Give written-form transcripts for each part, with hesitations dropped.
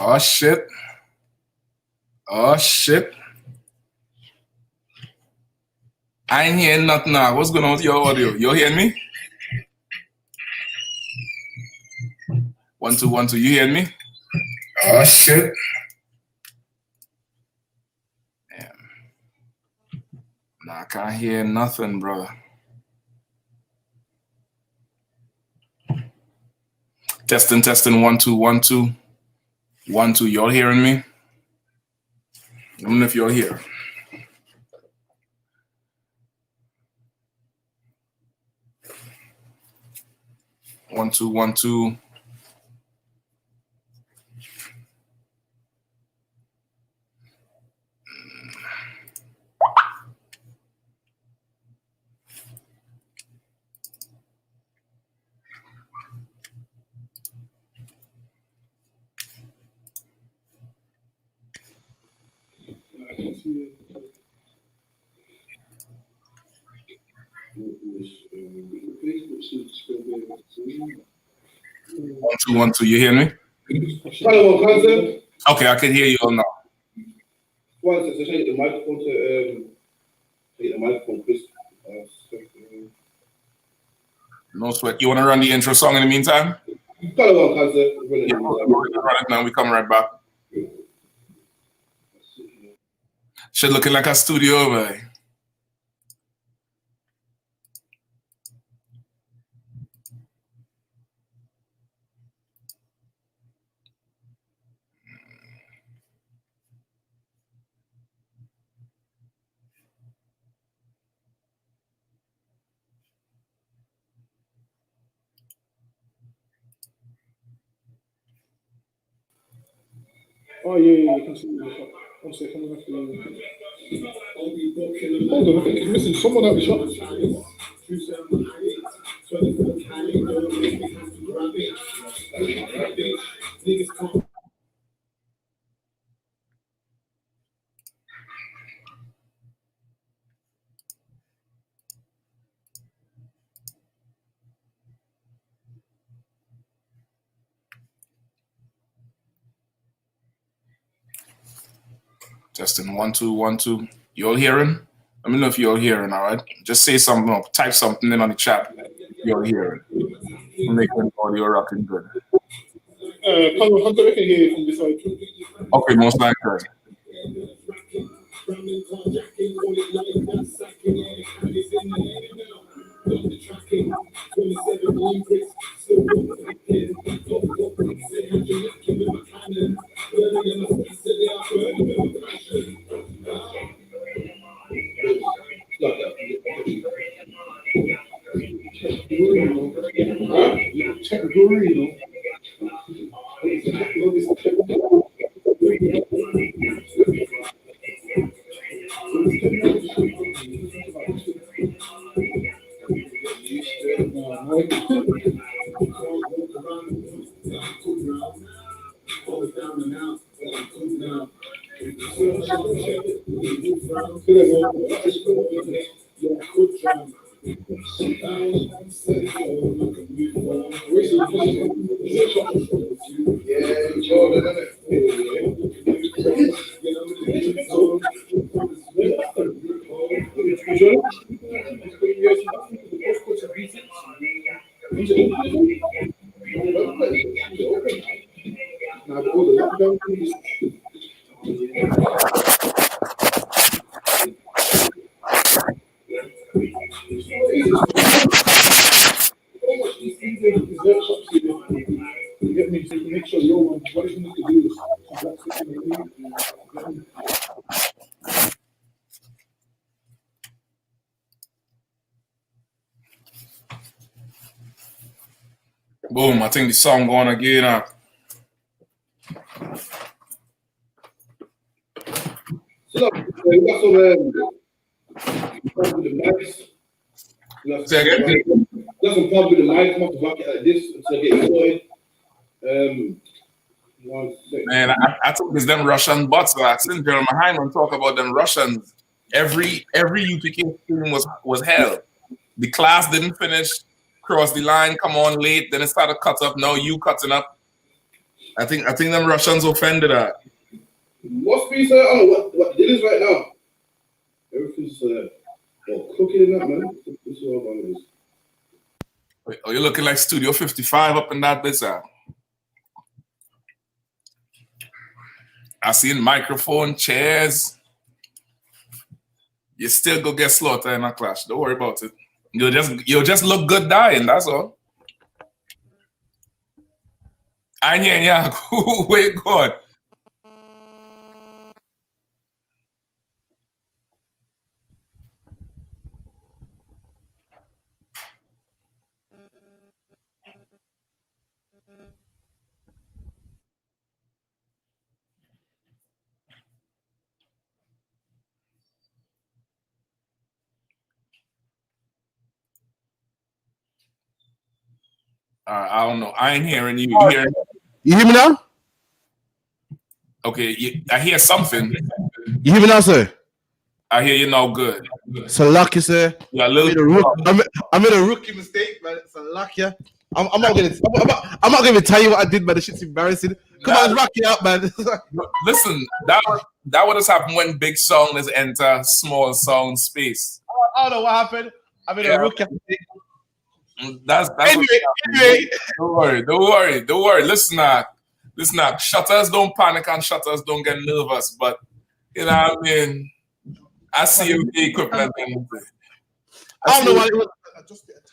Oh shit. Oh shit. I ain't hearing nothing now. What's going on with your audio? You hearing me? 1 2 1 2. You hearing me? Oh shit. Damn. Nah, I can't hear nothing, brother. Testing, testing. 1 2 1 2 1 2. Y'all hearing me? I don't know if you're here. 1 2 1 2. One two 1 2. You hear me? Okay, I can hear you all now. Take the microphone, Chris. No sweat. You want to run the intro song in the meantime? Yeah, run it now. We come right back. Shit looking like a studio, man. Oh yeah, you can see the shot. 1 second, I'm hold on, I think you're missing someone out the shot. Testing 1 2 1 2. You all hearing? Let me know if you're all hearing, all right? Just say something or type something in on the chat. You're hearing. We'll make the audio rocking good. Hunter, I can hear you from this side. Okay, most likely. Boom, I think the song going again now. So, we got some with the mics. Say again? Got some problems with the mics. I'm going to rock it like this until I get started. 1 second. Man, I think it's them Russian bots. I seen GEN.YAHANNA talk about them Russians. Every UPK stream was hell. The class didn't finish, cross the line, come on late, then it started cut up. Now you cutting up. I think them Russians offended her. Must be, sir. I don't know what it is right now. Everything's cooking in that, man. This is what it is. Oh, you're looking like Studio 55 up in that bit, sir. I seen microphone, chairs. You still go get slaughtered in a clash. Don't worry about it. You'll just look good dying, that's all. And yeah, wait, God. I don't know. I ain't hearing you. You hear me now? Okay, I hear something. You hear me now, sir? I hear you now good. So lucky, sir. Yeah, I made a rookie mistake, man. It's a lucky. I'm not gonna tell you what I did, man. The shit's embarrassing. Come on, rock it out, man. Listen, that would have happened when big song is enter small song space. I don't know what happened. I made a rookie mistake. That's anyway. Don't worry. Listen now. Shutters don't panic and shutters don't get nervous. But you know what I mean? I see you the equipment. I don't know what it was.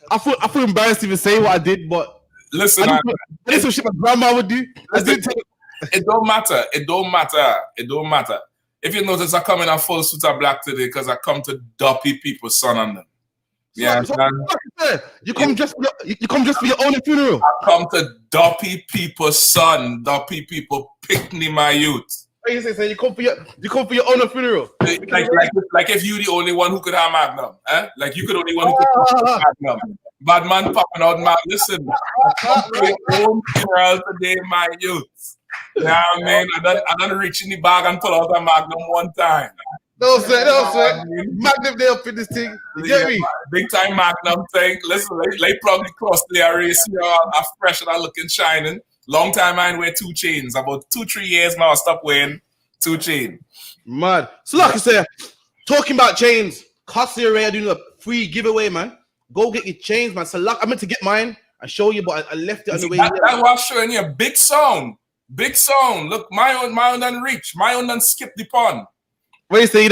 I feel embarrassed to even say what I did, but listen, I did some shit my grandma would do. It don't matter. It don't matter. If you notice, I come in a full suit of black today because I come to dopey people, son on them. Yeah, you come just for your own funeral. I come to dopey people, son. Dopey people, pick me my youth. You say you come for your own funeral. Like if you the only one who could have Magnum, eh? Like you could only one who could have Magnum. Bad man popping out, man. Listen, I come for your own funeral today, my youth. Yeah, man. I done reach in the bag and pull out a Magnum one time. No sweat. Magnum they up in this thing. You get me? Big time Magnum thing. Listen, they probably crossed the race here. I'm fresh and I'm looking shining. Long time I ain't wear 2 chains. About 2-3 years now I stopped wearing 2 chains. Mad. So like I said, talking about chains, Costly Array are doing a free giveaway, man. Go get your chains, man. So I meant to get mine and show you, but I left it on the way. That's what I'm showing you. Big sound. Look, my own done reach. My own done skip the pond. What you say? You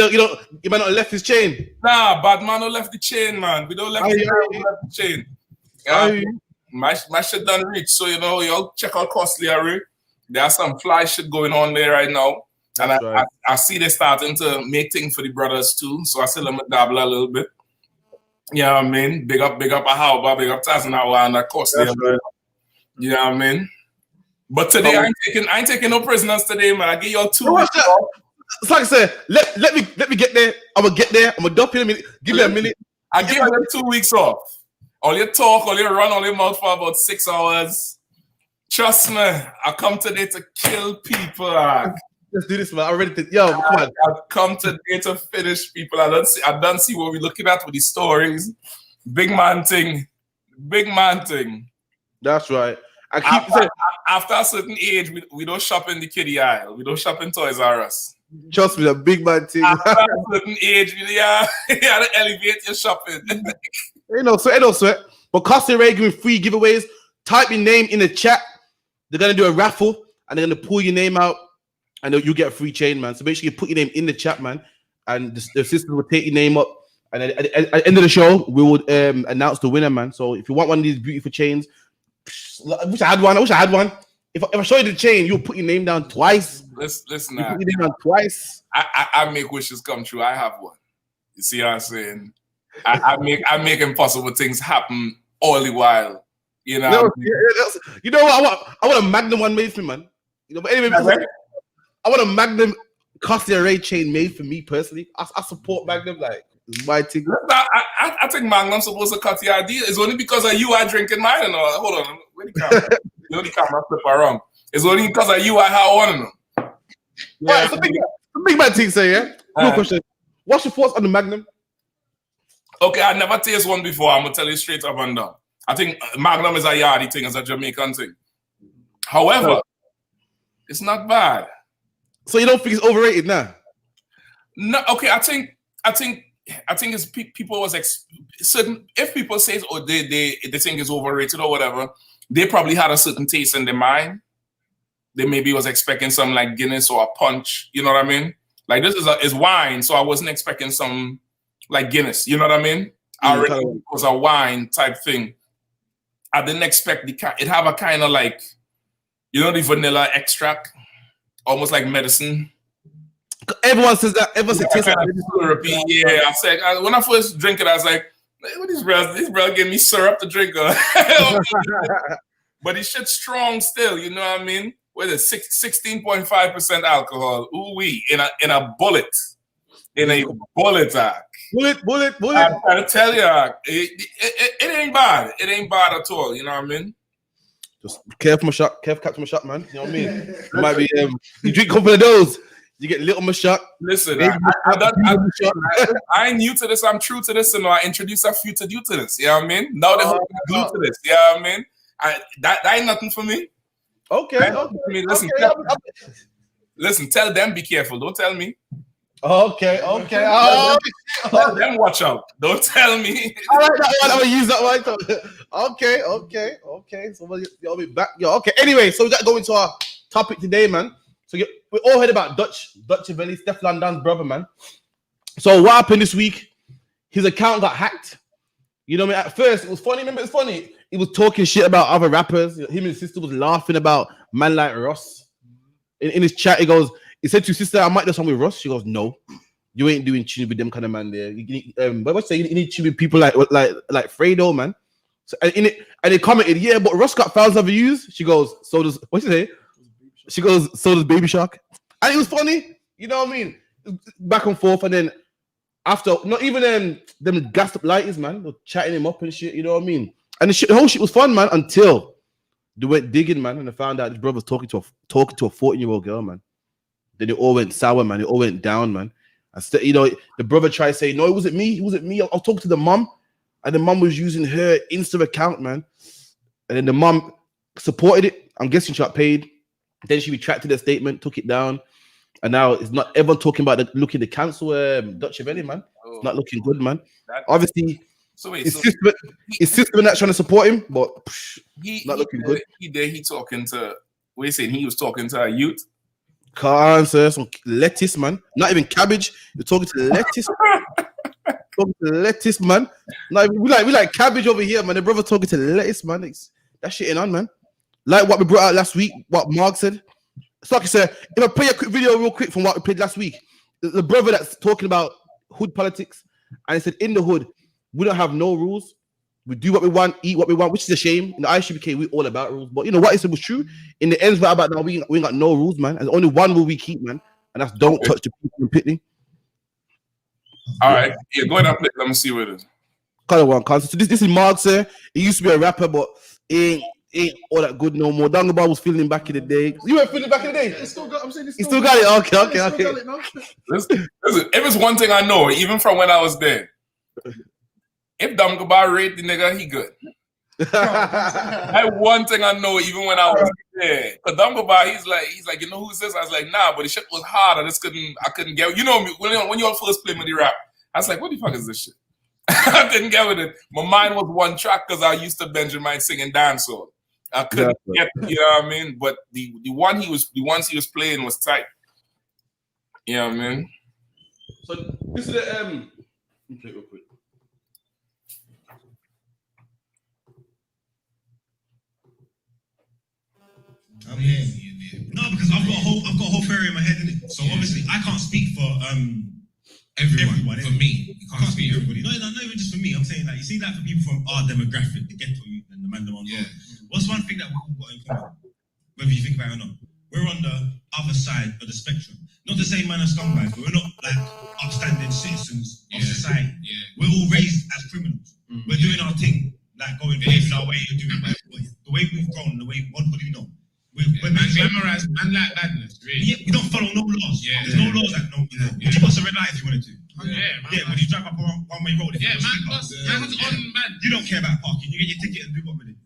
might not have left his chain. Nah, bad man don't left the chain, man. We don't left the chain. My shit done reach. So y'all check out Costly Array. There's some fly shit going on there right now. And I see they starting to make things for the brothers too. So I still let me dabble a little bit. You know what I mean? Big up Ahauba, big up Tazanawa and of course. You know what I mean? But today I ain't taking no prisoners today, man. I give y'all 2 weeks off. It's like I said, let me get there. I'm gonna get there. I'm gonna dump in a minute. Give me a minute. I give you 2 weeks off. All you talk, all you run, all your mouth for about 6 hours. Trust me, I come today to kill people. Let's do this, man. I'm ready to. Yo, come on. I've come today to finish people. I don't see what we're looking at with these stories. Big man thing. That's right. I keep saying after a certain age, we don't shop in the kiddie aisle. We don't shop in Toys R Us. Trust me, the big man thing. After a certain age, you gotta elevate your shopping. Ain't no sweat. But Costly Array giving free giveaways. Type your name in the chat. They're gonna do a raffle and they're gonna pull your name out. And you get a free chain, man. So make sure you put your name in the chat, man. And the system will take your name up. And at the end of the show, we would announce the winner, man. So if you want one of these beautiful chains, I wish I had one. If I show you the chain, you'll put your name down twice. Listen, you put your name down twice. I make wishes come true. I have one. You see what I'm saying? I make impossible things happen all the while. You know. You know what? I want a Magnum one made for me, man. But anyway, I want a Magnum Costly Array chain made for me personally. I support Magnum, like it's my thing. I think Magnum's supposed to cut the idea. It's only because of you I drinking mine. Hold on, where the camera? The camera flip around. It's only because of you I have one of them. Yeah, right, so big man thing, say yeah. Cool question. What's your thoughts on the Magnum? Okay, I never tasted one before. I'm gonna tell you straight up and down. I think Magnum is a yardie thing, it's a Jamaican thing. However, It's not bad. So you don't think it's overrated now? No, okay. I think it's people was certain. If people say they think it's overrated or whatever, they probably had a certain taste in their mind. They maybe was expecting something like Guinness or a punch. You know what I mean? Like this is wine, so I wasn't expecting something like Guinness. You know what I mean? It was a wine type thing. I didn't expect it have a kind of like, you know, the vanilla extract, almost like medicine. Everyone says that. Everyone says tastes like syrupy. Yeah, I said when I first drink it, I was like, "What these bros give me syrup to drink?" But this shit's strong still. You know what I mean? With a 16.5% alcohol. Ooh wee in a bullet. In a bullet. Bullet. I'm trying to tell you, it ain't bad. It ain't bad at all. You know what I mean? Just careful, my shot. Careful, catch my shot, man. You know what I mean? It might be you drink a couple of those. You get little mashak. Listen, I'm new to this. I'm true to this, and I introduce a few to you to this. You know what I mean? Now they're glued to this. You know what I mean? That ain't nothing for me. Okay. Listen, tell them be careful. Don't tell me. Okay. Tell them watch out. Don't tell me. I like that one. I'm gonna use that one. Okay. So you'll be back. Okay. Anyway, so we got to go into our topic today, man. So we all heard about Dutch Valley, Steph Landon's brother, man. So what happened this week? His account got hacked. You know what I mean? At first, it was funny. Remember, it's funny. He was talking shit about other rappers. Him and his sister was laughing about man like Ross. In his chat, he said to his sister, "I might do something with Ross." She goes, "No, you ain't doing tune with them kind of man there. You need tune with people like Fredo, man." So and they commented, "Yeah, but Ross got thousands of views." She goes, "So does what she say?" She goes, "So does Baby Shark." And it was funny, you know what I mean? Back and forth, and then after, not even them gassed up lighters, man, were chatting him up and shit, you know what I mean? And the whole shit was fun, man, until they went digging, man, and they found out his brother was talking to a 14-year-old girl, man. Then it all went sour, man. It all went down, man. You know, the brother tried to say, "No, it wasn't me. It wasn't me. I'll talk to the mum," and the mum was using her Insta account, man. And then the mum supported it. I'm guessing she got paid. Then she retracted her statement, took it down, and now it's not everyone talking about looking to cancel Dutch Valley, man. It's not looking good, man. Obviously, his sister not trying to support him, but not looking good. He talking to. What are you saying? He was talking to a youth. Cancer, some lettuce, man. Not even cabbage. You're talking to lettuce. Talking to lettuce, man. Like we like cabbage over here, man. The brother talking to lettuce, man. That shit ain't on, man. Like what we brought out last week, what Mark said. So like I said, if I play a quick video real quick from what we played last week, the brother that's talking about hood politics, and he said, in the hood, we don't have no rules. We do what we want, eat what we want, which is a shame. In the I.S.U.P.K, we all about rules. But you know what he said was true. In the ends, about now, we ain't got no rules, man. And only one rule we keep, man. And that's don't touch the people in Pitney. All right. Yeah, go ahead and play. Let me see what it is. Color one, so this is Mark, sir. He used to be a rapper, but he ain't all that good no more. Dangaba was feeling back in the day. You weren't feeling back in the day? I'm saying he still got it. Okay. Listen, if it's one thing I know, even from when I was there, if Dangaba rate the nigga, he good. That one thing I know, even when I was there. Because Dangaba, he's like, you know who's this? I was like, nah, but the shit was hard. I couldn't get. You know, when you all first play me the rap, I was like, what the fuck is this shit? I couldn't get with it. My mind was one track because I used to Benjamin singing dancehall. I couldn't get, you know what I mean? But the ones he was playing was tight. You know what I mean? So this is the let me play it real quick. I'm here. No, because I've got a whole theory in my head, innit? So obviously I can't speak for everyone. For me, you can't speak for everybody. No, not even just for me. I'm saying like you see that for people from our demographic, the ghetto youth and the man them on. Yeah. What's one thing that we've all got in common? Whether you think about it or not, we're on the other side of the spectrum. Not the same man as scumbags, but we're not like upstanding citizens of society. Yeah. We're all raised as criminals. We're doing our thing, like going our way, doing the way we've grown, the way what do you know? We're glamorized, man like badness, really. Yeah, we don't follow no laws. Yeah, there's no laws that Would you bust a red light if you wanted to? Would you drive up a one-way road? Yeah, man's on, man. You don't care about parking. You get your ticket and do what with it.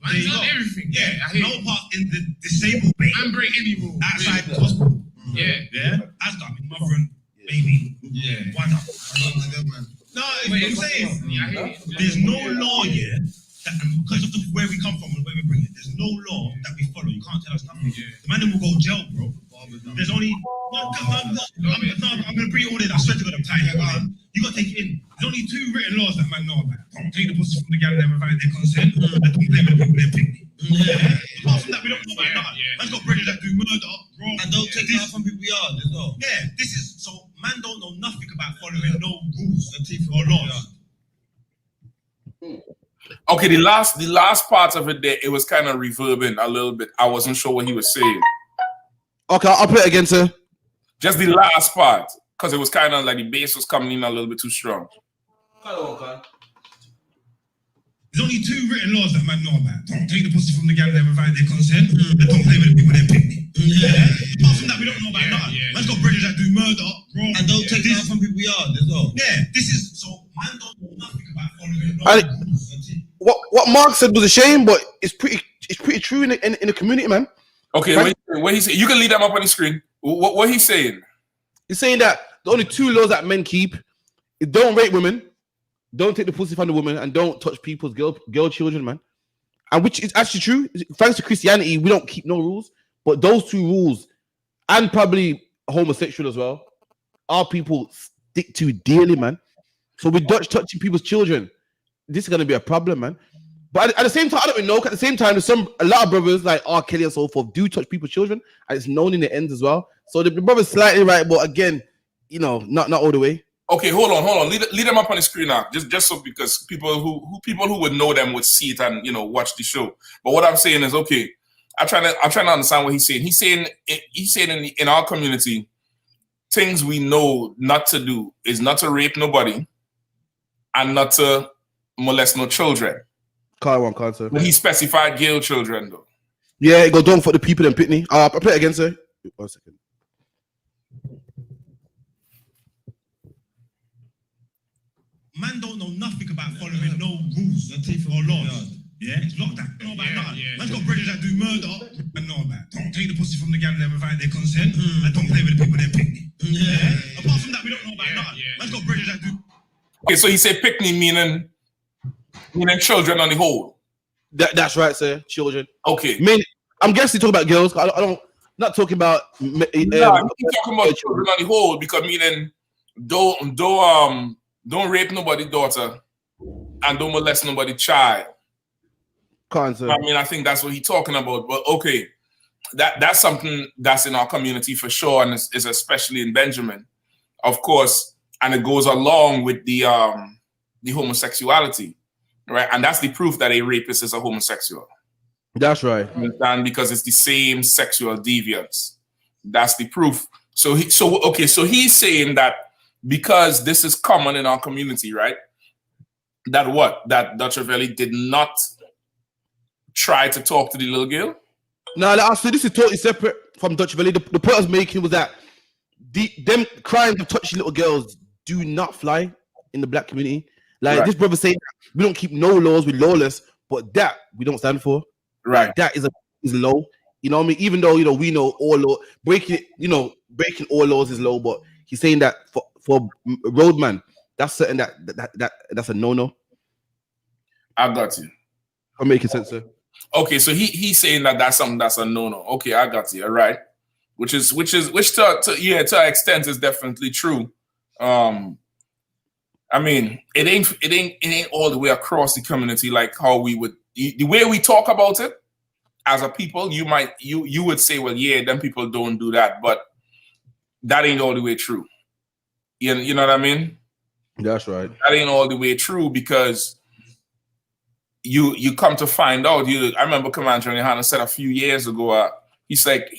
Man's on everything. Yeah, no park in the disabled bay. Man break any rule outside the hospital. Yeah. As got my mother and baby. Yeah. Why not? No, I'm saying there's no law yet. That, because of the, where we come from and where we bring it, there's no law that we follow. You can't tell us nothing. The man will go jail, bro. There's only I'm gonna bring it all in. I swear to God, I'm tired. You gotta take it in. There's only 2 written laws that man know about. Don't take the pussy from the gal and provide their consent. And don't play with the people they pick. Apart from that, we don't know about nothing. Man's got brothers that do murder, bro. And don't take this from people yard as well. Yeah, this is so man don't know nothing about following no rules or laws. Okay, the last part of it there, it was kind of reverbing a little bit. I wasn't sure what he was saying. Okay, I'll play it again, sir. Just the last part, because it was kind of like the bass was coming in a little bit too strong. There's only 2 written laws that man know about. Don't take the pussy from the gal and provide their consent. And don't play with the people they pick. Apart from that, we don't know about nothing. Man's got brothers that do murder, bro. And don't take this from people yard as well. Yeah, this is so man don't know nothing about following no rules. What Mark said was a shame, but it's pretty true in the community, man. Okay, what he said, you can lead them up on the screen. What he's saying? He's saying that the only 2 laws that men keep is don't rape women, don't take the pussy from the woman, and don't touch people's girl children, man. And which is actually true. Thanks to Christianity, we don't keep no rules, but those 2 rules, and probably homosexual as well, our people stick to dearly, man. So with Dutch touching people's children, this is gonna be a problem, man. But at the same time, I don't even know. At the same time, there's a lot of brothers like R. Kelly and so forth do touch people's children, and it's known in the ends as well. So the brother's slightly right, but again, you know, not all the way. Okay, hold on. Lead them up on the screen now, just so because people who would know them would see it and watch the show. But what I'm saying is, okay, I'm trying to understand what he's saying. He's saying in our community, things we know not to do is not to rape nobody and not to molest no children. Can't. But he specified girl children though. Yeah, go down for the people in Pitney. I'll play it again, sir. 1 second. Man don't know nothing about following no rules or laws. Yeah, it's locked down. Know about nothing. Man's got brothers that do murder. Man know about. Don't take the pussy from the gal and provide their consent. And don't play with the people they pick. Apart from that, we don't know about nothing. Man's got brothers that do. Okay, so he said pick me meaning children on the whole. That's right, sir. Children. Okay. I'm guessing talking about girls. I don't. Not talking about. I'm talking about children on the whole because meaning don't rape nobody's daughter and don't molest nobody's child. I mean, I think that's what he's talking about. But okay, that's something that's in our community for sure, and is especially in Benjamin, of course, and it goes along with the homosexuality, right? And that's the proof that a rapist is a homosexual. That's right. And because it's the same sexual deviance. That's the proof. So he's saying that because this is common in our community, right? That Dutch Valley did not try to talk to the little girl? No, so this is totally separate from Dutch Valley. The point I was making was that them crimes of touching little girls do not fly in the black community. Like this brother saying we don't keep no laws, we're lawless, but that we don't stand for. Right. That is low. You know what I mean? Even though we know all law, breaking all laws is low, but he's saying that for roadman, that's certain that's a no. I got you. I'm making sense, sir. Okay, so he's saying that's something that's a no. Okay, I got you. All right, which to an extent is definitely true. I mean, it ain't all the way across the community like how we would the way we talk about it as a people. You would say, well, yeah, them people don't do that, but that ain't all the way true. You know what I mean? That's right. That ain't all the way true because you come to find out. I remember Commander GEN.YAHANNA said a few years ago. He's like,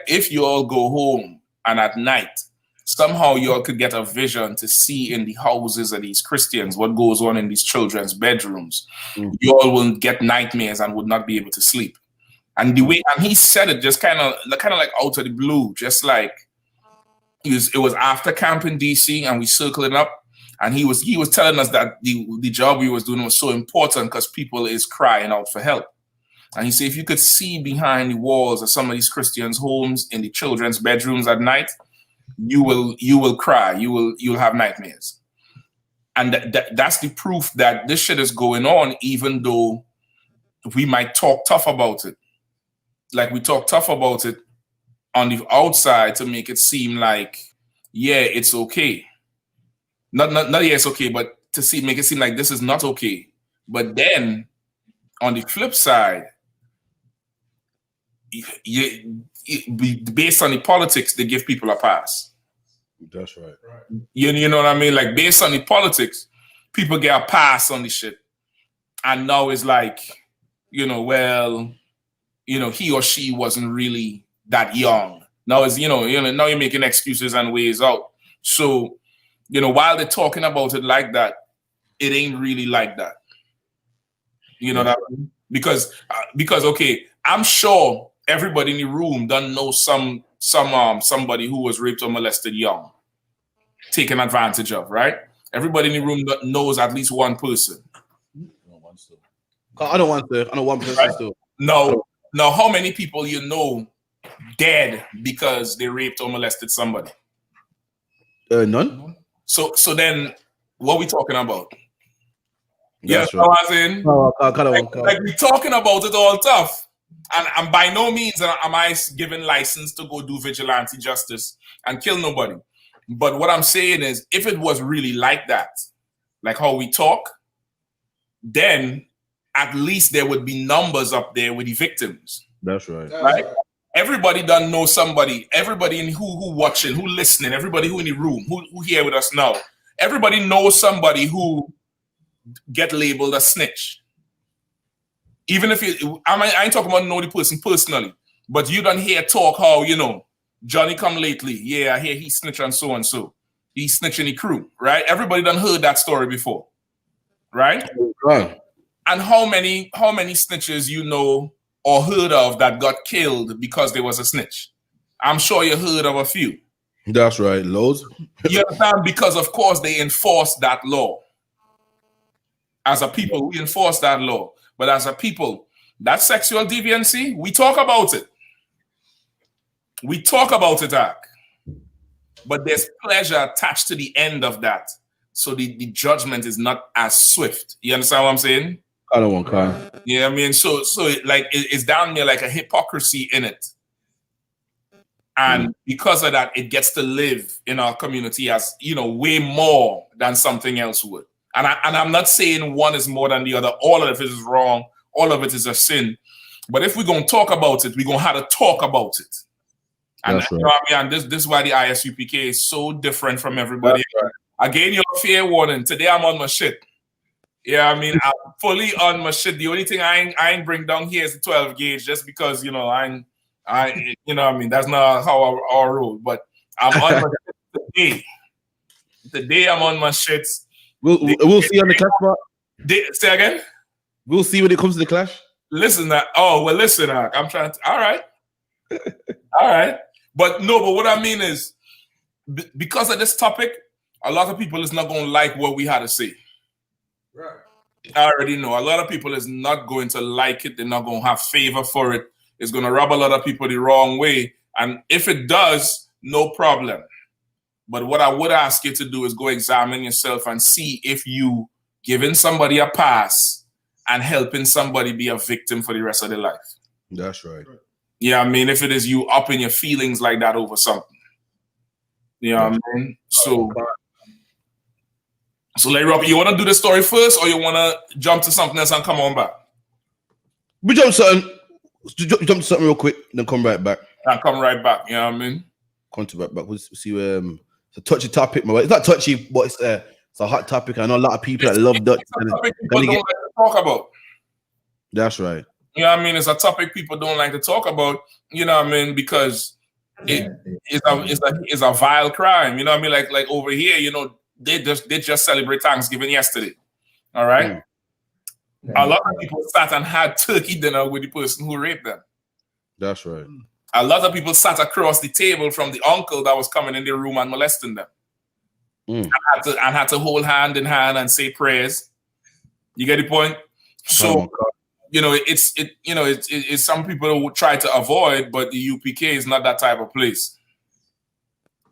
if you all go home and at night somehow you all could get a vision to see in the houses of these Christians what goes on in these children's bedrooms, you all will get nightmares and would not be able to sleep. And he said it just kind of like out of the blue, just like it was after camp in DC and we circling up. And he was telling us that the job we was doing was so important because people is crying out for help. And he said, if you could see behind the walls of some of these Christians' homes in the children's bedrooms at night, you will cry. You'll have nightmares. And that's the proof that this shit is going on, even though we might talk tough about it. Like we talk tough about it on the outside to make it seem like, yeah, it's okay. Not yeah, it's okay, but to make it seem like this is not okay. But then on the flip side, based on the politics, they give people a pass. That's right. You know what I mean? Like based on the politics, people get a pass on the shit. And now it's like, well, he or she wasn't really that young. Now it's, now you're making excuses and ways out. So, while they're talking about it like that, it ain't really like that. You know that? Because okay, I'm sure everybody in the room doesn't know somebody who was raped or molested young, taken advantage of, right? Everybody in the room knows at least one person. I don't want to. I know one person right? still. No. Now, how many people dead because they raped or molested somebody? None. So then, what are we talking about? That's right. I was in. Like we're talking about it all tough, and by no means am I given license to go do vigilante justice and kill nobody. But what I'm saying is, if it was really like that, like how we talk, then at least there would be numbers up there with the victims. That's right. Right? Everybody doesn't know somebody. Everybody in who watching, who listening, everybody who in the room, who here with us now. Everybody knows somebody who get labeled a snitch. Even if I ain't talking about know the person personally, but you don't hear talk how, Johnny come lately. Yeah, I hear he snitch and so. He snitching the crew, right? Everybody done heard that story before. Right? Right. And how many snitches or heard of that got killed because there was a snitch? I'm sure you heard of a few. That's right, loads. You understand? Because of course they enforce that law. As a people, we enforce that law. But as a people, that sexual deviancy, we talk about it. We talk about it, Ak. But there's pleasure attached to the end of that. So the judgment is not as swift. You understand what I'm saying? I don't want Kyle. Yeah, I mean, so like it's down there like a hypocrisy in it. And because of that, it gets to live in our community as, way more than something else would. And I'm not saying one is more than the other. All of it is wrong. All of it is a sin. But if we're going to talk about it, we're going to have to talk about it. And right. what I mean? And this is why the I.S.U.P.K is so different from everybody. Right. Again, your fair warning. Today I'm on my shit. Yeah, I mean, I'm fully on my shit. The only thing I ain't bring down here is the 12 gauge, just because, that's not how I roll. But I'm on my shit today. Today I'm on my shit. We'll see on the clash, bro. Say again? We'll see when it comes to the clash. Listen, I'm trying to. All right. All right. But what I mean is, because of this topic, a lot of people is not going to like what we had to say. Right. I already know. A lot of people is not going to like it. They're not going to have favor for it. It's going to rub a lot of people the wrong way. And if it does, no problem. But what I would ask you to do is go examine yourself and see if you giving somebody a pass and helping somebody be a victim for the rest of their life. That's right. Yeah, I mean, if it is you up in your feelings like that over something. You know what I mean? So Larry Rob, you want to do the story first, or you want to jump to something else and come on back? We jump to something real quick, then come right back. And come right back, you know what I mean? Come to right back. We'll see it's a touchy topic, man. It's not touchy, but it's a hot topic. I know a lot of people that love Dutch. It's a topic people don't like to talk about. That's right. You know what I mean? It's a topic people don't like to talk about, you know what I mean? Because it's a vile crime. You know what I mean? Like over here, they just celebrate Thanksgiving yesterday. All right. A lot of people sat and had turkey dinner with the person who raped them. That's right. A lot of people sat across the table from the uncle that was coming in their room and molesting them. And had to hold hand in hand and say prayers. You get the point? So it's some people would try to avoid, but the UPK is not that type of place.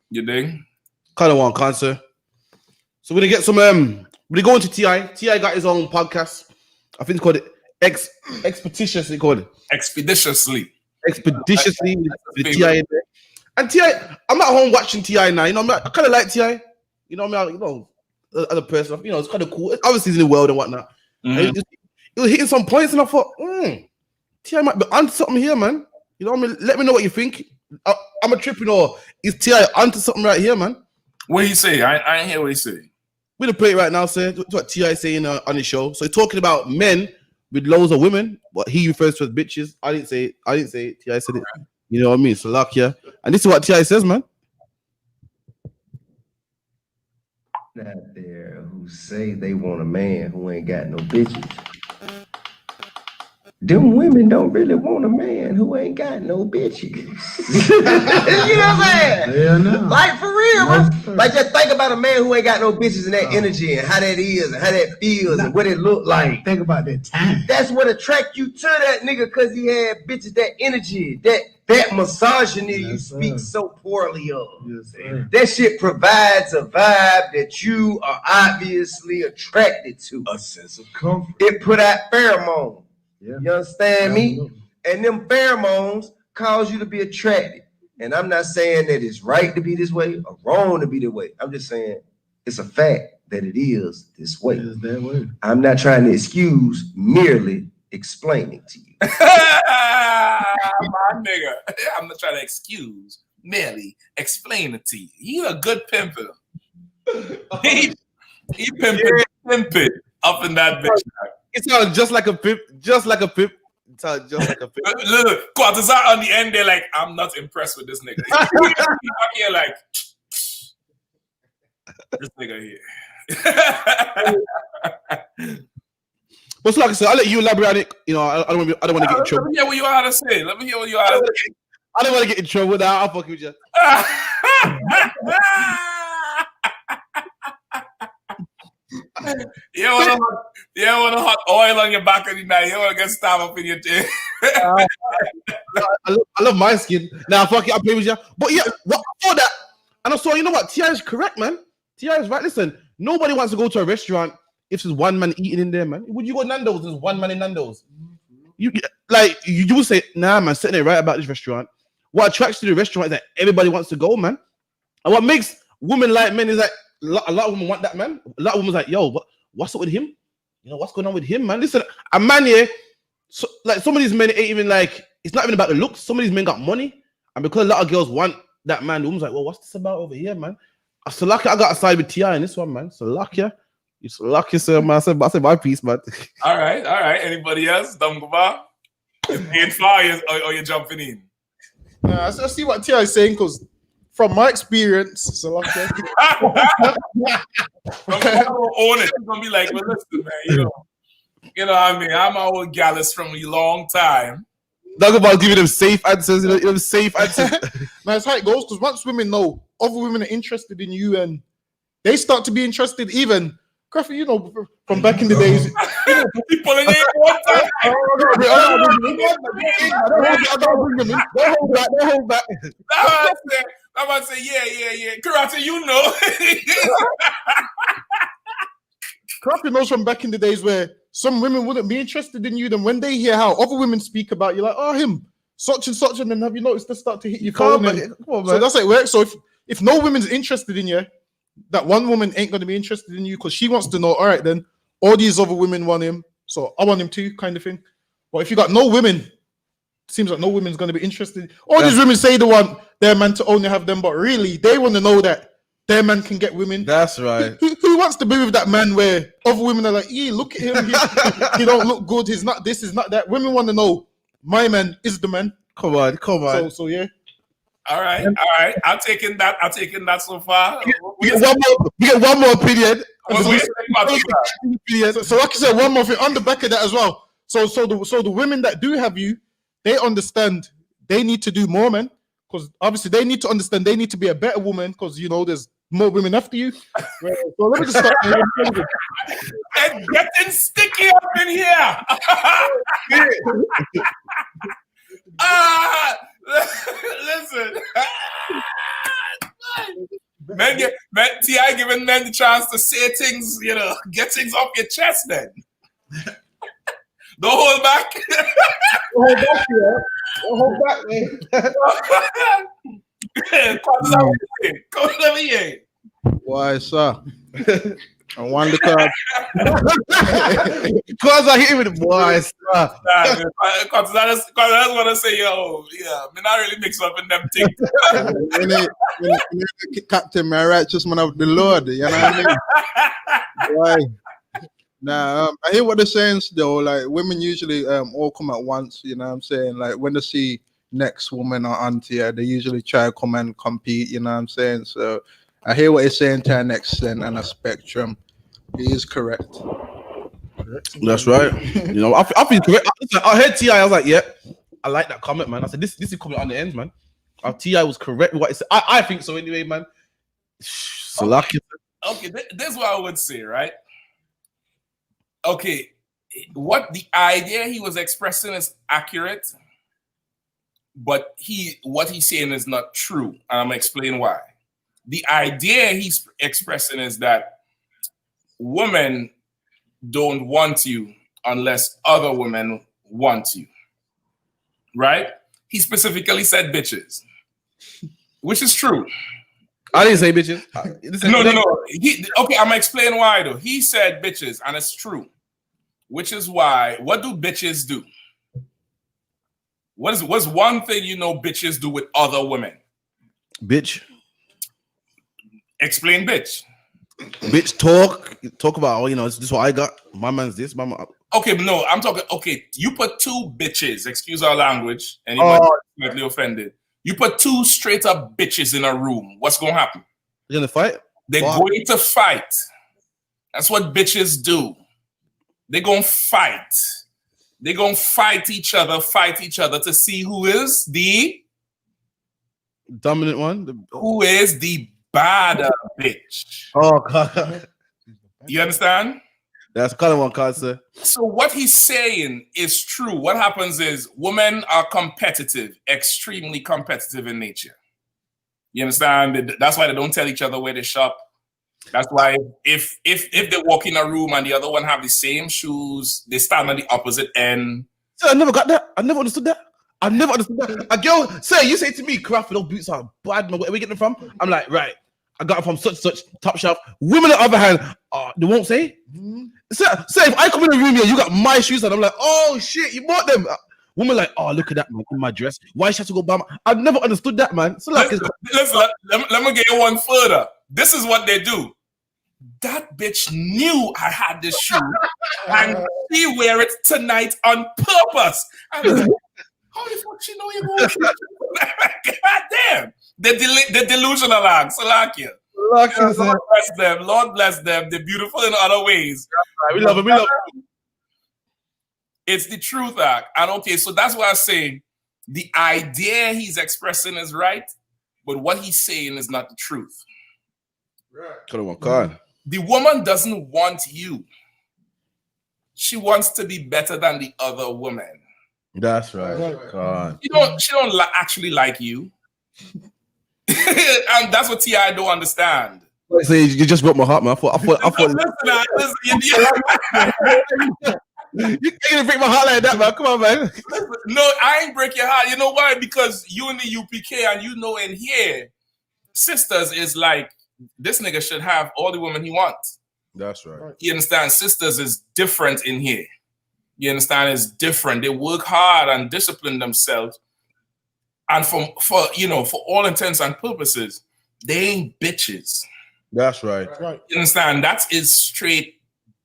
You dig? Kind of want cancer. So we're gonna get some. We're going to TI. TI got his own podcast. I think it's called Expeditiously. Expeditiously with the TI in there. And TI, I'm at home watching TI now. I kind of like TI. As a person, it's kind of cool. Obviously, he's in the world and whatnot. Mm-hmm. And he was hitting some points, and I thought, TI might be onto something here, man. Let me know what you think. I'm a tripping, or is TI onto something right here, man? What he say? I ain't hear what he say. We're gonna play it right now, sir. What TI saying on his show. So he's talking about men with loads of women. What he refers to as bitches. I didn't say it. TI said it. You know what I mean? So luck, yeah. And this is what TI says, man. Out there who say they want a man who ain't got no bitches. Them women don't really want a man who ain't got no bitches. You know what I'm saying? Yeah, no. Like for real, man. Like just think about a man who ain't got no bitches and that energy and how that is and how that feels and what it look like. Think about that time. That's what attract you to that nigga, because he had bitches, that energy, that misogyny you speak so poorly of. Yes, that shit provides a vibe that you are obviously attracted to. A sense of comfort. It put out pheromones. Yeah. You understand me? And them pheromones cause you to be attracted. And I'm not saying that it's right to be this way or wrong to be this way. I'm just saying it's a fact that it is this way. It is that way. I'm not trying to excuse, merely explaining to you. My nigga. I'm not trying to excuse, merely explain it to you. You a good pimper. He pimping up in that bitch. It sounds just like a pimp. Just like a pimp. It sounds just like a pimp. Look, quarters are on the end. They're like, I'm not impressed with this nigga. Here, like, this nigga here. But so like I said, I'll let you elaborate on it. I don't want to get in trouble. Let me hear what you had to say. I don't want to get in trouble now. I'll fuck with you. You want a hot oil on your back of the night. You want to get stabbed up in your chin. I love my skin. Now, fuck it, I'll play with you. But yeah, for that, and also, you know what? T.I. is correct, man. T.I. is right. Listen, nobody wants to go to a restaurant if there's one man eating in there, man. Would you go to Nando's? There's one man in Nando's. You would say, nah, man, sitting there right about this restaurant. What attracts you to the restaurant is that everybody wants to go, man. And what makes women like men is that a lot of women want that, man. A lot of women's like, yo, what's up with him? What's going on with him, man? Listen, a man here, some of these men ain't even like, it's not even about the looks. Some of these men got money. And because a lot of girls want that man, the woman's like, well, what's this about over here, man? So lucky I got a side with T.I. in this one, man. So lucky, you so lucky, sir, man. I said my piece, man. All right. Anybody else? Dumgaba? In fire or you're jumping in? I see what T.I. is saying, because from my experience, so lucky. From own it, you're gonna be like, well, listen, man, you know what I mean? I'm our old gallus from a long time. Talk about giving them safe answers, safe answers. Now, it's how it goes, because once women know other women are interested in you and they start to be interested, even Craffy, from back in the days. People in here one time. Don't hold back. I'm about to say, yeah. Karate, you know. Crappy knows from back in the days where some women wouldn't be interested in you. Then when they hear how other women speak about you, like, oh, him, such and such, and then have you noticed they start to hit you? Come on, man. So that's how it works. So if no woman's interested in you, that one woman ain't going to be interested in you because she wants to know, all right, then all these other women want him, so I want him too, kind of thing. But if you got no women, seems like no women's going to be interested. All these women say they want their man to only have them, but really they want to know that their man can get women. That's right. Who wants to be with that man where other women are like, yeah, look at him, he don't look good, he's not this, he's not that. Women want to know my man is the man. Come on. So yeah. All right. I'm taking that so far. We get one more opinion. So like I said, one more thing on the back of that as well. So the women that do have you, they understand they need to do more, man. Because obviously they need to understand they need to be a better woman, because there's more women after you. So let me just start. It's getting sticky up in here. Listen. Men, T.I. giving men the chance to say things, get things off your chest then. Don't hold back. Don't hold back, man. Come over here. Why, sir? I want the card. Because I hit him with the boys. Because I just want to say, me not really mix up in them things. when Captain, my righteous man of the Lord, you know what I mean? Why? Nah, I hear what they're saying though. Like women usually all come at once, you know what I'm saying? Like when they see next woman or auntie, they usually try to come and compete, you know what I'm saying? So I hear what he's saying to an extent and a spectrum. He is correct. That's right. I feel correct. I heard T.I. I was like, yeah, I like that comment, man. I said, this is coming on the end, man. T.I. was correct with what he said. I think so anyway, man. So lucky. Okay, this is what I would say, right? Okay, what the idea he was expressing is accurate, but what he's saying is not true. And I'm going to explain why. The idea he's expressing is that women don't want you unless other women want you, right? He specifically said bitches, which is true. I didn't say bitches. No. Okay, I'm going to explain why, though. He said bitches, and it's true, which is why, what do bitches do? What's one thing bitches do with other women? Bitch. Explain bitch. Bitch talk about, this is what I got. My man's this, my man. Okay, but no, I'm talking, you put two bitches, excuse our language, anybody slightly offended. You put two straight up bitches in a room, what's going to happen? They're going to fight? They're going to fight. That's what bitches do. They're going to fight. They're going to fight each other to see who is the dominant one. Who is the badder bitch. Oh, God. You understand? That's kind of one card, sir. So what he's saying is true. What happens is women are competitive, extremely competitive in nature. You understand? That's why they don't tell each other where they shop. That's why if they walk in a room and the other one have the same shoes, they stand on the opposite end. Sir, I never got that. I never understood that. A girl, sir, you say to me, Craft, those boots are bad, man. Where are we getting them from? I'm like, right. I got them from such top shelf. Women on the other hand, they won't say. Sir, if I come in the room here, you got my shoes on. I'm like, oh shit, you bought them. Woman like, oh, look at that, man, in my dress. Why she have to go buy my... I've never understood that, man. So like, listen, let me get you one further. This is what they do. That bitch knew I had this shoe and she wear it tonight on purpose. I was like, how the fuck she know you going to God damn. They're delusional, Salakia. Lord bless them. They're beautiful in other ways. We love them. It's the truth, Act. And okay, so that's why I say the idea he's expressing is right, but what he's saying is not the truth. Right. The woman doesn't want you. She wants to be better than the other woman. That's right. God. She don't actually like you. And that's what T.I. don't understand. So you just broke my heart, man. I thought listen, you can't break my heart like that, man. Come on, man. No, I ain't break your heart. You know why? Because you in the UPK and in here, sisters is like, this nigga should have all the women he wants. That's right. You understand? Sisters is different in here. You understand? It's different. They work hard and discipline themselves. And for all intents and purposes, they ain't bitches. That's right. You understand? That is straight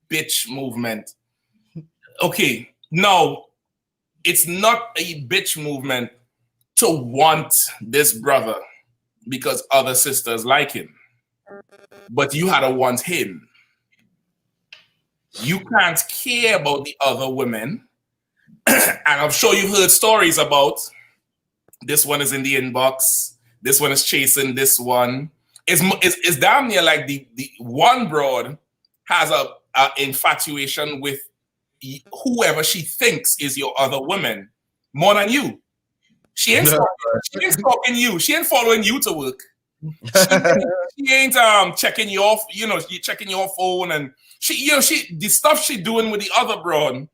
bitch movement. Okay, no, it's not a bitch movement to want this brother because other sisters like him. But you had to want him. You can't care about the other women. And I'm sure you've heard stories about this one is in the inbox, this one is chasing this one. It's damn near like the one broad has a infatuation with whoever she thinks is your other women more than you. She ain't stalking you. She ain't following you to work. She ain't checking your, she checking your phone, and the stuff she doing with the other broad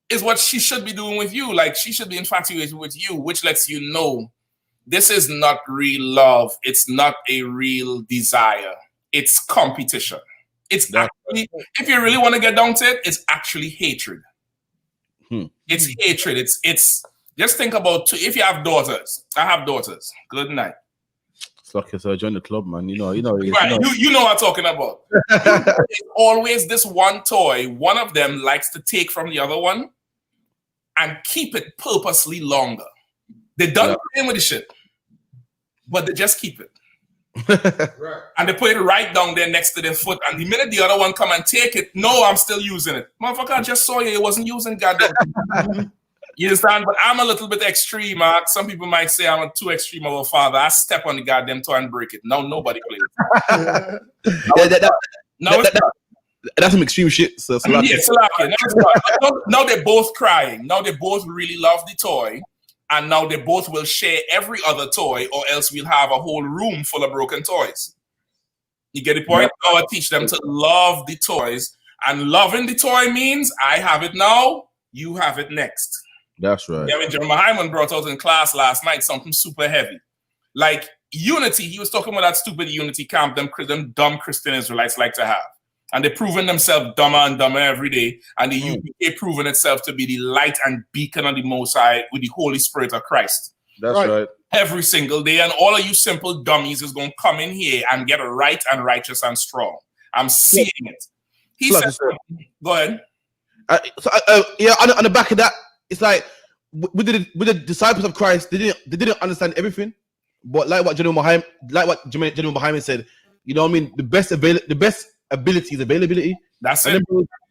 is what she should be doing with you. Like, she should be infatuated with you, which lets you know this is not real love. It's not a real desire. It's competition. It's actually, if you really want to get down to it, it's actually hatred. It's hatred. It's just think about if you have daughters. I have daughters. Good night. Okay, so join the club, man. You know right. You know what I'm talking about. There's always this one toy. One of them likes to take from the other one and keep it purposely longer. They don't play with the shit, but they just keep it. Right. And they put it right down there next to their foot. And the minute the other one come and take it, no, I'm still using it. Motherfucker, I just saw you. You wasn't using goddamn. You understand? But I'm a little bit extreme, Mark. Some people might say I'm too extreme of a father. I step on the goddamn toy and break it. Now nobody plays. That's some extreme shit. So now they're both crying. Now they both really love the toy. And now they both will share every other toy, or else we'll have a whole room full of broken toys. You get the point? Now I teach them to love the toys. And loving the toy means I have it now, you have it next. That's right. Yeah, I mean, Gen.YAHANNA brought out in class last night something super heavy. Like unity, he was talking about that stupid unity camp them dumb Christian Israelites like to have. And they're proving themselves dumber and dumber every day. And the UPK proving itself to be the light and beacon of the Most High with the Holy Spirit of Christ. That's right. Every single day. And all of you simple dummies is going to come in here and get right and righteous and strong. I'm seeing it. He said, go ahead. On the back of that, it's like with the disciples of Christ, they didn't understand everything. But like what General Muhammad said, you know what I mean? The best ability is availability. That's it.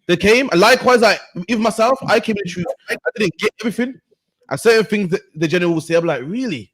They came, and likewise, even myself, I came in the truth. I didn't get everything. And certain things that the general will say, I'm like, really?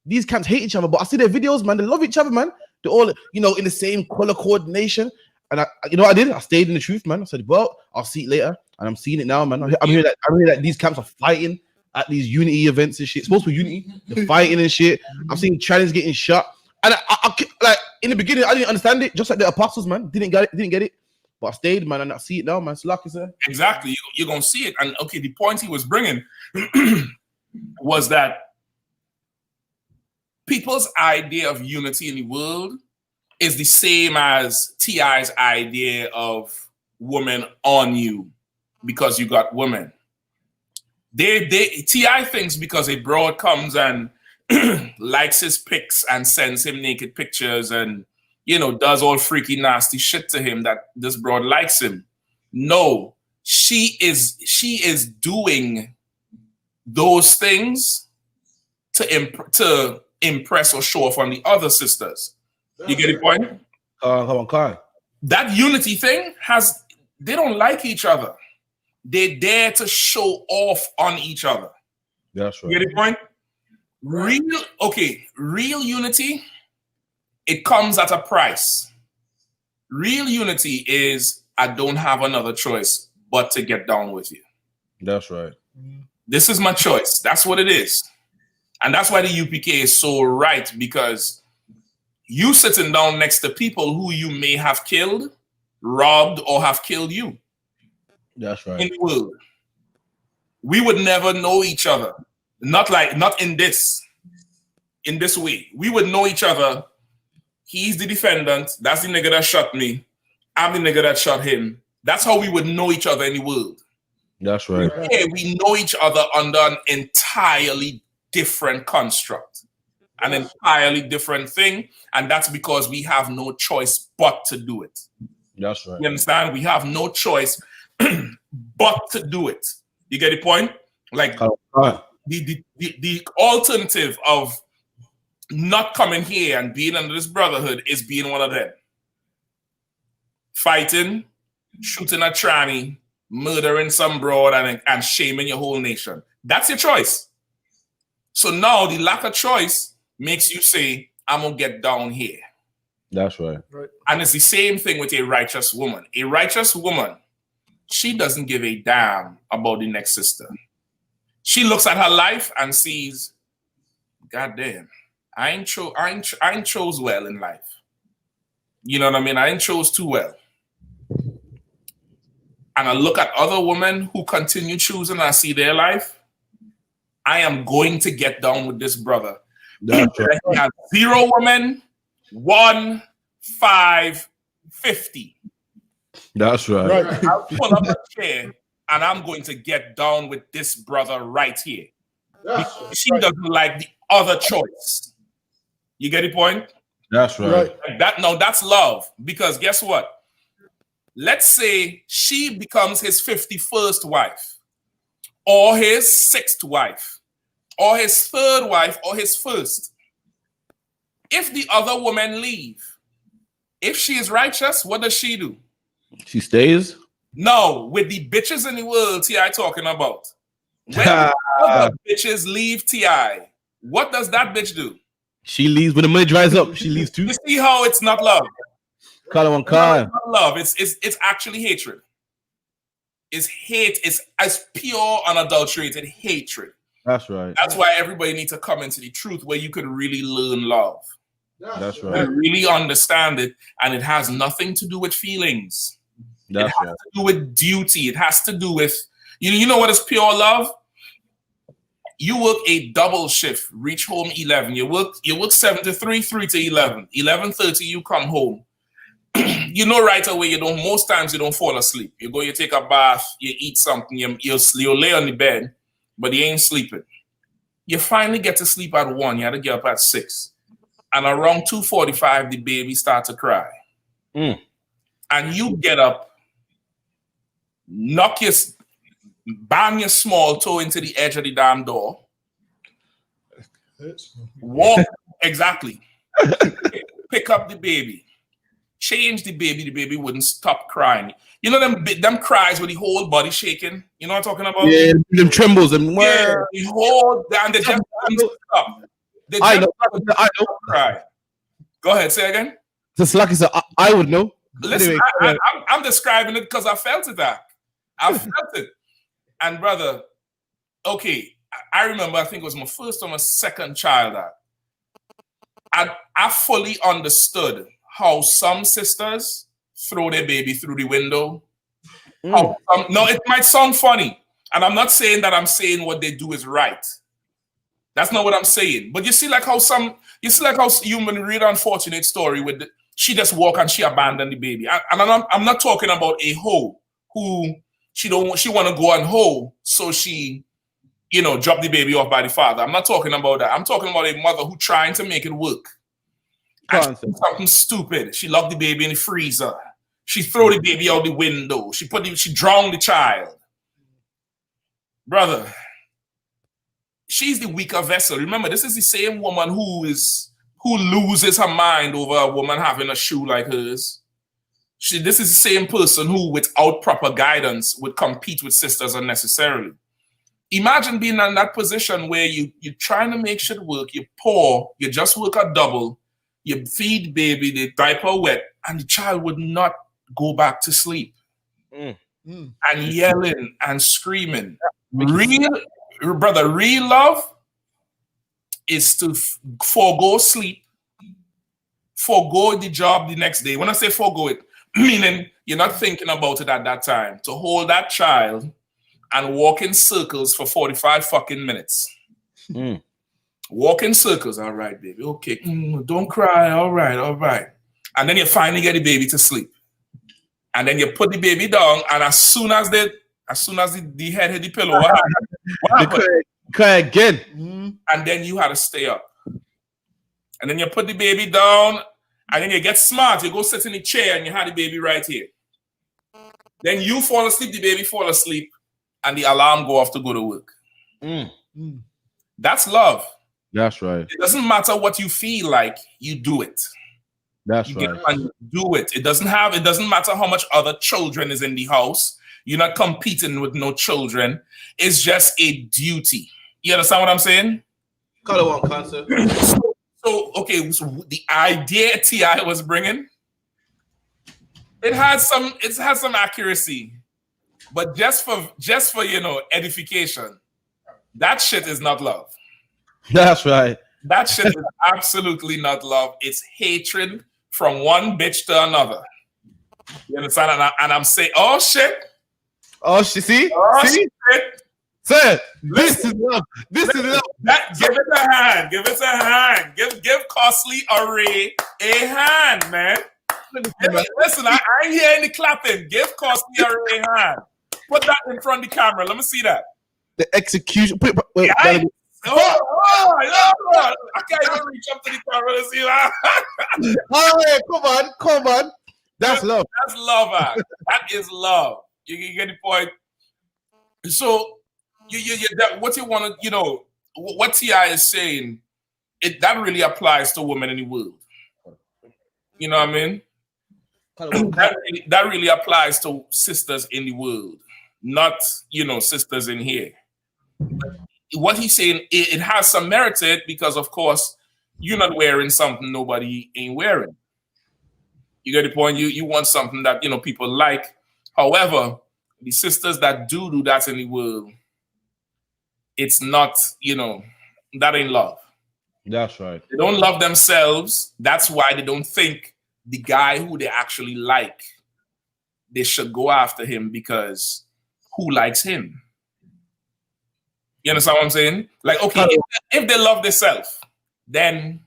These camps hate each other, but I see their videos, man. They love each other, man. They're all, in the same color coordination. And you know what I did? I stayed in the truth, man. I said, well, I'll see it later. And I'm seeing it now, man. I'm hearing that these camps are fighting at these unity events and shit. It's supposed to be unity. They're fighting and shit. I'm seeing challenge getting shot. And I like in the beginning, I didn't understand it, just like the apostles, man. Didn't get it. But I stayed, man, and I see it now, man. It's lucky, sir. Exactly. You're gonna see it. And okay, the point he was bringing was that people's idea of unity in the world is the same as T.I.'s idea of women on you because you got women. T.I. thinks because a broad comes and likes his pics and sends him naked pictures and does all freaky nasty shit to him that this broad likes him. No, she is doing those things to impress or show off on the other sisters. You get the point? Come on. That unity thing they don't like each other. They dare to show off on each other. That's right. You get the point? Real unity, it comes at a price. Real unity is I don't have another choice but to get down with you. That's right. This is my choice. That's what it is. And that's why the UPK is so right, because you sitting down next to people who you may have killed, robbed, or have killed you. That's right. In the world. We would never know each other. Not in this way. We would know each other. He's the defendant. That's the nigga that shot me. I'm the nigga that shot him. That's how we would know each other in the world. That's right. Yeah, we know each other under an entirely different construct, an entirely different thing, and that's because we have no choice but to do it. That's right. You understand? We have no choice but to do it. You get the point? Like the alternative of not coming here and being under this brotherhood is being one of them. Fighting, shooting a tranny, murdering some broad, and shaming your whole nation. That's your choice. So now the lack of choice makes you say, I'm going to get down here. That's right. And it's the same thing with a righteous woman. A righteous woman, she doesn't give a damn about the next sister. She looks at her life and sees, God damn, I ain't chose well in life. You know what I mean? I ain't chose too well. And I look at other women who continue choosing and I see their life. I am going to get down with this brother. That's right. He has 0 women, 1, 5, 50. That's right. I'll pull up a chair and I'm going to get down with this brother right here. She doesn't like the other choice. You get the point? That's right. That's love. Because guess what? Let's say she becomes his 51st wife, or his 6th wife, or his 3rd wife, or his 1st. If the other women leave, if she is righteous, what does she do? She stays? No, with the bitches in the world T.I. talking about. When other bitches leave T.I., what does that bitch do? She leaves when the money dries up. She leaves too. You see how it's not love? Call on car. It's not love. It's actually hatred. It's hate. It's as pure unadulterated hatred. That's right. That's why everybody needs to come into the truth where you could really learn love. That's right. And really understand it. And it has nothing to do with feelings. That's it has to do with duty. It has to do with, you know what is pure love? You work a double shift, reach home 11. You work 7 to 3, 3 to 11. 11:30, you come home. You know right away, most times you don't fall asleep. You go, you take a bath, you eat something, you lay on the bed, but you ain't sleeping. You finally get to sleep at 1. You had to get up at 6. And around 2:45, the baby starts to cry. And you get up, bang your small toe into the edge of the damn door. Walk, exactly. Pick up the baby. Change the baby wouldn't stop crying. You know them cries with the whole body shaking? You know what I'm talking about? Yeah, them trembles and the whole and they just wouldn't stop. They just I know. cry. Go ahead, say again. Just like I would know. Listen, Anyway, I'm describing it because I felt it. I felt it. And brother, okay, I remember, I think it was my first or my second child. I fully understood how some sisters throw their baby through the window. No, it might sound funny. And I'm not saying that I'm saying what they do is right. That's not what I'm saying. But you see like how you read an unfortunate story with she just walk and she abandoned the baby. And I'm not talking about a hoe who she want to go and hoe, so she, drop the baby off by the father. I'm not talking about that. I'm talking about a mother who trying to make it work. And she did something stupid. She locked the baby in the freezer. She threw the baby out the window. She drowned the child. Brother, she's the weaker vessel. Remember, this is the same woman who loses her mind over a woman having a shoe like hers. This is the same person who, without proper guidance, would compete with sisters unnecessarily. Imagine being in that position where you're trying to make shit work, you're poor, you just work a double, you feed baby, the diaper wet, and the child would not go back to sleep. And yelling and screaming. Real love is to forego sleep, forego the job the next day. When I say forego it, meaning you're not thinking about it at that time. To hold that child and walk in circles for 45 fucking minutes. Walk in circles. All right, baby. Okay. Don't cry. All right. And then you finally get the baby to sleep. And then you put the baby down, and as soon as the head hit the pillow, what happened? Cry again. And then you had to stay up. And then you put the baby down, and then you get smart. You go sit in the chair, and you have the baby right here. Then you fall asleep, the baby fall asleep, and the alarm go off to go to work. That's love. That's right. It doesn't matter what you feel like, you do it. That's you right. Get and do it. It doesn't matter how much other children is in the house. You're not competing with no children. It's just a duty. You understand what I'm saying? Color one concert. So the idea T.I. was bringing, it has some accuracy. But just for edification, that shit is not love. That's right. That shit is absolutely not love. It's hatred from one bitch to another. You understand? And I'm saying, oh shit. Oh, see? Oh, See? shit. Sir, this is love. This is love. Give it a hand. Give it a hand. Give Costly Array a hand, man. Listen, I ain't hearing the clapping. Give Costly Array a hand. Put that in front of the camera. Let me see that. The execution. Wait, I can't even reach up to the camera to see that. Oh, come on. That's love. That's love, man. That is love. You get the point. So, what you want to, what T.I. is saying, that really applies to women in the world. You know what I mean? That really applies to sisters in the world, not sisters in here. What he's saying, it has some merit to it because, of course, you're not wearing something nobody ain't wearing. You get the point. You want something that people like. However, the sisters that do that in the world, it's not that ain't love. That's right. They don't love themselves. That's why they don't think the guy who they actually like, they should go after him because who likes him? You understand what I'm saying? Like, okay, if they love themselves, then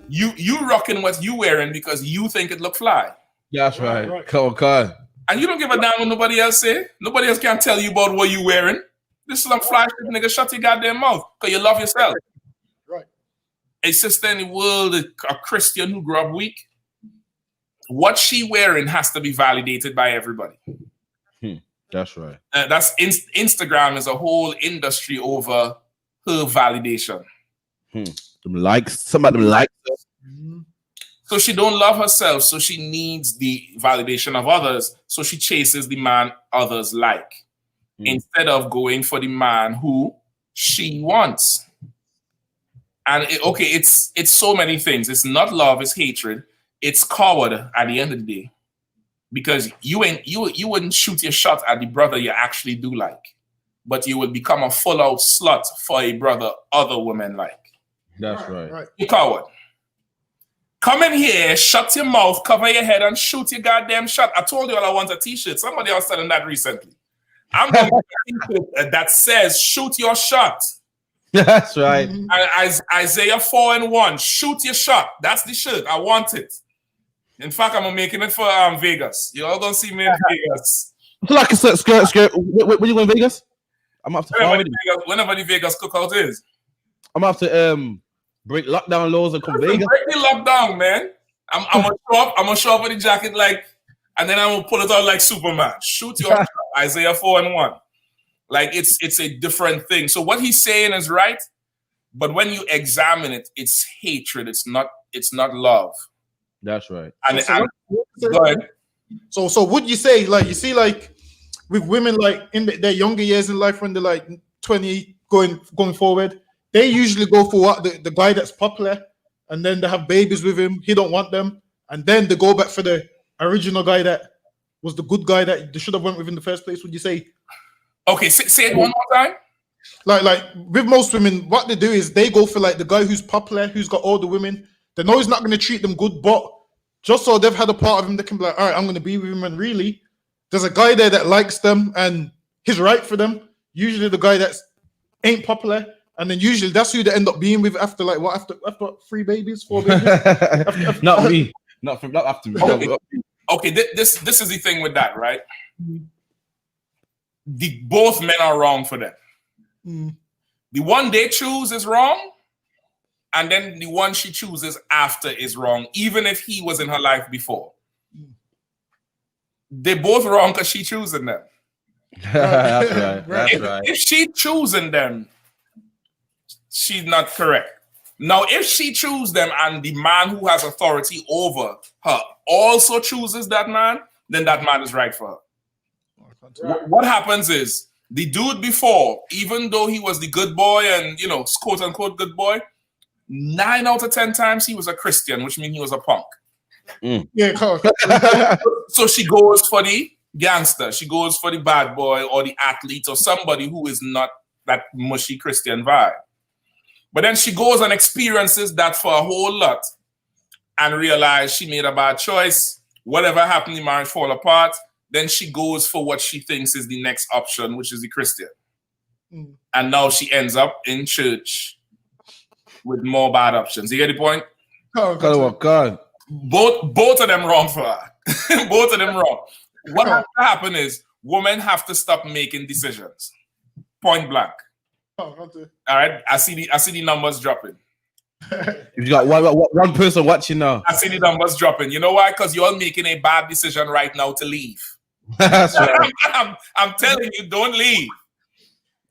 you rocking what you wearing because you think it look fly. That's right. Come on. And you don't give a damn what nobody else say. Nobody else can tell you about what you wearing. This is some fly shit, nigga. Shut your goddamn mouth because you love yourself. Right. A sister in the world, a Christian who grew up weak, what she wearing has to be validated by everybody. That's right. That's Instagram is a whole industry over her validation. Some of them likes. So she don't love herself, so she needs the validation of others. So she chases the man others like, instead of going for the man who she wants. And it's so many things. It's not love, it's hatred. It's coward at the end of the day. Because you wouldn't shoot your shot at the brother you actually do like, but you will become a full-out slut for a brother other women like. That's right. You coward. Come in here, shut your mouth, cover your head, and shoot your goddamn shot. I told you all I want a t-shirt. Somebody else selling that recently. I'm going to get a t-shirt that says shoot your shot. That's right. Isaiah 4:1. Shoot your shot. That's the shirt. I want it. In fact, I'm making it for Vegas. You all gonna see me in Vegas. So like a skirt. When you going to Vegas? I'm up to whenever the Vegas cookout is. I'm up to break lockdown laws and come Vegas. Break the lockdown, man. I'm gonna show up with the jacket and then I'm gonna pull it out like Superman. Shoot your shot. Isaiah 4:1. Like it's a different thing. So what he's saying is right, but when you examine it, it's hatred. It's not love. That's right. Go ahead. So would you say, like, you see, like with women, like in their younger years in life, when they're like 20 going forward, they usually go for what the guy that's popular, and then they have babies with him. He don't want them, and then they go back for the original guy that was the good guy that they should have went with in the first place. Would you say? Okay, say it one more time. Like with most women, what they do is they go for like the guy who's popular, who's got all the women. They know he's not going to treat them good, but just so they've had a part of him, they can be like, all right, I'm going to be with him. And really, there's a guy there that likes them and he's right for them. Usually the guy that ain't popular. And then usually that's who they end up being with after like what? After 3 babies, 4 babies? Not me. Not after me. Okay, this is the thing with that, right? Both men are wrong for them. The one they choose is wrong. And then the one she chooses after is wrong, even if he was in her life before. They're both wrong because she choosing them. That's right. If she choosing them, she's not correct. Now, if she chooses them and the man who has authority over her also chooses that man, then that man is right for her. What happens is the dude before, even though he was the good boy and, quote unquote good boy, 9 out of 10 times he was a Christian, which means he was a punk. Yeah, So she goes for the gangster. She goes for the bad boy or the athlete or somebody who is not that mushy Christian vibe. But then she goes and experiences that for a whole lot and realizes she made a bad choice. Whatever happened, the marriage fall apart. Then she goes for what she thinks is the next option, which is the Christian. And now she ends up in church with more bad options. You get the point? God. Both of them wrong for her. Both of them wrong. What has to happen is women have to stop making decisions. Point blank. All right. I see the numbers dropping. You got one person watching now. I see the numbers dropping. You know why? Because you're making a bad decision right now to leave. That's right. I'm telling you, don't leave.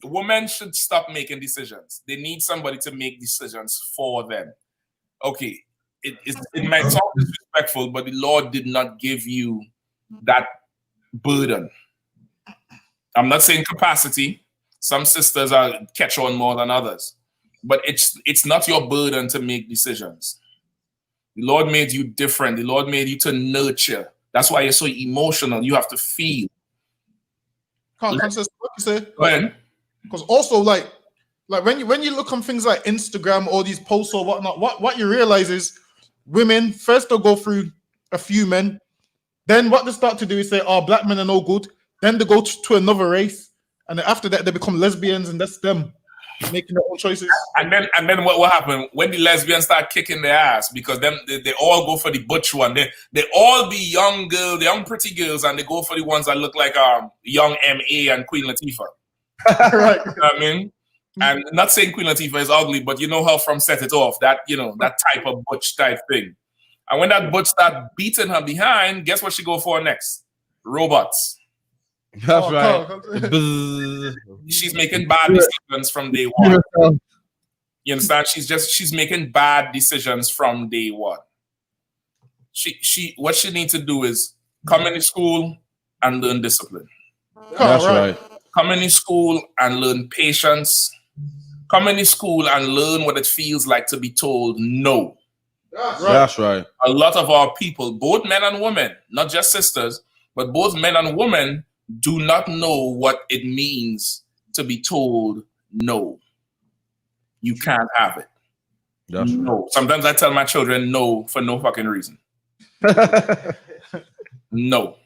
Women should stop making decisions. They need somebody to make decisions for them. Okay, it might sound disrespectful, but the Lord did not give you that burden. I'm not saying capacity. Some sisters are catch on more than others, but it's not your burden to make decisions. The Lord made you different. The Lord made you to nurture. That's why you're so emotional. You have to feel. Can't what you say? When? Because also like when you look on things like Instagram or these posts or whatnot, what you realize is women first they'll go through a few men, then what they start to do is say, "Oh, black men are no good." Then they go to another race, and then after that they become lesbians, and that's them making their own choices. And then what happened when the lesbians start kicking their ass because they all go for the butch one. They all be young girls, the young pretty girls, and they go for the ones that look like young MA and Queen Latifah. Right. You know what I mean? And not saying Queen Latifah is ugly, but you know her from Set It Off, that that type of butch type thing. And when that butch start beating her behind, guess what she go for next? Robots. That's right. She's making bad decisions from day one. You understand? She's making bad decisions from day one. What she needs to do is come into school and learn discipline. That's right. Come into school and learn patience. Come into school and learn what it feels like to be told no. That's right. A lot of our people, both men and women, not just sisters, but both men and women do not know what it means to be told no. You can't have it. That's no. Right. Sometimes I tell my children no for no fucking reason. No.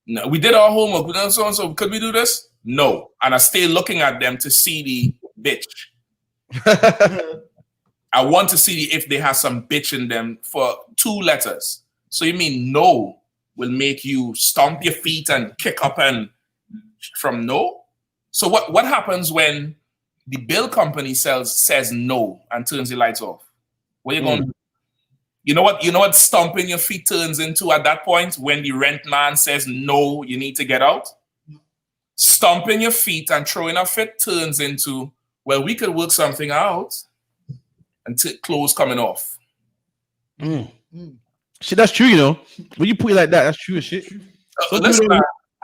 No. We did our homework. We done so and so. Could we do this? No. And I stay looking at them to see the bitch. I want to see if they have some bitch in them for 2 letters. So you mean no will make you stomp your feet and kick up and from no? So what happens when the bill company says no and turns the lights off? What are you going to do? You know what stomping your feet turns into at that point when the rent man says no, you need to get out? Stomping your feet and throwing a fit turns into, well, we could work something out until clothes coming off. Shit, that's true, you know. When you put it like that, that's true as shit. Listen,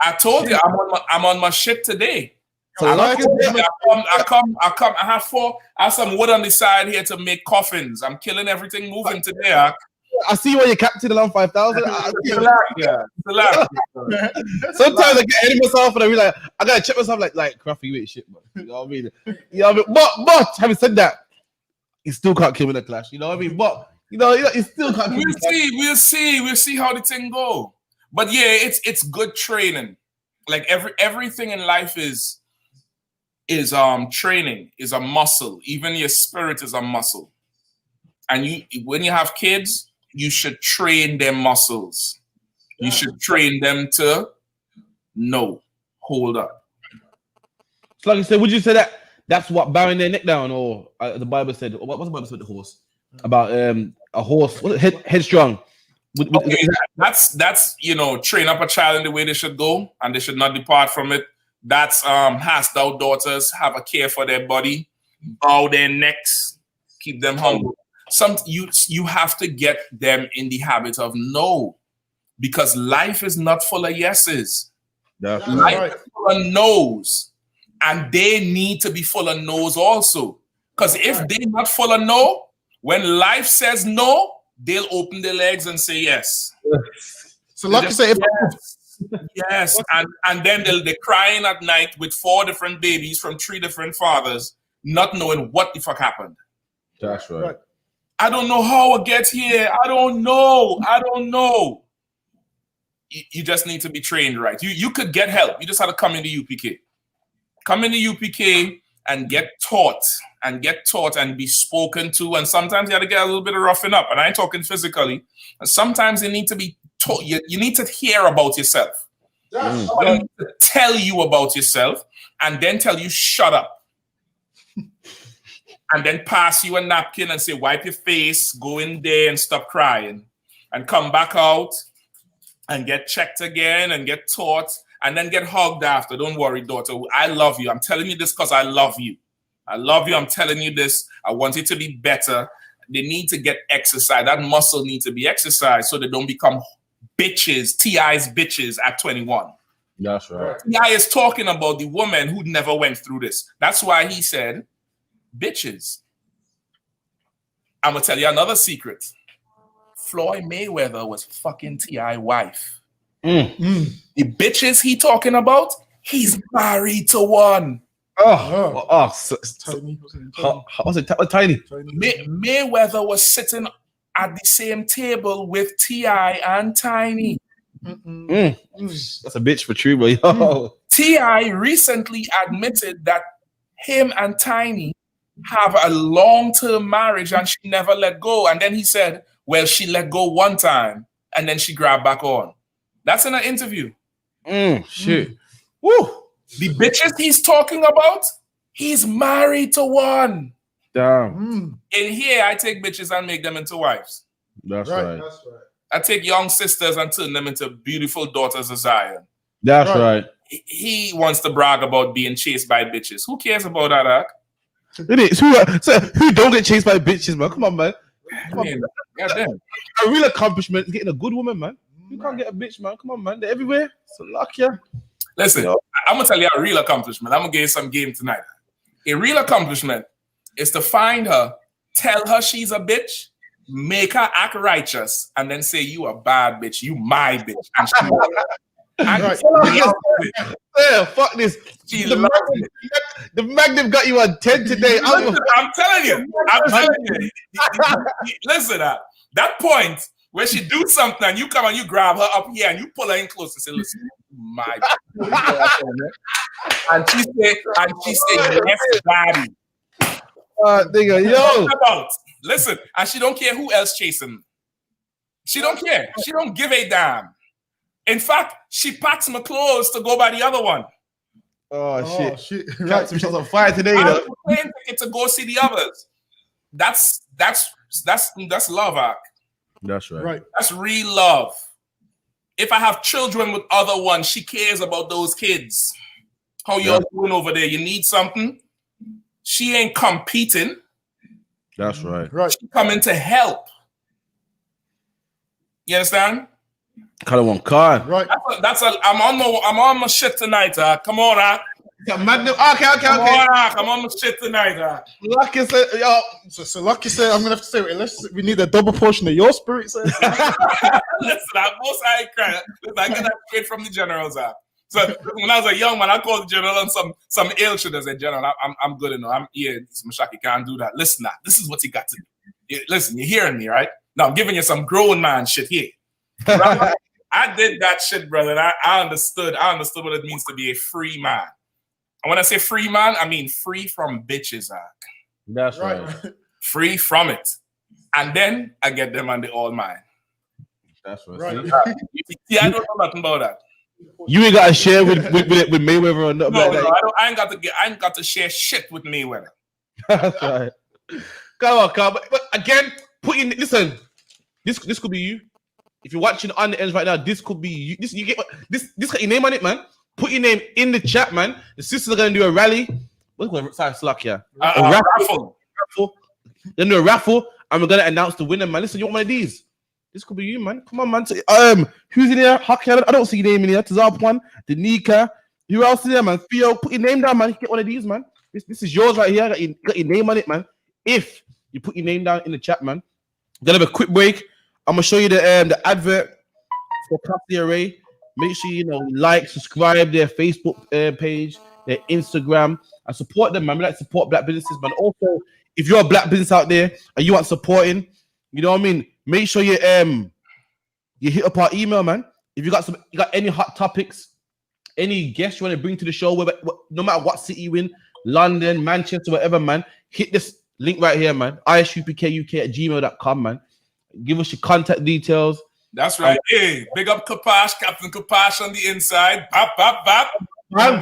I told you I'm on my shit today. So I have some wood on the side here to make coffins. I'm killing everything moving today. I see why you're captain along 5,000. Relax. Sometimes I get ahead of myself and I realize I gotta check myself like crafty you ain't shit, man. You know what I mean? But having said that, you still can't kill me in a clash. You know what I mean? But you still can't kill me. We'll see how the thing go. But yeah, it's good training. Like everything in life is training, is a muscle. Even your spirit is a muscle. And when you have kids, you should train their muscles. You should train them to no, hold up. So like I said, would you say that's what bowing their neck down, or the Bible said? What was the Bible said with the horse? About a horse, headstrong. Okay, that's train up a child in the way they should go, and they should not depart from it. That's hast thou daughters, have a care for their body, bow their necks, keep them humble. You have to get them in the habit of no, because life is not full of yeses. That's life right. is full of no's, and they need to be full of no's also. Because if they're not full of no, when life says no, they'll open their legs and say yes. So like you say, Yes, and then they're crying at night with 4 different babies from 3 different fathers, not knowing what the fuck happened. That's right. I don't know how I get here. I don't know. You just need to be trained right. You could get help. You just have to come into UPK. Come into UPK and get taught and be spoken to. And sometimes you have to get a little bit of roughing up. And I ain't talking physically. And sometimes you need to be taught. You need to hear about yourself. Somebody needs to tell you about yourself and then tell you, shut up. And then pass you a napkin and say, wipe your face, go in there and stop crying. And come back out and get checked again and get taught and then get hugged after. Don't worry, daughter. I love you. I'm telling you this because I love you. I love you. I'm telling you this. I want it to be better. They need to get exercise. That muscle needs to be exercised so they don't become bitches, TI's bitches at 21. That's right. TI is talking about the woman who never went through this. That's why he said, bitches. I'm going to tell you another secret. Floyd Mayweather was fucking T.I. wife. The bitches he talking about, he's married to one. Tiny. Mayweather was sitting at the same table with T.I. and Tiny. That's a bitch for true, bro. T.I. recently admitted that him and Tiny have a long-term marriage and she never let go. And then he said, well, she let go one time and then she grabbed back on. That's in an interview. Shit. Woo. The bitches he's talking about, he's married to one. Damn. In here, I take bitches and make them into wives. That's right. I take young sisters and turn them into beautiful daughters of Zion. That's right. He wants to brag about being chased by bitches. Who cares about that, Ak? It is. Who don't get chased by bitches, man? Come on, man. Goddamn. A real accomplishment is getting a good woman, man. You can't get a bitch, man. Come on, man. They're everywhere. So luck, yeah. Listen, I'm going to tell you a real accomplishment. I'm going to give you some game tonight. A real accomplishment is to find her, tell her she's a bitch, make her act righteous, and then say, you a bad bitch. You my bitch. And she yeah, fuck this. The Magnum got you on 10 today. I'm telling you. Listen, that point where she do something and you come and you grab her up here and you pull her in close and say, listen, my and she say, yes, daddy. Nigga, yo. Listen, and she don't care who else chasing. She don't care. She don't give a damn. In fact, she packs my clothes to go by the other one. Oh shit! Right. Some shots on fire today. I'm paying ticket to go see the others. That's love, Ak. That's right. That's real love. If I have children with other ones, she cares about those kids. How y'all doing over there? You need something? She ain't competing. That's right. She coming to help. You understand? Kind of one card. Right. I'm on my shit tonight, Come on, Okay. Come on, I'm on my shit tonight, Lucky said, yo. So Lucky said, I'm gonna have to say, we need a double portion of your spirit. Says. Listen, I ain't crying. Listen, I get that straight from the generals, So when I was a young man, I called the general and some ill shit. I said, General, I'm good enough. I'm here. Mashaki can't do that. Listen, this is what he got to do. Listen, you're hearing me, right? Now I'm giving you some grown man shit here. Right? I did that shit, brother. And I understood what it means to be a free man. And when I say free man, I mean free from bitches, Ak. That's right. Free from it. And then I get them and they all mine. That's right. See, I don't know nothing about that. You ain't got to share with Mayweather or nothing like that. I ain't got to share shit with Mayweather. That's right. Come on. But again, listen. This could be you. If you're watching on the ends right now, this could be you. This got your name on it, man. Put your name in the chat, man. The sisters are gonna do a rally. What's going to slack here? A raffle. They're gonna do a raffle, and we're gonna announce the winner, man. Listen, you want one of these? This could be you, man. Come on, man. Who's in here? I don't see your name in here. Tazab one, Danica. Who else in there, man? Theo, put your name down, man. Get one of these, man. This is yours right here. Got your name on it, man. If you put your name down in the chat, man. Gonna have a quick break. I'm gonna show you the advert for Cassie Array. Make sure you like, subscribe their Facebook page, their Instagram, and support them, man. We like to support black businesses, man. Also, if you're a black business out there and you want supporting, you know what I mean. Make sure you hit up our email, man. If you got any hot topics, any guests you want to bring to the show, no matter what city you in, London, Manchester, whatever, man, hit this link right here, man. ISUPKUK@gmail.com, man. Give us your contact details. That's right. Hey, big up Kapash, Captain Kapash on the inside. Bap. Bang. Big up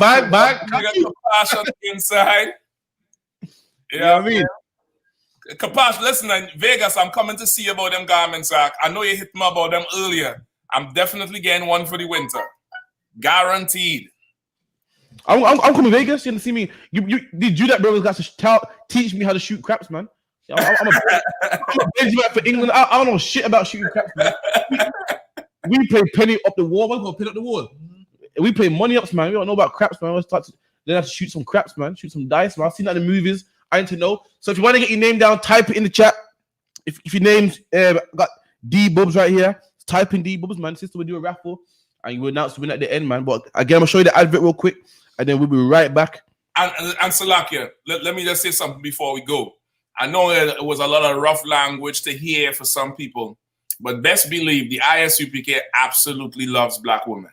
Kapash on the inside. Yeah, I mean. Kapash, listen, in Vegas, I'm coming to see about them garments. I know you hit me about them earlier. I'm definitely getting one for the winter. Guaranteed. I'm coming to Vegas. You want to see me? Did you that brothers got to teach me how to shoot craps, man? I'm a Benjamin for England. I don't know shit about shooting craps, man. We play penny up the wall. We're gonna pin up the wall. We play money ups, man. We don't know about craps, man. Then have to shoot some craps, man. Shoot some dice, man. I've seen that in the movies. I need to know. So if you want to get your name down, type it in the chat. If your name's got D Bubs right here, type in D Bubs, man. Sister will do a raffle and you will announce the winner at the end, man. But again, I'm gonna show you the advert real quick, and then we'll be right back. And Salakia, let me just say something before we go. I know it was a lot of rough language to hear for some people, but best believe the I.S.U.P.K absolutely loves black women.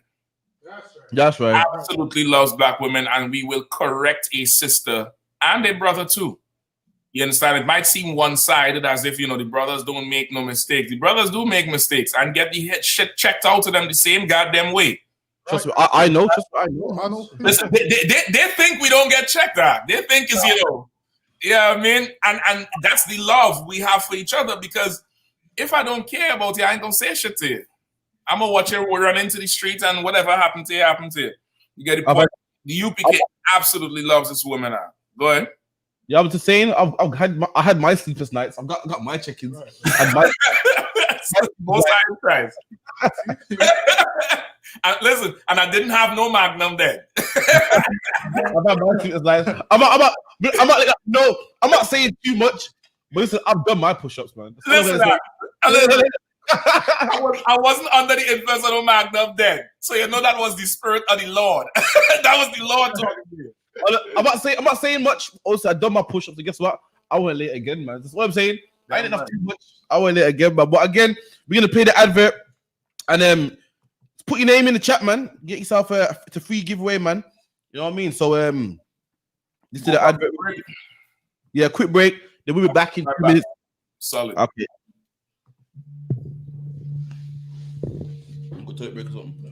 That's right. Absolutely loves black women, and we will correct a sister and a brother too. You understand? It might seem one-sided, as if the brothers don't make no mistakes. The brothers do make mistakes and get the shit checked out to them the same goddamn way. Trust me, I know. Trust me, I know. Listen, they think we don't get checked out. They think it's yeah, I mean, and that's the love we have for each other, because if I don't care about you, I ain't gonna say shit to you. I'm gonna watch you run into the streets and whatever happened to you, happened to you. You get the point? The UPK absolutely loves this woman now. Go ahead. Yeah, I was just saying, I had my sleepless nights. I've got my check-ins. Most times. And listen, and I didn't have no Magnum then. I've had my sleepless nights. I'm not saying too much, but listen, I've done my push-ups, man. Listen, I wasn't under the influence of no Magnum then, so that was the spirit of the Lord. That was the Lord talking to you. I'm not saying much. Also, I've done my push-ups, and guess what? I went late again, man. That's what I'm saying. I didn't have too much. I went late again, man. But again, we're gonna play the advert, and put your name in the chat, man. Get yourself it's a free giveaway, man. You know what I mean? So this is the advert. Yeah, quick break. Then we'll be back in 2 minutes. Solid. Okay. Go to break or something.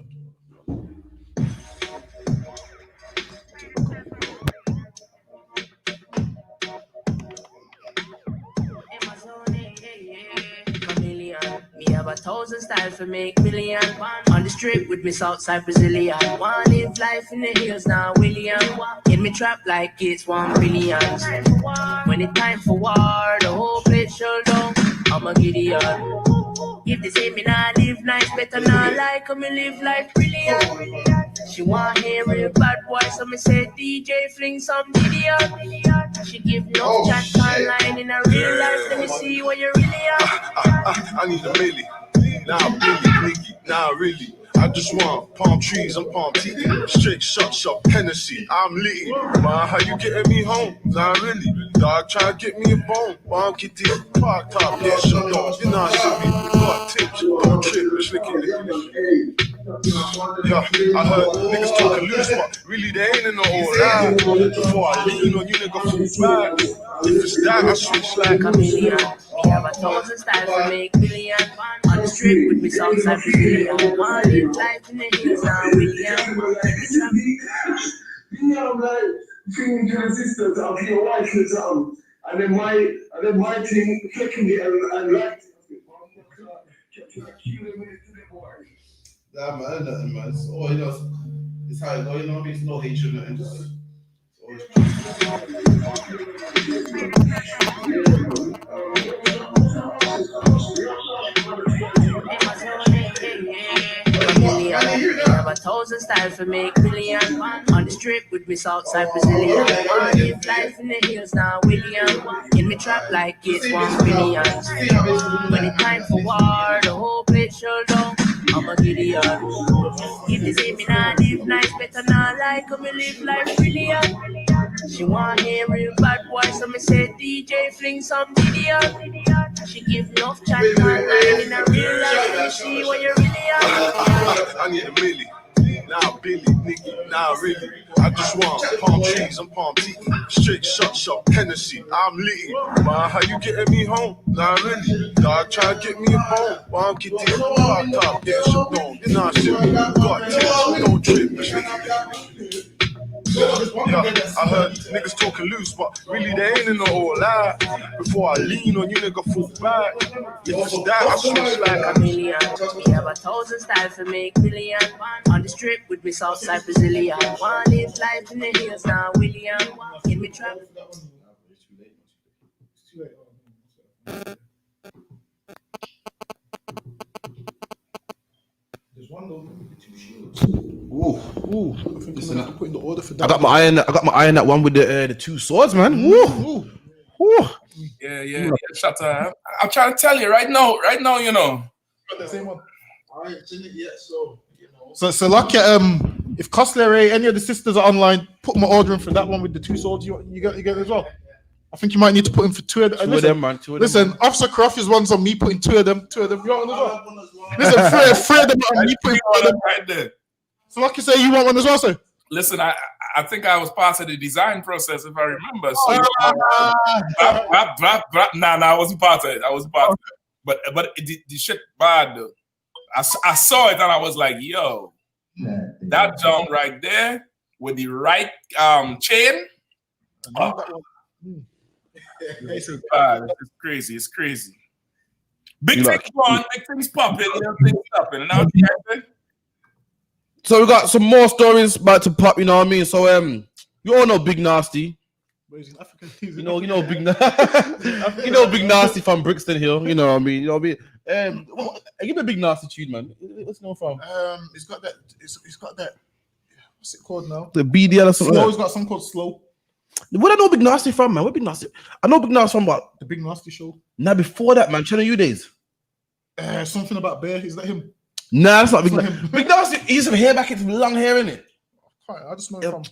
Me have 1,000 styles to make million. On the strip with me Southside Brazilian. Want live life in the hills now, William. In me trap like it's 1 billion. When it's time for war, the whole place shut down. I'm a Gideon. If they say me not live nice, better not like me live life brilliant. She want hear real bad boy, so me say DJ fling some idiot. She give no chat online in a real life. Let me see what you really are. I need a milli. Now Billy, Biggie, now really. I just want palm trees and palm tea. Straight shot, Hennessy. I'm litty. Man, how you getting me home? Not really. Dog try to get me a bone. Bomb kitty, park top, yeah, shut up. You know I should be. Got tips, got trip, slicking the yeah, I heard niggas talking loose, but really they ain't in the whole line. Before I lean on you, nigga, full back. If it's that, I switch like a million. Me have 1,000 styles to make million. On the strip with me Southside Brazilian. Want live life in the hills now, William. I'm like, between your sisters, I'll be your wife in town. And then my team clicking it and liked it. Nah, man, nothing, man. It's all, it's how it goes, you know what I mean? It's no hatred, and just have 1,000 styles to make million. On the strip with me Southside Brazilian. Want live life in the hills now, William. In me trap like it's 1 billion. When it's time for war, the whole place shut down. I'm a Gideon. If you see me now live nice, better not like me live life brilliant. She want hear real bad boy, so me say DJ fling some Gideon. She give enough chat online in a real life, let me see what you really are. I need a milli. Now Billy, Nicky, now really. I just want palm trees and palm tea. Straight shot, Hennessy. I'm litty. Man, how you getting me home? Nah, really. Dog try to get me home. But I'm getting fucked up, getting shut down. Nah, shit. Got tears, don't trip. Yeah, I heard niggas talking loose, but really they ain't in the whole lie. Before I lean on you, nigga, fall back. If it's that, I switch like a million. We have 1,000 styles to make million. On the strip with me Southside Brazilian. One live life in the hills now, William. In me trap. There's one though with the 2 shields. Ooh. I think I'm gonna put in the order for that. I got my eye on that one with the 2 swords, man. Woo. Yeah. Shut up. I'm trying to tell you right now, you know. The same one. I ain't seen it yet, so you know. So like if Costler, any of the sisters are online, put my order in for that one with the 2 swords. You get it as well. I think you might need to put in for 2 of them. Two of them, man. Listen, Officer Croft is one's on me putting 2 of them. 2 of them. You want one as well? Listen, three of them on me putting 2 of them. Right there. So like you say, you want one as well, sir? Listen, I think I was part of the design process, if I remember. So, Nah, I wasn't part of it. But the shit bad though. I saw it and I was like, yo, that jump right there with the right chain. It's crazy. It's crazy. Big things on, big things popping, little things stopping. And now so we got some more stories about to pop, you know what I mean? So you all know Big Nasty. You know Big Nasty. You know Big Nasty from Brixton Hill, you know what I mean? You know what I mean? Give me a Big Nasty tune, man. What's it known from? It's got that what's it called now? The BDL or something. Slow, it's got something called Slow. Where I know Big Nasty from, man? Where Big Nasty? I know Big Nasty from what? The Big Nasty Show. Nah, before that, man. Channel U days. Something about Bear. Is that him? Nah, that's not Big Nasty. Big Nasty, he used to have hair back, it's long hair, innit? I just know him from.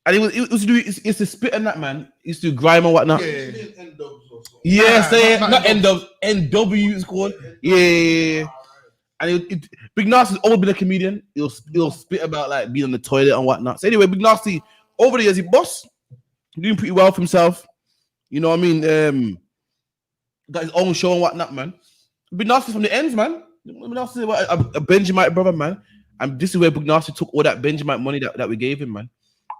And he was to do, it's to spit on that, man. He used to do grime and whatnot. Yeah. Not N-Dubs. NW is called. Yeah. And Big Nasty's always been a comedian. He'll spit about like being on the toilet and whatnot. So anyway, Big Nasty, over the years, he boss. Doing pretty well for himself. You know what I mean? Got his own show and whatnot, man. Big Nasty from the ends, man. Big Nasty, a Benjamite brother, man. And this is where Big Nasty took all that Benjamite money that we gave him, man.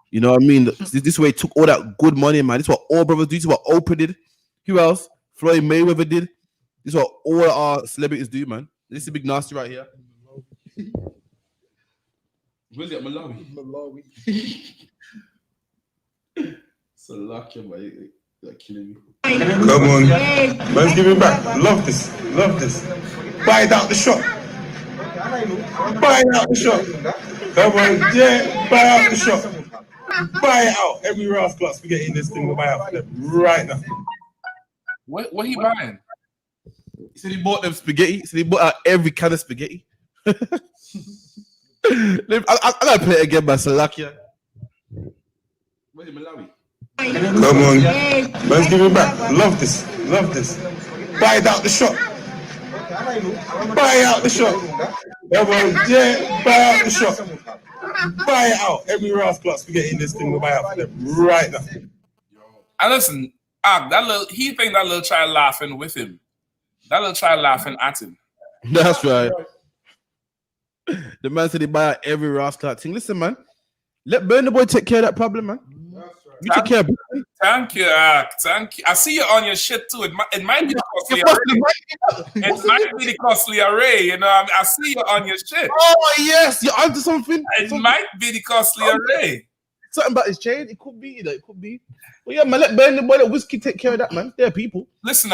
You know what I mean? This is where he took all that good money, man. This is what all brothers do. This is what Oprah did. Who else? Floyd Mayweather did. This is what all our celebrities do, man. This is Big Nasty right here. Where's it? Malawi. So lucky, man. You're killing me. Come on. Let's give it back. Love this. Buy it out the shop. Come on, yeah. Buy out the shop. Buy it out. Every Ross Plus, we're getting this thing. We'll buy out for them right now. What he buying? He said he bought them spaghetti. He said he bought out every kind of spaghetti. I gotta play it again, man. Salakia. Where's Malawi? Come on. Let's give it back. Love this. Buy it out the shop. Come on, yeah. Buy out the shop. Buy it out. Every Ross Plus, we're getting this thing. We'll buy out for them right now. And listen, he think that little child laughing with him. That little child laughing at him. That's right. The man said he buy out every Ross Clark thing. Listen, man. Let Burna Boy take care of that problem, man. You take care of it. Thank you. I see you on your shit too. It might be the costly array. It might be the costly array. You know, I see you on your shit. Oh yes, you're onto something. It might be the costly array. Something about his chain. It could be. It could be. But yeah, man, let Burna Boy, let Whiskey take care of that, man. They're people. Listen,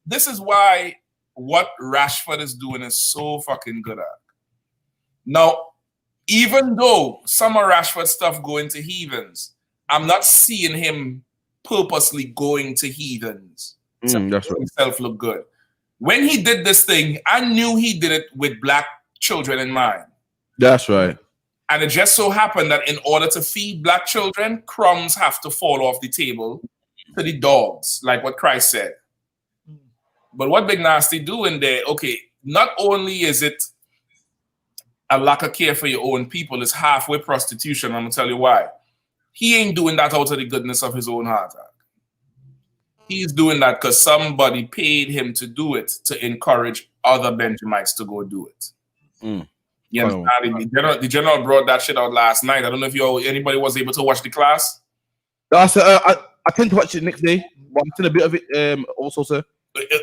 this is why what Rashford is doing is so fucking good at. Now, even though some of Rashford stuff going to heathens, I'm not seeing him purposely going to heathens to make himself look good. When he did this thing, I knew he did it with black children in mind. That's right. And it just so happened that in order to feed black children, crumbs have to fall off the table to the dogs, like what Christ said. But what Big Nasty doing there, okay, not only is it a lack of care for your own people, it's halfway prostitution. I'm going to tell you why. He ain't doing that out of the goodness of his own heart. He's doing that because somebody paid him to do it to encourage other Benjamites to go do it. You understand? The general brought that shit out last night. I don't know if anybody was able to watch the class. I tend to watch it next day, but I've seen a bit of it also, sir.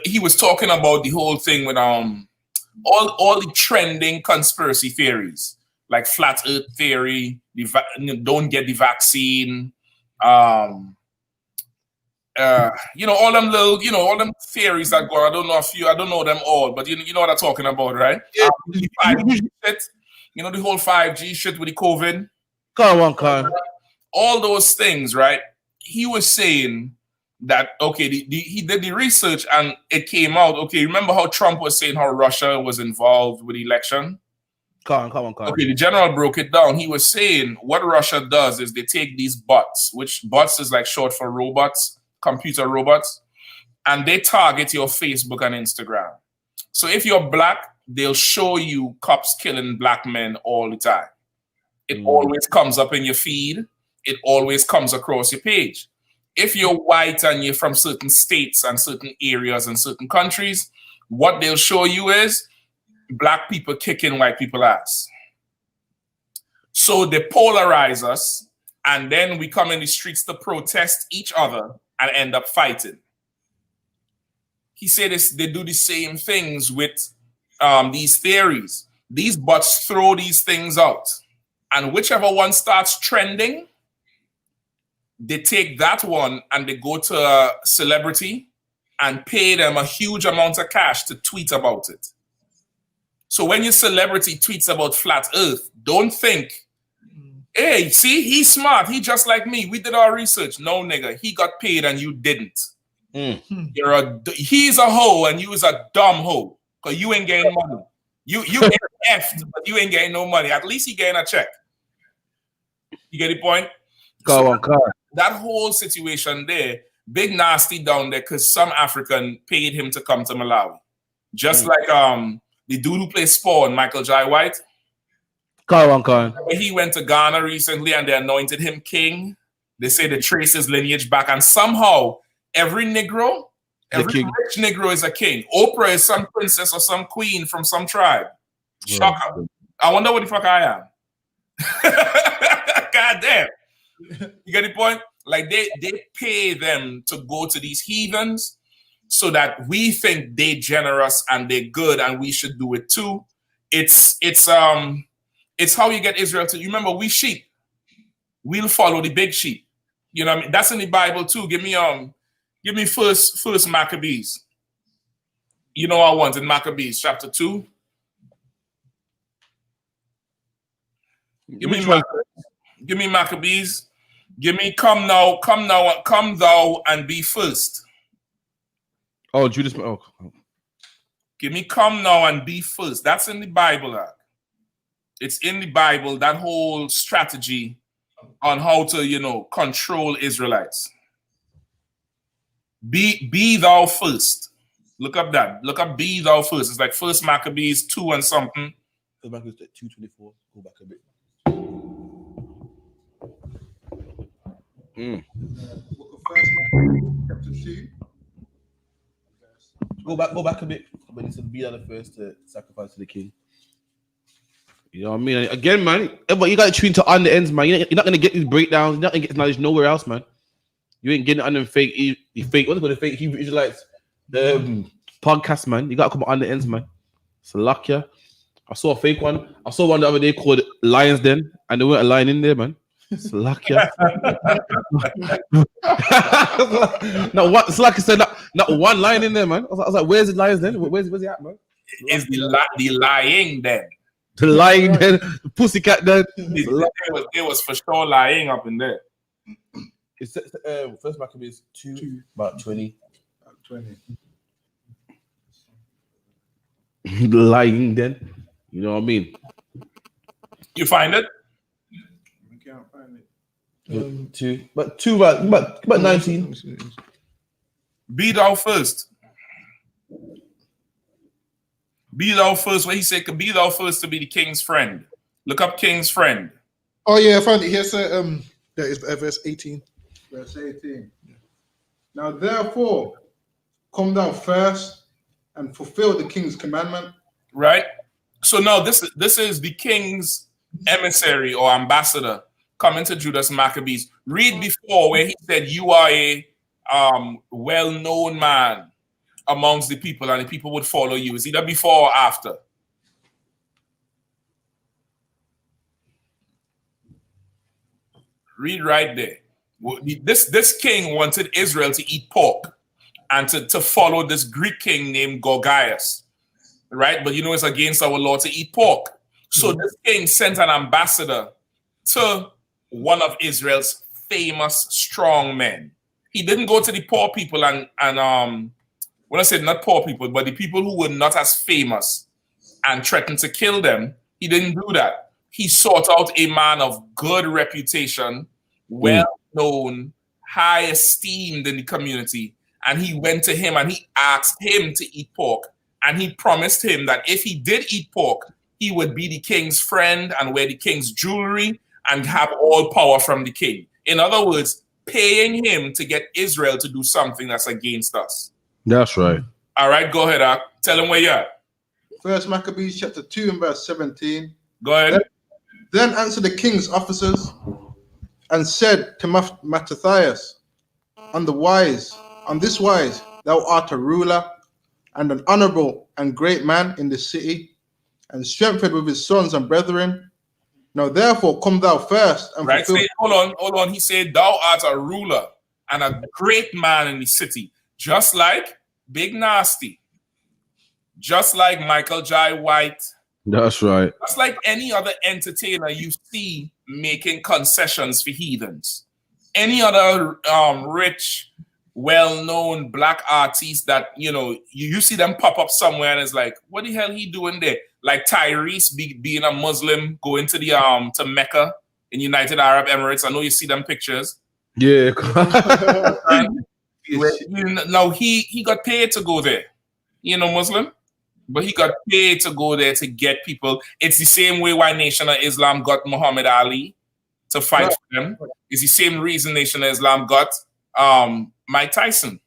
He was talking about the whole thing with all the trending conspiracy theories, like flat earth theory, don't get the vaccine, all them little, all them theories that go on. I don't know them all, but you know what I'm talking about, right? Yeah. The 5G shit, the whole 5G shit with the COVID. Come on. All those things, right? He was saying that, okay, he did the research and it came out. Okay, remember how Trump was saying how Russia was involved with the election? Come on. Okay, the general broke it down. He was saying what Russia does is they take these bots, which bots is like short for robots, computer robots, and they target your Facebook and Instagram. So if you're black, they'll show you cops killing black men all the time. It always comes up in your feed. It always comes across your page. If you're white and you're from certain states and certain areas and certain countries, what they'll show you is black people kicking white people ass. So they polarize us, and then we come in the streets to protest each other and end up fighting. He said they do the same things with these theories. These bots throw these things out, and whichever one starts trending, they take that one and they go to a celebrity and pay them a huge amount of cash to tweet about it. So when your celebrity tweets about flat earth, don't think, hey, see, he's smart. He just like me. We did our research. No, nigga, he got paid and you didn't. He's a hoe and you is a dumb hoe because you ain't getting money. You get effed, but you ain't getting no money. At least he getting a check. You get the point? Go on. That whole situation there, Big Nasty down there because some African paid him to come to Malawi. Just like the dude who plays Spawn, Michael J. White. Go on. He went to Ghana recently and they anointed him king. They say they trace his lineage back, and somehow every Negro, every rich Negro is a king. Oprah is some princess or some queen from some tribe. Shocker. I wonder what the fuck I am. God damn. You get the point? Like they pay them to go to these heathens so that we think they're generous and they're good and we should do it too. It's how you get Israel to. You remember, we sheep. We'll follow the big sheep. You know what I mean? That's in the Bible too. Give me first Maccabees. You know I want in Maccabees chapter 2. Give me Maccabees. Give me come thou and be first. Oh, Judas. Oh. Give me come now and be first. That's in the Bible. It's in the Bible, that whole strategy on how to, control Israelites. Be thou first. Look up that. Look up be thou first. It's like first Maccabees 2 and something. Maccabees 2:24. Go back a bit. Go back a bit. When he said be thou the first to sacrifice to the king. You know what I mean? Again, man, but you got to tune to on the ends, man. You're not gonna get these breakdowns. You're not gonna get this knowledge nowhere else, man. You ain't getting it on them fake. What's it called? The fake Hebrew Israelites, the podcast, man. You gotta come on the ends, man. So luck, yeah. I saw a fake one. I saw one the other day called Lions Den, and there weren't a lion in there, man. So luck, yeah. No, what? It's like I said, not one lion in there, man. I was like, where's the Lions Den? Where's he at, man? Is the lying Den? The lying Den, the pussycat Den. There was for sure lying up in there. It's first Maccabees 2 about 20. 20. Lying Den. You know what I mean? You find it? I can't find it. Two, about 19. Be thou first. Be thou first. What he said, be thou first to be the king's friend. Look up king's friend. Oh yeah, I found it. Here's that is verse 18. Verse 18. Now therefore, come thou first and fulfill the king's commandment. Right? So now this is the king's emissary or ambassador coming to Judas Maccabees. Read before where he said, you are a well-known man amongst the people and the people would follow you. Is either before or after? Read right there. This king wanted Israel to eat pork and to follow this Greek king named Gorgias, right? But you know it's against our law to eat pork. So this king sent an ambassador to one of Israel's famous strong men. He didn't go to the poor people and when I said not poor people, but the people who were not as famous and threatened to kill them. He didn't do that. He sought out a man of good reputation, well-known, high esteemed in the community, and he went to him and he asked him to eat pork, and he promised him that if he did eat pork, he would be the king's friend and wear the king's jewelry and have all power from the king. In other words, paying him to get Israel to do something that's against us. That's right. All right, go ahead, Ak. Tell him where you're at. First Maccabees chapter 2 and verse 17. Go ahead. Then answered the king's officers and said to Mattathias, on this wise, thou art a ruler and an honorable and great man in the city, and strengthened with his sons and brethren. Now therefore come thou first and right. fulfill. Say, hold on. He said, thou art a ruler and a great man in the city, just like Big Nasty, just like Michael J. White. That's right. Just like any other entertainer you see making concessions for heathens. Any other rich, well-known black artist that, you see them pop up somewhere and it's like, what the hell he doing there? Like Tyrese being a Muslim, going to the to Mecca in United Arab Emirates. I know you see them pictures. Yeah. Now he got paid to go there. Muslim. But he got paid to go there to get people. It's the same way why Nation of Islam got Muhammad Ali to fight for them. It's the same reason Nation of Islam got Mike Tyson,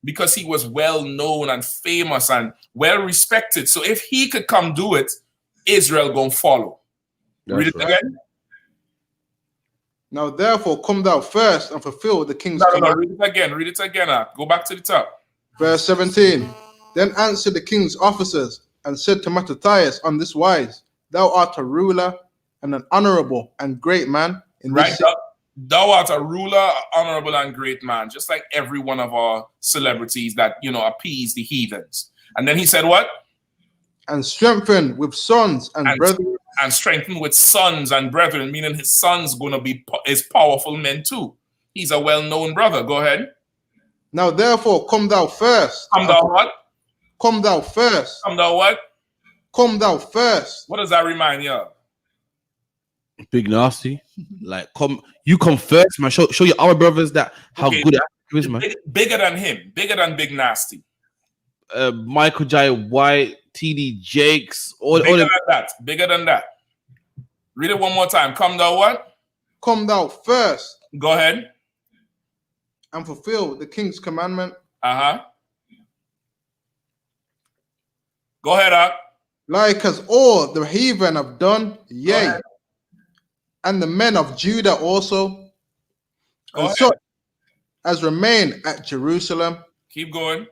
because he was well known and famous and well respected. So if he could come do it, Israel gonna follow. Read it again. Now therefore come thou first and fulfill the king's command. Read it again. Read it again. Go back to the top. Verse 17. Then answered the king's officers and said to Mattathias on this wise, thou art a ruler and an honorable and great man in this city. Thou art a ruler, honorable and great man, just like every one of our celebrities that, appease the heathens. And then he said what? And strengthened with sons and brethren. And strengthened with sons and brethren, meaning his son's going to be his powerful men too. He's a well-known brother. Go ahead. Now therefore come thou first. Come thou what? Come thou first. Come thou what? Come thou first. What does that remind you of? Big Nasty. Like, you come first, man. Show your our brothers that how good Africa is, man. Bigger than him. Bigger than Big Nasty. Michael J. White, TD Jakes. Bigger than that. Read it one more time. Come thou what? Come thou first. Go ahead. And fulfill the king's commandment. Go ahead, Ak. Like as all the heathen have done, yea, and the men of Judah also, and so as remain at Jerusalem. Keep going.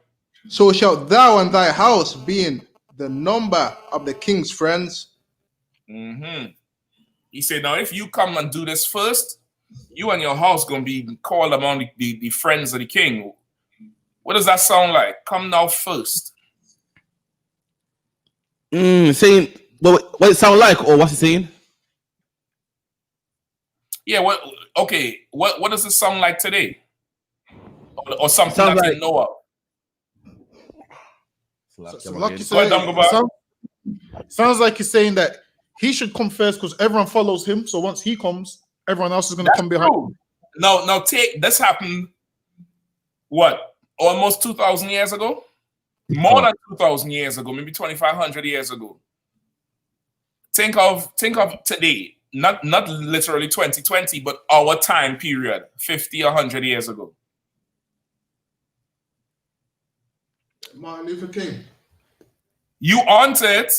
So shalt thou and thy house be in the number of the king's friends. He said, now if you come and do this first, you and your house going to be called among the friends of the king. What does that sound like? Come now first. Saying what it sound like, or what's it saying? Yeah, what does it sound like today? Or something that you know of? Sounds like he's saying that he should come first because everyone follows him. So once he comes, everyone else is going to come behind. True. Now take this happened. What? Almost 2,000 years ago. More than 2,000 years ago, maybe 2,500 years ago. Think of today, not literally 2020, but our time period, 50, 100 years ago. Martin Luther King. You on it?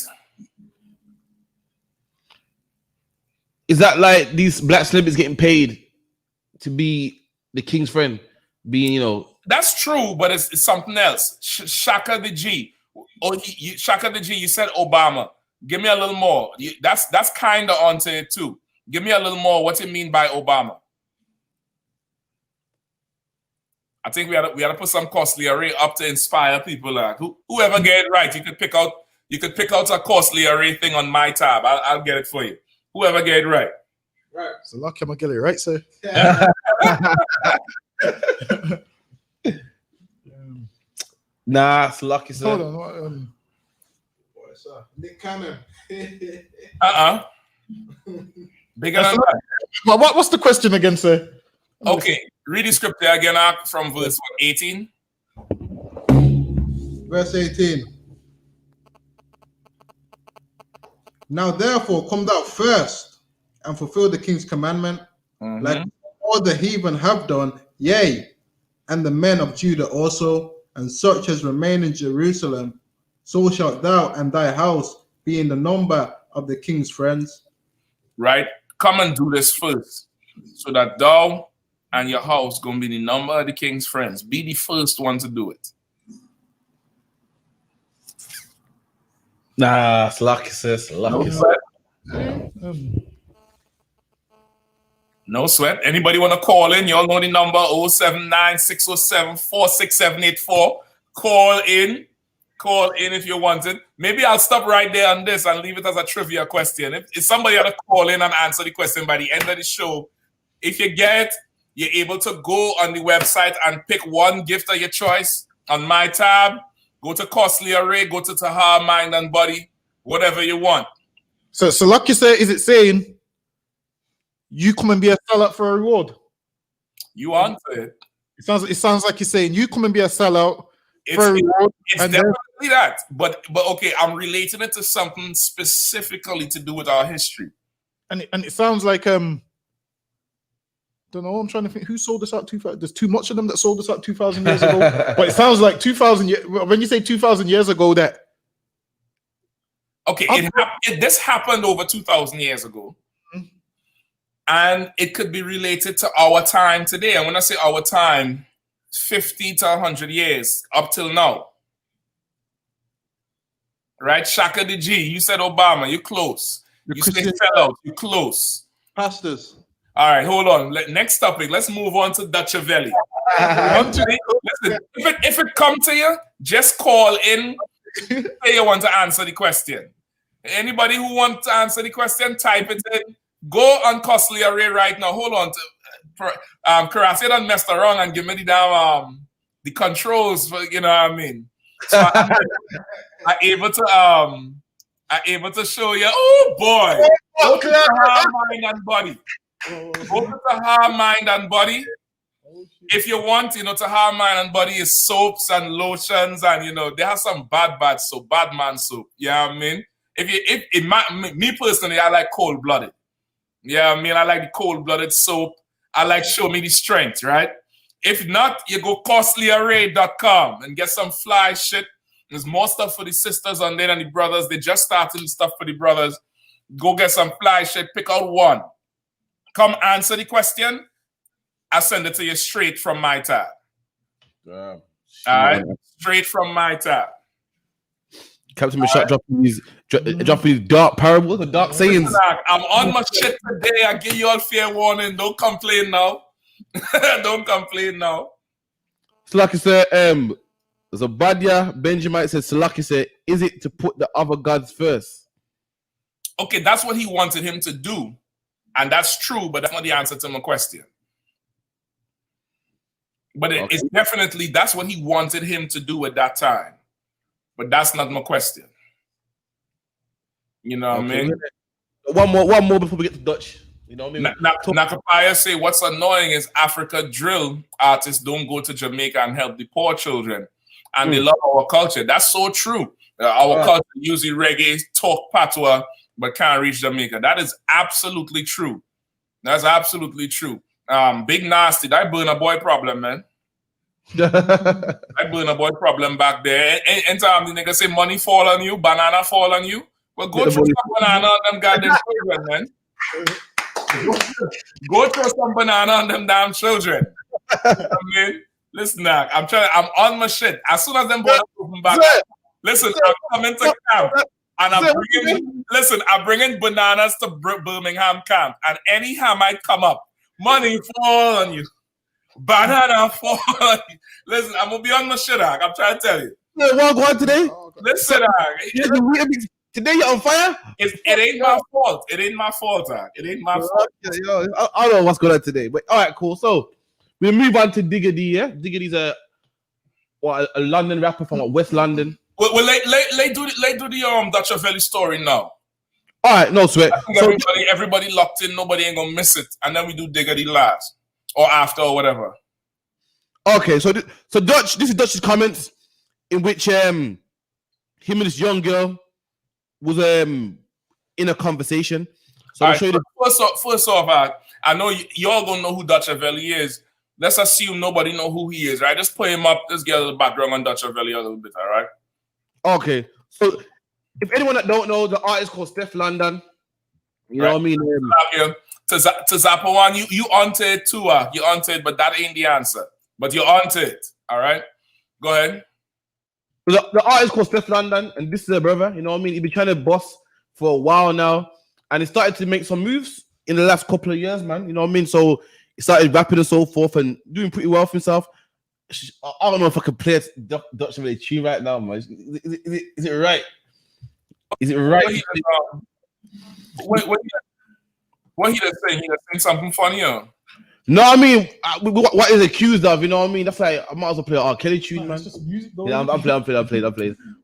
Is that like these black celebrities getting paid to be the king's friend? Being, you know. That's true, but it's something else. Shaka the G. Shaka the G, you said Obama. Give me a little more. That's kind of onto it too. Give me a little more. What you mean by Obama? I think we had to put some costly array up to inspire people. Like whoever get it right, you could pick out a costly array thing on my tab. I'll get it for you. Whoever get it right. Right. So lucky I'm gonna get it right, sir. Nah, it's lucky, sir. Hold on. Nick Cannon. Bigger than that. What's the question again, sir? Okay, read the scripture again from verse 18. Verse 18. Now therefore come thou first and fulfill the king's commandment, like all the heathen have done, yea, and the men of Judah also, and such as remain in Jerusalem, so shalt thou and thy house be in the number of the king's friends. Right? Come and do this first, so that thou and your house gonna be the number of the king's friends. Be the first one to do it. Nah, it's lucky, sis. Lucky. No sweat. Anybody want to call in? Y'all know the number 079-607-46784. Call in if you want it. Maybe I'll stop right there on this and leave it as a trivia question. If somebody had to call in and answer the question by the end of the show, if you get it, you're able to go on the website and pick one gift of your choice on my tab. Go to Costly Array, go to Tahar, Mind and Body, whatever you want. So like you say, is it saying you come and be a sellout for a reward? You answer it. It sounds like you're saying you come and be a sellout for a reward. It's definitely that. But okay, I'm relating it to something specifically to do with our history. And it sounds like don't know. I'm trying to think who sold this out. There's too much of them that sold this out 2,000 years ago. But it sounds like 2,000 years. When you say 2,000 years ago, that okay, this happened over 2,000 years ago, and it could be related to our time today. And when I say our time, 50 to 100 years up till now, right? Shaka the G, you said Obama, you're close. You say sellout, you're close. Pastors. All right, hold on. Next topic. Let's move on to Dutch Valley. Listen, if it come to you, just call in. Say you want to answer the question. Anybody who wants to answer the question, type it in. Go on Costly Array right now. Hold on. Karas, you done messed around and give me the damn the controls. For, you know what I mean? So I'm able to show you. Oh boy! Go to Tahar, Mind and Body. Go to Tahar, Mind and Body. If you want, Tahar, Mind and Body is soaps and lotions, and they have some bad soap, bad man soap. Yeah, I mean, me personally, I like cold blooded. Yeah, I mean, I like the cold blooded soap. I like Show Me the Strength, right? If not, you go costlyarray.com and get some fly shit. There's more stuff for the sisters on there and the brothers. They just started the stuff for the brothers. Go get some fly shit. Pick out one. Come answer the question. I send it to you straight from my tab. All right, straight from my tab. Captain Mashak dropping these dark parables and dark sayings. I'm on my shit today. I give you all fair warning. Don't complain now. Don't complain now. Slaki said, Zabadia Benjamin said, Slaki said, is it to put the other gods first? Okay, that's what he wanted him to do. And that's true, but that's not the answer to my question. But it's definitely, that's what he wanted him to do at that time. But that's not my question. You know what I mean? One more before we get to Dutch. You know what I mean? Nakapaya say what's annoying is Africa drill artists don't go to Jamaica and help the poor children, and they love our culture. That's so true. Our culture usually reggae, talk patois, but can't reach Jamaica. That is absolutely true. That's absolutely true. Big Nasty, that Burna Boy problem, man. That Burna Boy problem back there. Anytime the nigga say money fall on you, banana fall on you, well, go throw some banana on them goddamn children, man. Go throw some banana on them damn children. You know what I mean? Listen, now, I'm on my shit. As soon as them boys open back, listen, I'm coming to camp. And I'm bringing bananas to Birmingham camp. And any ham I come up, money fall on you. Banana fall on you. Listen, I'm going to be on my shit, I'm trying to tell you. What going today? Listen, today you're on fire? It ain't my fault. It ain't my fault, It ain't my fault. Yo, I don't know what's going on today. But all right, cool. So we move on to Diggity, yeah? Diggity's a London rapper from West London. Well, let do the Dutch Valley story now. All right, no sweat. So everybody locked in. Nobody ain't gonna miss it, and then we do Diggity last or after or whatever. Okay, so Dutch. This is Dutch's comments in which him and this young girl was in a conversation. So I'll show you. First off, I know y'all gonna know who Dutch Valley is. Let's assume nobody know who he is, right? Just play him up. Let's get a little background on Dutch Valley a little bit, all right? Okay, so if anyone that don't know, the artist called Steph London, you know what I mean? To Zappa one, you onto it too, you onto it, but that ain't the answer. But you're onto it, all right? Go ahead. The artist called Steph London, and this is a brother, you know what I mean? He's been trying to boss for a while now, and he started to make some moves in the last couple of years, man, you know what I mean? So he started rapping and so forth and doing pretty well for himself. I don't know if I can play a Dutch Valley tune right now, man. Is it right? Is it right? What he just saying? He just saying something funny, or? No, I mean, what is accused of? You know what I mean? That's like I might as well play an R. Kelly tune, man. It's just music, though. Yeah, I'm playing.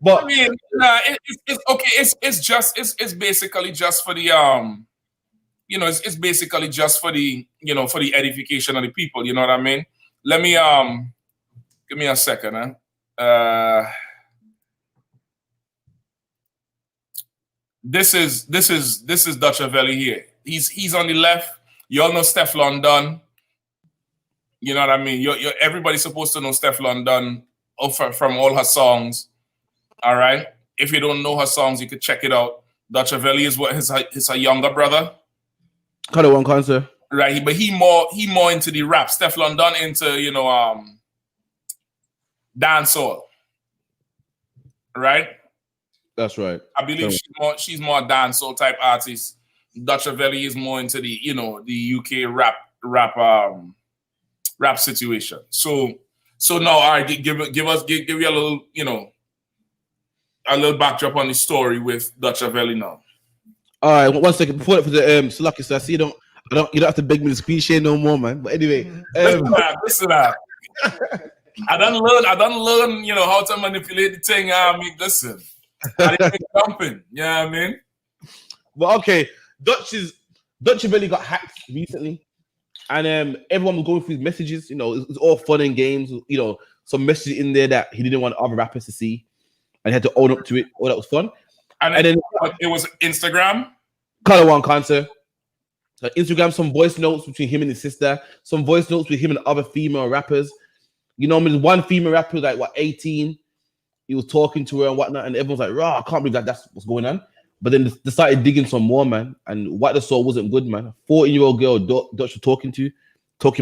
But I mean, it's okay. It's basically just for the it's basically just for the for the edification of the people. You know what I mean? Let me give me a second, This is Dutch Valley here. He's on the left. You all know Steph London. You know what I mean? You're everybody's supposed to know Steph London from all her songs. All right. If you don't know her songs, you could check it out. Dutch Valley is what his younger brother. Kind of one concert. Right, but he more into the rap. Steph London into dancehall. Right? That's right. I believe she's more dancehall type artist. Dutch Valley is more into the the UK rap situation. So now, all right, give you a little a little backdrop on the story with Dutch Valley now. All right, 1 second before for the Salaki, so I see you don't have to beg me to speak share no more, man. But anyway, listen. I done learn, how to manipulate the thing. Listen, I didn't jumping. You know what I mean? Well, okay. Dutch Valley got hacked recently, and everyone was going through his messages. It's all fun and games. Some messages in there that he didn't want other rappers to see, and he had to own up to it. Oh, that was fun. And then it was Instagram. Color one concert. Instagram, some voice notes between him and his sister, some voice notes with him and other female rappers. One female rapper, like 18, he was talking to her and whatnot, and everyone's like, "Raw, I can't believe that's what's going on." But then they started digging some more, man. And what they saw wasn't good, man. 14-year-old girl Dutch was talking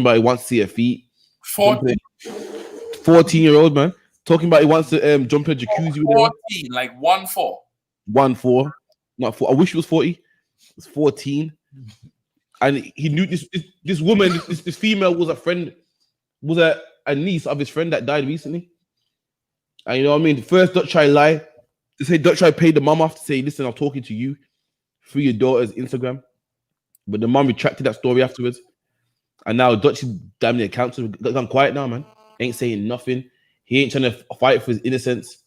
about he wants to see her feet. 14-year-old man talking about he wants to jump in a jacuzzi with her. 14, like 1-4. 1-4, not 4. I wish it was 40. It's 14. And he knew this woman, this female was a friend, was a niece of his friend that died recently. And you know what I mean? First, Dutch tried lie. They say Dutch tried paid the mom off to say, "Listen, I'm talking to you through your daughter's Instagram." But the mom retracted that story afterwards. And now Dutch is damn near counsel. Gone quiet now, man. Ain't saying nothing. He ain't trying to fight for his innocence.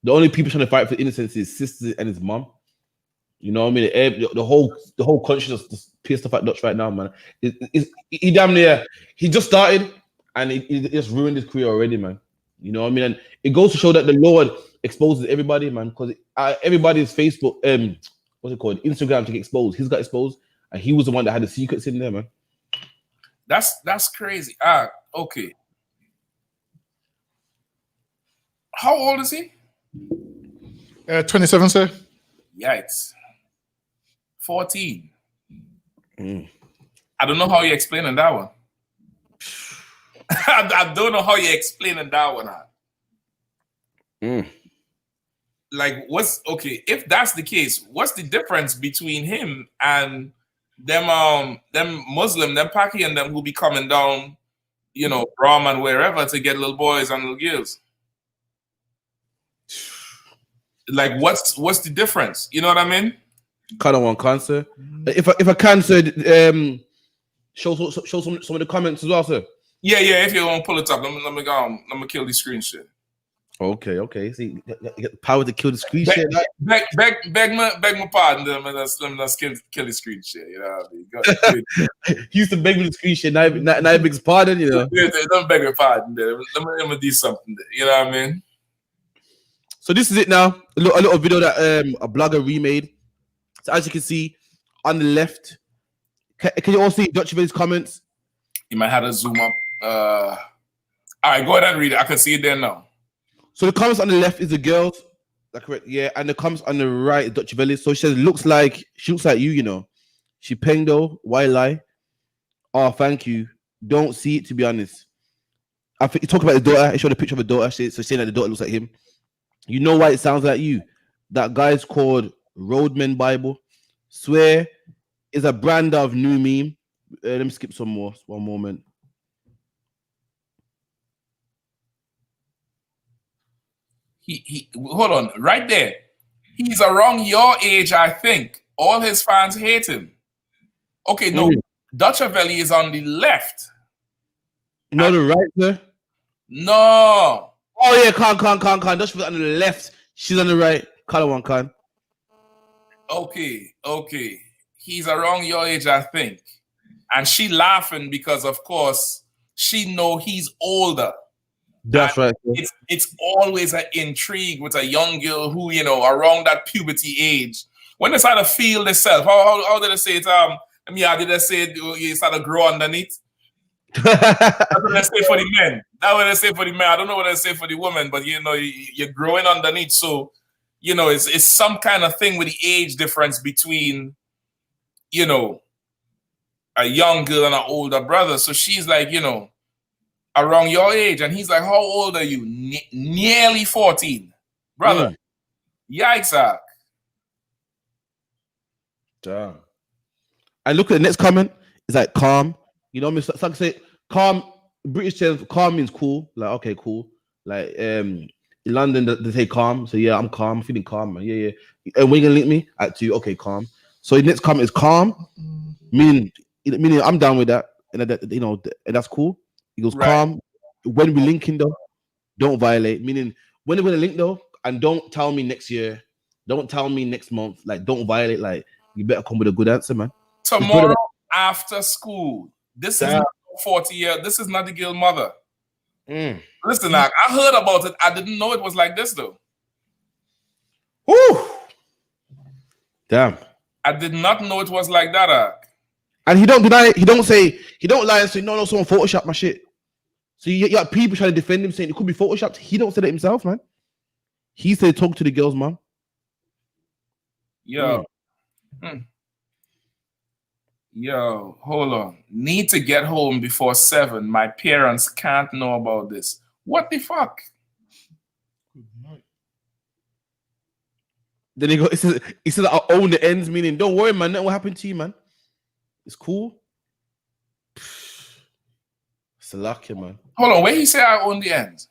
The only people trying to fight for innocence is his sister and his mom. You know what I mean? The whole country just pissed off at Dutch right now, man. He damn near he just started and he just ruined his career already, man. You know what I mean? And it goes to show that the Lord exposes everybody, man, because everybody's Facebook, what's it called? Instagram to get exposed. He's got exposed, and he was the one that had the secrets in there, man. That's crazy. Okay. How old is he? 27, sir. Yikes. 14. I don't know how you're explaining that one. I don't know how you're explaining that one. Like, if that's the case, what's the difference between him and them Muslim, them Paki and them who be coming down, you know, Brahman, wherever to get little boys and little girls? Like, what's the difference? You know what I mean? Kind of one cancer. If I can, sir, show some of the comments as well, sir. Yeah. If you want to pull it up, let me kill the screen share. Okay. See, you get the power to kill the screen share. Beg my pardon. Let me kill the screen share. You know what I mean? He used to beg me the screen share. Now he begs pardon. You know. Yeah, don't beg my pardon. Let me do something. You know what I mean? So this is it now. A little video that a blogger remade. So as you can see on the left, can you all see Dutch Ville's comments? You might have to zoom up. All right, go ahead and read it. I can see it there now. So the comments on the left is the girls. That's correct. Yeah, and the comments on the right is Dutch Ville. So she says, she looks like you, you know. She penged though. Why lie? Oh, thank you. Don't see it, to be honest. I think you talk about his daughter. He showed a picture of a daughter. So saying that the daughter looks like him. You know why it sounds like you? That guy's called Roadman Bible. Swear is a brand of new meme. Let me skip some more. One moment. He hold on right there. He's around your age, I think. All his fans hate him. Okay, no, Dutch Valley is on the left. No, the right, sir. No. Oh yeah, Khan. Dutch Valley on the left. She's on the right. Color one, Khan. Okay. He's around your age, I think. And she laughing because, of course, she know he's older. That's right. It's always an intrigue with a young girl who, you know, around that puberty age. When they start to feel themselves, how did they say it? Did they say you start to grow underneath? That's what they say for the men. That's what they say for the men. I don't know what they say for the women, but you know, you're growing underneath. So, you know, it's some kind of thing with the age difference between, you know, a young girl and an older brother. So she's like, you know, around your age, and he's like, how old are you? Nearly 14. Brother. Yikes. Damn. I look at the next comment, it's like calm. You know, some say calm, British terms, calm means cool. Like, okay, cool. Like in London they say calm. So yeah, I'm calm, I'm feeling calm, man. Yeah. And when you gonna link me? At 2, okay, calm. So the next comment is calm, meaning I'm down with that. And that, you know, and that's cool. He goes, calm. When we linking though, don't violate. Meaning when we're gonna link though, and don't tell me next year, don't tell me next month, like don't violate. Like you better come with a good answer, man. Tomorrow after school. This is not 40 years. This is not the girl mother. Listen, I heard about it. I didn't know it was like this though. Woo! Damn. I did not know it was like that. And he don't deny it. He don't lie and say, no, someone photoshopped my shit. So you got people trying to defend him saying it could be photoshopped. He don't say that himself, man. He said talk to the girl's mom. Yo. Yo, hold on. Need to get home before 7. My parents can't know about this. What the fuck? Then he said I own the ends, meaning don't worry, man. Nothing will happen to you, man. It's cool. It's a lucky, man. Hold on, where he say I own the ends?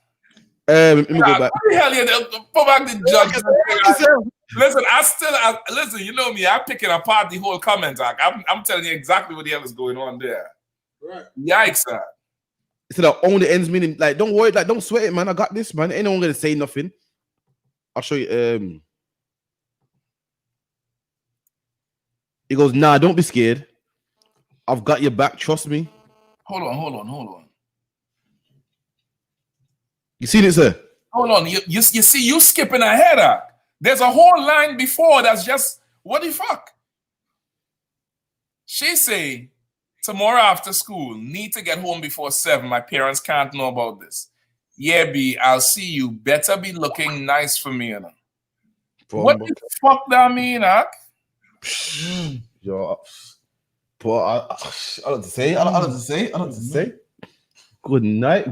Let me go back. What the hell you go back the judge? Listen, listen, you know me, I'm picking apart the whole comment. I'm telling you exactly what the hell is going on there. Right. Yikes, He said I own the ends, meaning like don't worry, like don't sweat it, man. I got this, man. Ain't no one gonna say nothing. I'll show you. He goes, nah, don't be scared. I've got your back. Trust me. Hold on. You seen it, sir? Hold on. You see, you skipping ahead. There's a whole line before that's just, what the fuck? She say, tomorrow after school, need to get home before 7. My parents can't know about this. Yeah, B, I'll see you. Better be looking nice for me. You know? What the fuck that mean, Yo, but I don't say. I don't say. Good night.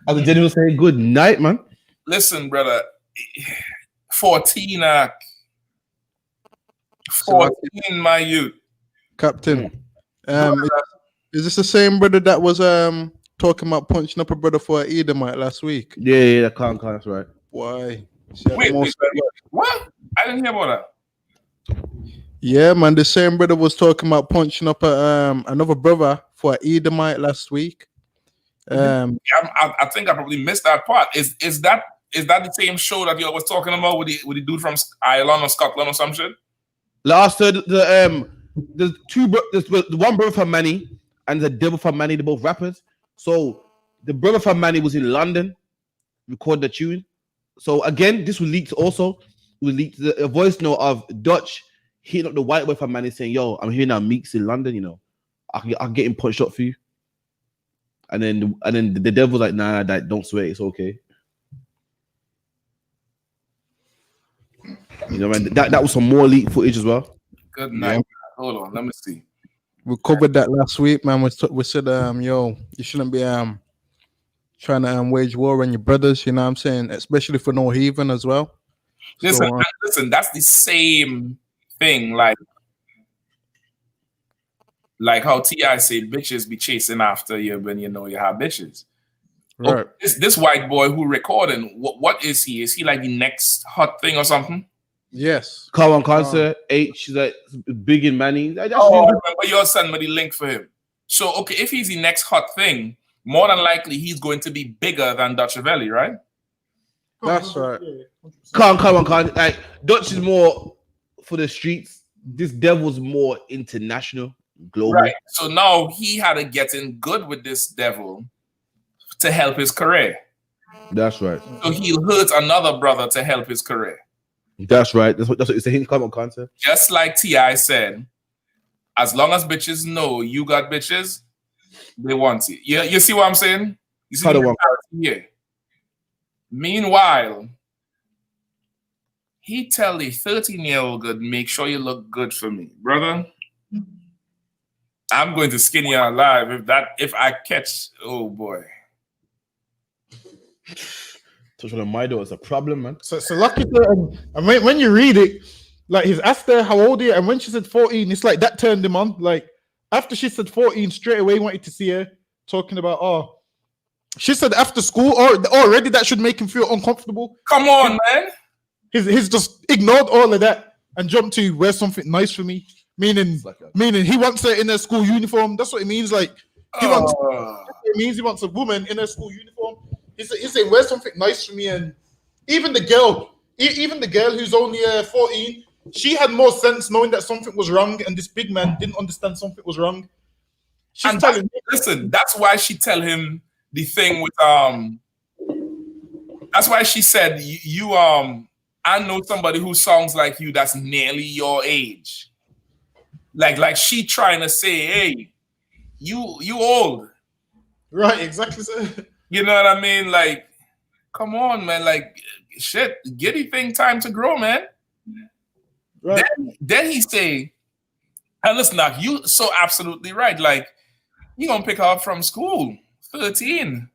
As a general say, good night, man. Listen, brother. 14, 14, my youth. Captain, is this the same brother that was talking about punching up a brother for an Edomite last week? Yeah, that can't, that's right. Why? Wait, what? I didn't hear about that. Yeah, man, the same brother was talking about punching up another brother for an Edomite last week. I think I probably missed that part. Is that the same show that you was talking about with the dude from Ireland or Scotland or some shit? Last there's the one brother from Manny and the devil from Manny, they're both rappers. So the brother from Manny was in London, recorded the tune. So again, this was leaked also. We leaked a voice note of Dutch hitting up the white boy from Manny saying, yo, I'm here now, Meeks in London, you know. I can get him punched up for you. And then the devil's like, nah, don't sweat, it's okay. You know, man, that was some more leak footage as well. Good night. Yeah. Hold on, let me see. We covered that last week, man. We said, yo, you shouldn't be trying to wage war on your brothers. You know what I'm saying? Especially for no heathen as well. Listen, that's the same thing. Like how T.I. say, bitches be chasing after you when you know you have bitches. Right. Oh, this white boy who recording, what is he? Is he like the next hot thing or something? Yes. Car on concert, H, like big in Manny. I remember you sent me the link for him. So, okay, if he's the next hot thing, more than likely he's going to be bigger than Dutch Ravelli, right? That's right. Come on. Like Dutch is more for the streets. This devil's more international, global. Right. So now he had to get in good with this devil to help his career. That's right. So he'll hurt another brother to help his career. That's right. That's what you're saying. Come on, concert. Just like T.I. said, as long as bitches know you got bitches, they want it. You see what I'm saying? You see the yeah. Meanwhile, he tell the 13-year-old good, make sure you look good for me, brother. I'm going to skin you alive if I catch. Oh boy. Touching on my door is a problem, man. So lucky to, and when you read it, like he's asked her how old are you, and when she said 14, it's like that turned him on. Like after she said 14, straight away wanted to see her talking about she said after school, or already that should make him feel uncomfortable. Come on, man. He's just ignored all of that and jumped to wear something nice for me. Meaning he wants her in her school uniform. That's what it means. Like it means he wants a woman in her school uniform. He's saying wear something nice for me, and even the girl who's only 14, she had more sense knowing that something was wrong, and this big man didn't understand something was wrong. She's telling me. Listen, that's why she tell him the thing with That's why she said you I know somebody who sounds like you that's nearly your age. Like she trying to say, hey, you old. Right, exactly. You know what I mean? Like, come on, man. Like, shit, giddy thing time to grow, man. Right. Then he say, and listen, now, you so absolutely right. Like, you gonna pick her up from school, 13.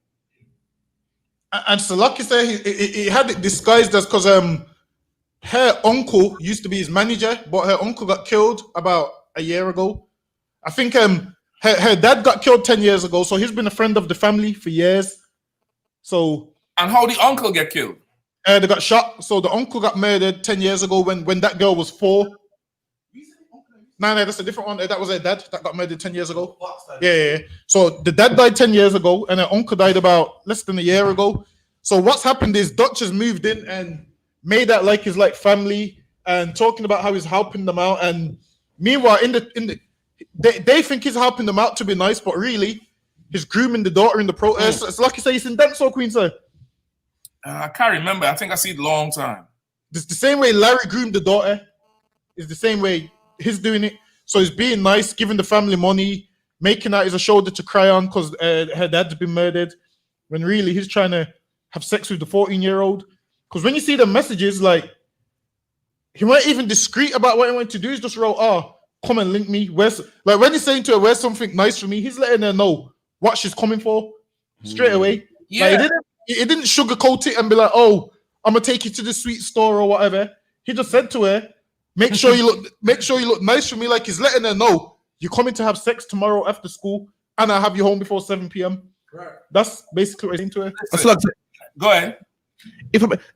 And so lucky say he had it disguised as because her uncle used to be his manager, but her uncle got killed about a year ago. I think her dad got killed 10 years ago, so he's been a friend of the family for years. So, and how the uncle get killed? They got shot. So the uncle got murdered 10 years ago when that girl was 4. No, that's a different one. That was her dad that got murdered 10 years ago. Yeah. So the dad died 10 years ago, and her uncle died about less than a year ago. So what's happened is Dutch has moved in and made that like his family, and talking about how he's helping them out. And Meanwhile, they think he's helping them out to be nice, but really, he's grooming the daughter in the process. It's like you say, it's in Denso, Queen, sir. I can't remember. I think I see it long time. It's the same way Larry groomed the daughter. It's the same way he's doing it. So he's being nice, giving the family money, making out as a shoulder to cry on because her dad's been murdered, when really he's trying to have sex with the 14-year-old. Because when you see the messages, like, he weren't even discreet about what he wanted to do. He's just wrote, "Oh, come and link me." Like when he's saying to her, "Where's something nice for me?" He's letting her know what she's coming for straight away. Yeah. Like, he didn't sugarcoat it and be like, "Oh, I'm gonna take you to the sweet store or whatever." He just said to her, make sure you look nice for me." Like, he's letting her know, "You're coming to have sex tomorrow after school, and I'll have you home before 7 p.m. Right. That's basically what he's into her. Go ahead.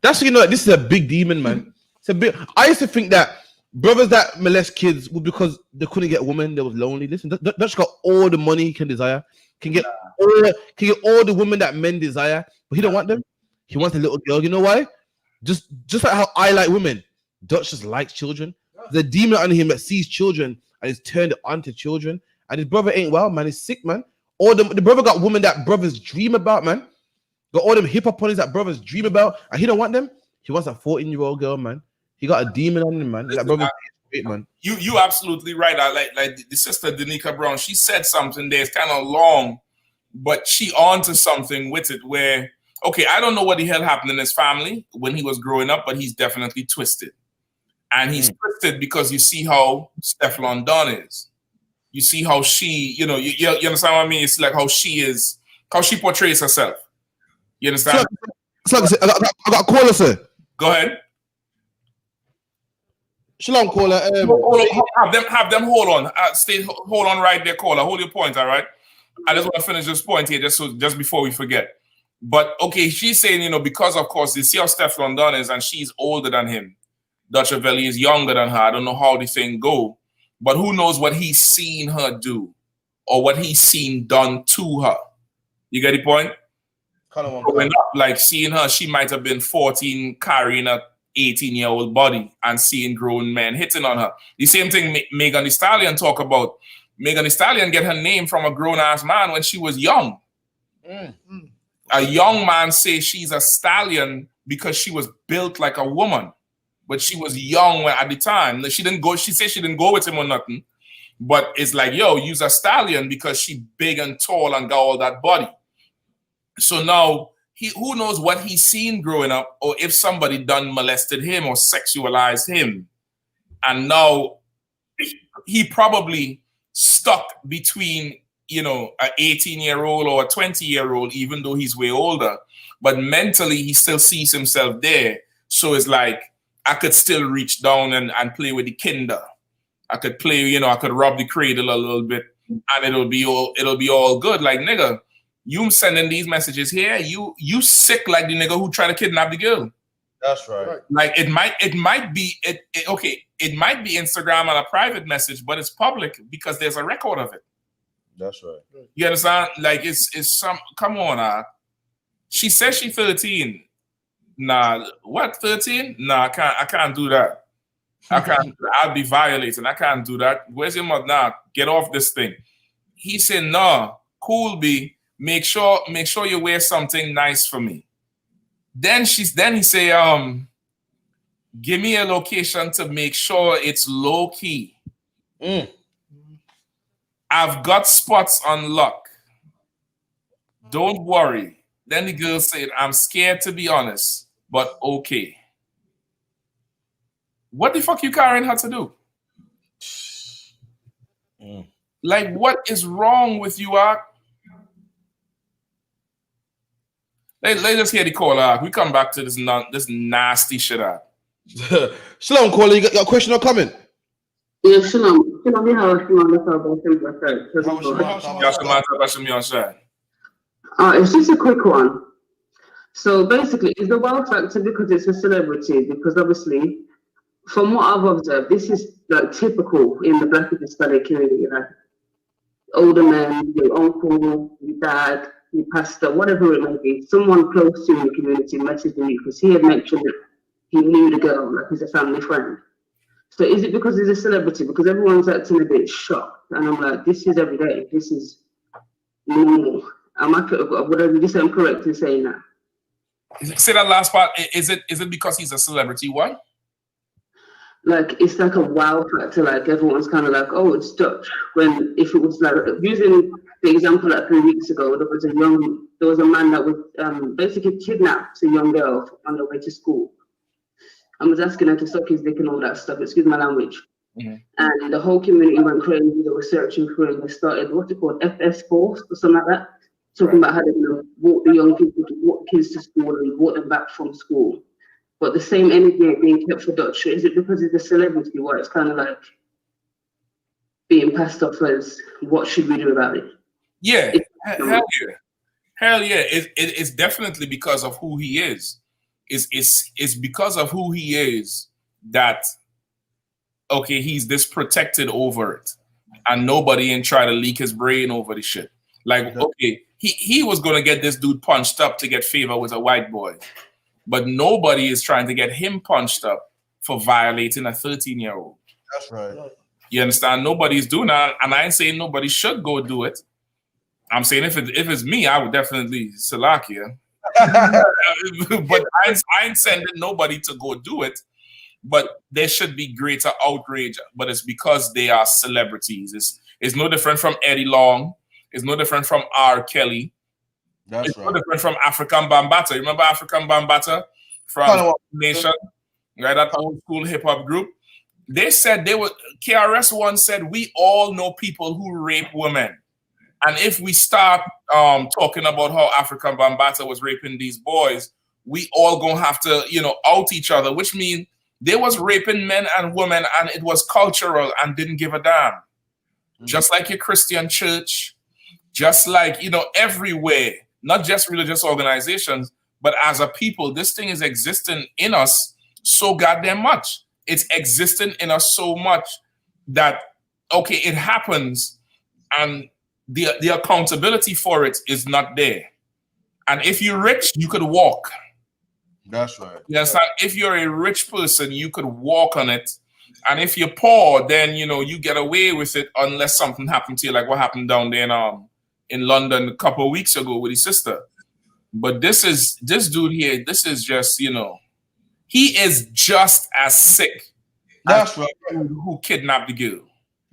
That's, you know, this is a big demon, man. It's a big. I used to think that brothers that molest kids were because they couldn't get a woman, they was lonely. Listen, Dutch got all the money he can desire, can get all the women that men desire, but he don't want them. He wants a little girl. You know why? Just like how I like women, Dutch just likes children. The demon under him that sees children and is turned onto children. And his brother ain't well, man. He's sick, man. All the brother got women that brothers dream about, man. Got all them hip-hop ponies that brothers dream about, and he don't want them. He wants a 14-year-old girl, man. He got a demon on him, man. That brother, great, man. You absolutely right. I like the sister Danica Brown. She said something there. It's kind of long, but she onto something with it. Where, okay, I don't know what the hell happened in his family when he was growing up, but he's definitely twisted, and he's twisted because you see how Stefflon Don is. You see how she, you understand what I mean? It's like how she portrays herself. You understand? I got a caller, sir. Go ahead. Shalom, caller. Have them hold on. Hold on right there, caller. Hold your point, all right? I just want to finish this point here just before we forget. But, okay, she's saying, because, of course, you see how Stefflon Don is, and she's older than him. Dutch Avelli is younger than her. I don't know how the thing go. But who knows what he's seen her do or what he's seen done to her. You get the point? Growing up, like seeing her, she might have been 14 carrying a 18-year-old body and seeing grown men hitting on her. The same thing Megan Thee Stallion talk about. Megan Thee Stallion get her name from a grown-ass man when she was young. A young man say she's a stallion because she was built like a woman. But she was young at the time. She said she didn't go with him or nothing. But it's like, yo, you's a stallion because she big and tall and got all that body. So now, who knows what he's seen growing up, or if somebody done molested him or sexualized him. And now, he probably stuck between, an 18-year-old or a 20-year-old, even though he's way older. But mentally, he still sees himself there. So it's like, I could still reach down and play with the kinder. I could play, I could rub the cradle a little bit, and it'll be all good. Like, nigga, you sending these messages here, you sick like the nigga who tried to kidnap the girl. That's right. Like, it might be Instagram on a private message, but it's public because there's a record of it. That's right. You understand? Like, it's some. Come on, she says she's 13. Nah, what, 13? Nah, I can't do that. I can't. I'll be violating. I can't do that. Where's your mother? Nah, get off this thing. He said, nah, cool, B. Make sure you wear something nice for me. Then he say, give me a location to make sure it's low key. I've got spots on lock. Don't worry. Then the girl said, I'm scared to be honest. But okay. What the fuck you carrying her to do? Like, what is wrong with you, Ark? Let's just hear the call, Ark. We come back to this nasty shit, Ark. Shalom, caller. You got a question or comment? Yeah, Shalom. It's just a quick one. So basically, is the wow factor because it's a celebrity? Because obviously, from what I've observed, this is like typical in the Black and Hispanic community. Older men, your uncle, your dad, your pastor, whatever it may be, someone close to the community messaging you because he had mentioned that he knew the girl, like he's a family friend. So is it because he's a celebrity? Because everyone's acting a bit shocked, and I'm like, this is every day. This is normal. Would I be saying correct in saying that? Say that last part. Is it because he's a celebrity? What? Like it's like a wow factor. Like everyone's kind of like, oh, it's Dutch. When if it was like using the example like 3 weeks ago, there was a man that was basically kidnapped a young girl on their way to school. I was asking her to suck his dick and all that stuff. Excuse my language. Mm-hmm. And the whole community went crazy. They were searching for him. They started what's it called, FS Force or something like that, talking about how they're going to walk the young people, walk kids to school and walk them back from school. But the same energy ain't being kept for Dutch. Is it because it's a celebrity where it's kind of like being passed off as what should we do about it? Yeah, hell yeah. It's definitely because of who he is. It's because of who he is that, okay, he's this protected over it. And nobody ain't try to leak his brain over the shit. Like, okay, he was going to get this dude punched up to get favor with a white boy. But nobody is trying to get him punched up for violating a 13-year-old. That's right. You understand? Nobody's doing that. And I ain't saying nobody should go do it. I'm saying if it's me, I would definitely Salakia. But I ain't sending nobody to go do it. But there should be greater outrage. But it's because they are celebrities. It's no different from Eddie Long. It's no different from R. Kelly. That's it's right. No different from African Bambaataa. Remember African Bambaataa from Nation? Right, that old school hip hop group. They said KRS One said, we all know people who rape women. And if we start talking about how African Bambaataa was raping these boys, we all gonna have to, out each other, which means they was raping men and women and it was cultural and didn't give a damn. Mm-hmm. Just like your Christian church, just like, everywhere, not just religious organizations, but as a people, this thing is existing in us so goddamn much. It's existing in us so much that, okay, it happens and the accountability for it is not there. And if you're rich, you could walk. That's right. Yes, if you're a rich person, you could walk on it. And if you're poor, then, you get away with it unless something happened to you, like what happened down there in London a couple of weeks ago with his sister. But this dude here, this is just, he is just as sick. That's as right. Who kidnapped the girl.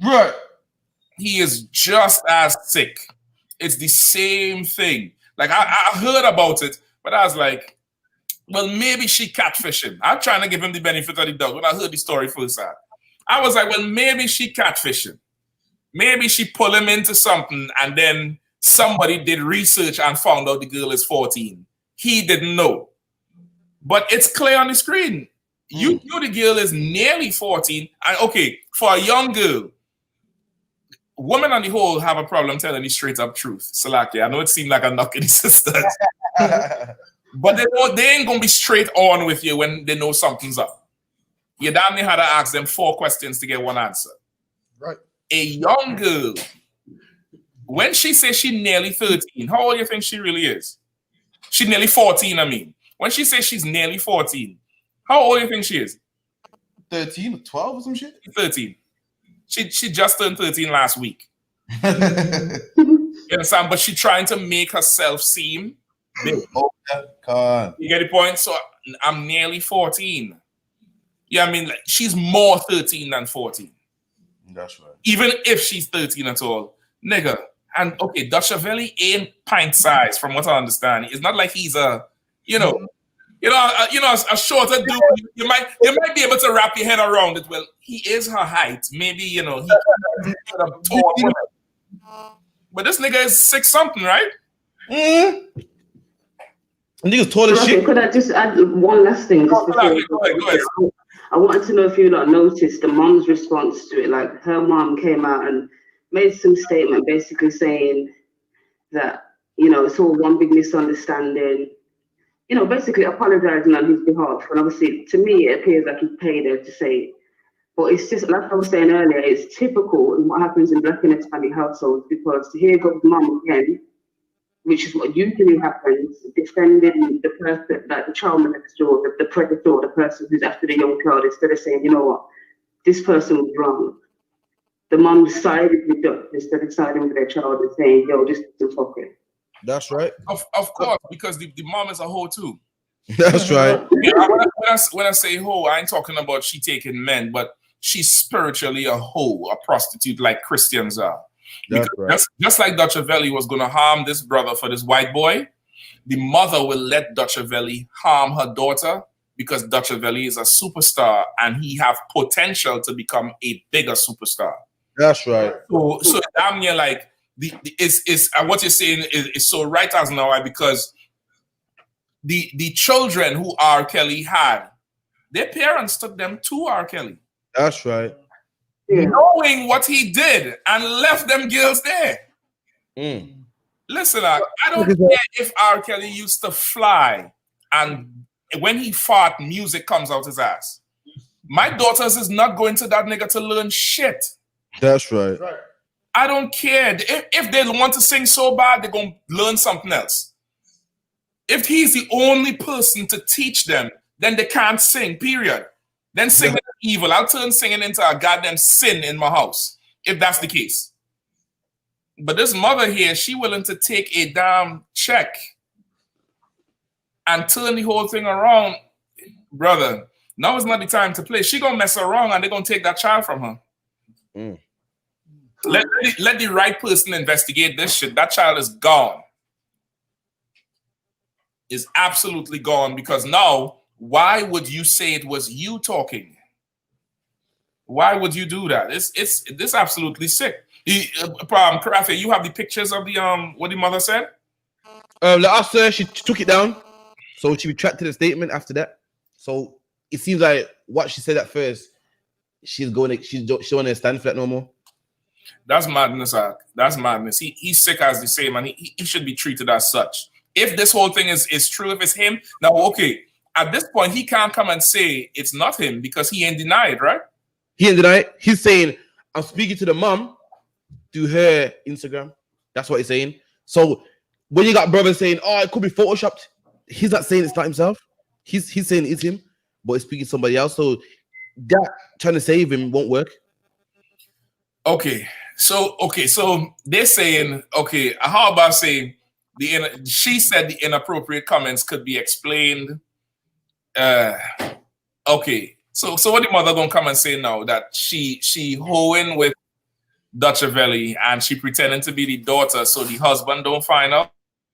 Right. He is just as sick. It's the same thing. Like, I heard about it, but I was like, well, maybe she catfishing. I'm trying to give him the benefit of the doubt when I heard the story first time. I was like, well, maybe she catfishing. Maybe she pulled him into something and then somebody did research and found out the girl is 14. He didn't know. But it's clear on the screen. You know the girl is nearly 14. And okay, for a young girl, women on the whole have a problem telling the straight up truth. Salaki, I know it seemed like a knock in the sisters. But they ain't going to be straight on with you when they know something's up. You damn near had to ask them 4 questions to get one answer. Right. A young girl, when she says she's nearly 13, how old do you think she really is? She's nearly 14, I mean. When she says she's nearly 14, how old do you think she is? 13 or 12 or some shit? 13. She just turned 13 last week. You understand? But she's trying to make herself seem big. You get the point? So I'm nearly 14. Yeah, I mean, like, she's more 13 than 14. That's right. Even if she's 13 at all. Nigga. And okay, Dutchavelli ain't pint size from what I understand. It's not like he's a, a shorter dude. You might be able to wrap your head around it. Well, he is her height. Maybe, he could have tall woman. But this nigga is 6 something, right? Nigga's tall as shit. Could I just add one last thing? Go ahead. I wanted to know if you noticed the mom's response to it. Like, her mom came out and made some statement basically saying that, it's all one big misunderstanding. Basically apologizing on his behalf. And obviously, to me, it appears like he paid her to say it. But it's just, like I was saying earlier, it's typical in what happens in Black and Hispanic households, because here goes mom again, which is what usually happens, defending the person, like the child next door, the predator, the person who's after the young child, instead of saying, you know what, this person was wrong. The mom sided with them instead of siding with their child and saying, yo, this is fucking. That's right. Of course, because the mom is a hoe too. That's right. When I say hoe, I ain't talking about she taking men, but she's spiritually a hoe, a prostitute like Christians are. That's right. Just like Dutchavelli was going to harm this brother for this white boy, the mother will let Dutchavelli harm her daughter because Dutchavelli is a superstar and he have potential to become a bigger superstar. That's right. So damn near like is what you're saying is so right as now because the children who R. Kelly had, their parents took them to R. Kelly. That's right. Knowing what he did and left them girls there. Listen, I don't care if R. Kelly used to fly and when he fought, music comes out his ass. My daughters is not going to that nigga to learn shit. That's right. I don't care. If they want to sing so bad, they're going to learn something else. If he's the only person to teach them, then they can't sing, period. Then singing is evil. I'll turn singing into a goddamn sin in my house, if that's the case. But this mother here, she willing to take a damn check and turn the whole thing around. Brother, now is not the time to play. She gonna mess around and they're gonna take that child from her. Let the right person investigate this shit. That child is gone. Is absolutely gone because now, why would you say it was you talking? Why would you do that? This absolutely sick. Karafe, you have the pictures of the what the mother said? After she took it down, so she retracted the statement after that. So it seems like what she said at first, she don't want to stand for that no more. That's madness, That's madness. He's sick as the same, and he should be treated as such. If this whole thing is true, if it's him, now okay. At this point, he can't come and say it's not him because he ain't denied, right? He ain't denied. He's saying, I'm speaking to the mom through her Instagram. That's what he's saying. So when you got brothers saying, oh, it could be photoshopped, he's not saying it's not himself. He's saying it's him, but he's speaking to somebody else. So that trying to save him won't work. Okay. So they're saying, okay, how about saying she said the inappropriate comments could be explained. Okay. So what the mother gonna come and say now that she hoeing with Dutchavelli and she pretending to be the daughter so the husband don't find out?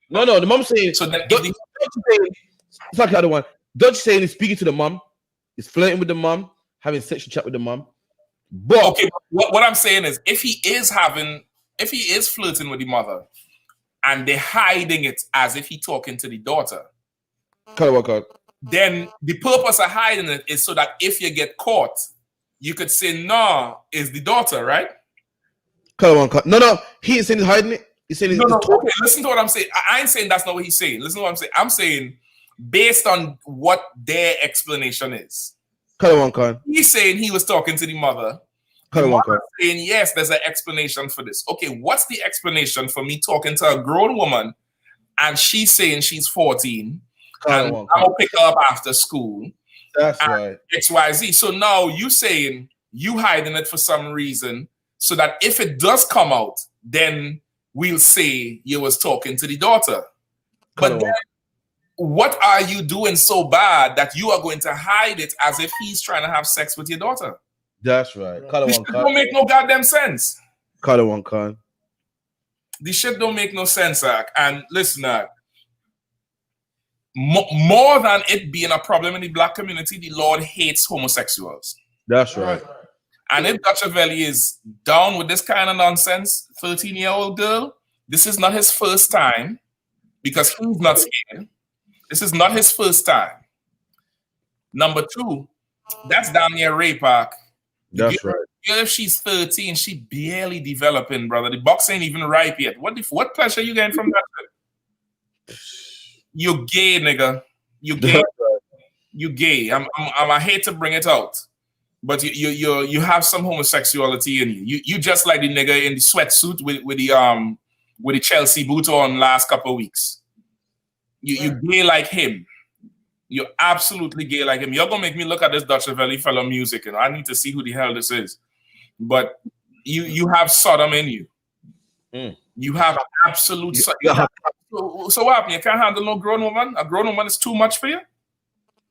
No, the mom saying so then it's like the other one. Dutch saying he's speaking to the mom, he's flirting with the mom, having sexual chat with the mom. But okay, what I'm saying is if he is flirting with the mother and they're hiding it as if he's talking to the daughter, then the purpose of hiding it is so that if you get caught, you could say, no, it's the daughter, right? No, he ain't saying he's hiding it. He's saying no. Okay, listen to what I'm saying. I ain't saying that's not what he's saying. Listen to what I'm saying. I'm saying based on what their explanation is. He's saying he was talking to the mother. The mother saying, yes, there's an explanation for this. Okay, what's the explanation for me talking to a grown woman and she's saying she's 14 and I'm going to pick her up after school? That's right. XYZ. So now you saying you hiding it for some reason so that if it does come out, then we'll say you was talking to the daughter. But then, what are you doing so bad that you are going to hide it as if he's trying to have sex with your daughter? That's right. This shit don't make no goddamn sense. This shit don't make no sense, Zach. And listen, more than it being a problem in the black community, the Lord hates homosexuals. That's right. And if Dutchavelli is down with this kind of nonsense, 13-year-old girl, this is not his first time because he's not scared. This is not his first time. Number two, that's damn near rape, Park. That's right. If she's 13, she barely developing, brother. The box ain't even ripe yet. What pleasure you getting from that? You gay, nigga. You gay. You gay. I hate to bring it out, but you have some homosexuality in you. You just like the nigga in the sweatsuit with the Chelsea boot on last couple of weeks. You gay like him. You're absolutely gay like him. You're gonna make me look at this Dutch Valley fellow music, and I need to see who the hell this is. But you have Sodom in you. You have absolute. So what happened? You can't handle no grown woman. A grown woman is too much for you.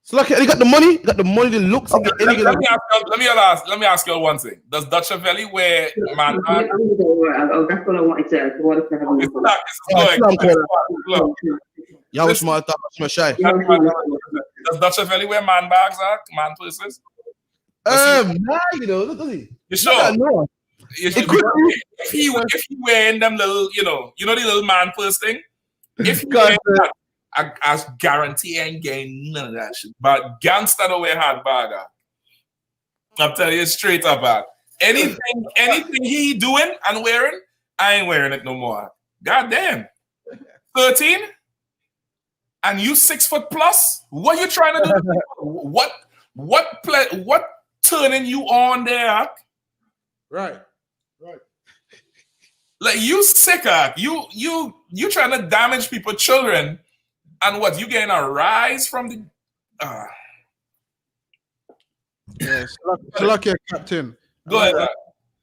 So like, you got the money, the looks. Okay, let me ask you one thing. Does Dutch Valley wear man? That's what I wanted to. Yeah, what's my shy? Does Dutch Valley wear man bags, man purses? Nah, you know, look at he. You sure? No. If he wearing them little, you know the little man purse thing. If he wearing that, I guarantee I ain't getting none of that shit. But gangster don't wear hard bag. I'm telling you straight up. Anything he doing and wearing, I ain't wearing it no more. God damn. 13? And you 6 foot plus? What you trying to do? What turning you on there? Right. Like you sick, you trying to damage people's children, and what you getting a rise from the? Yes, like your captain. Go ahead.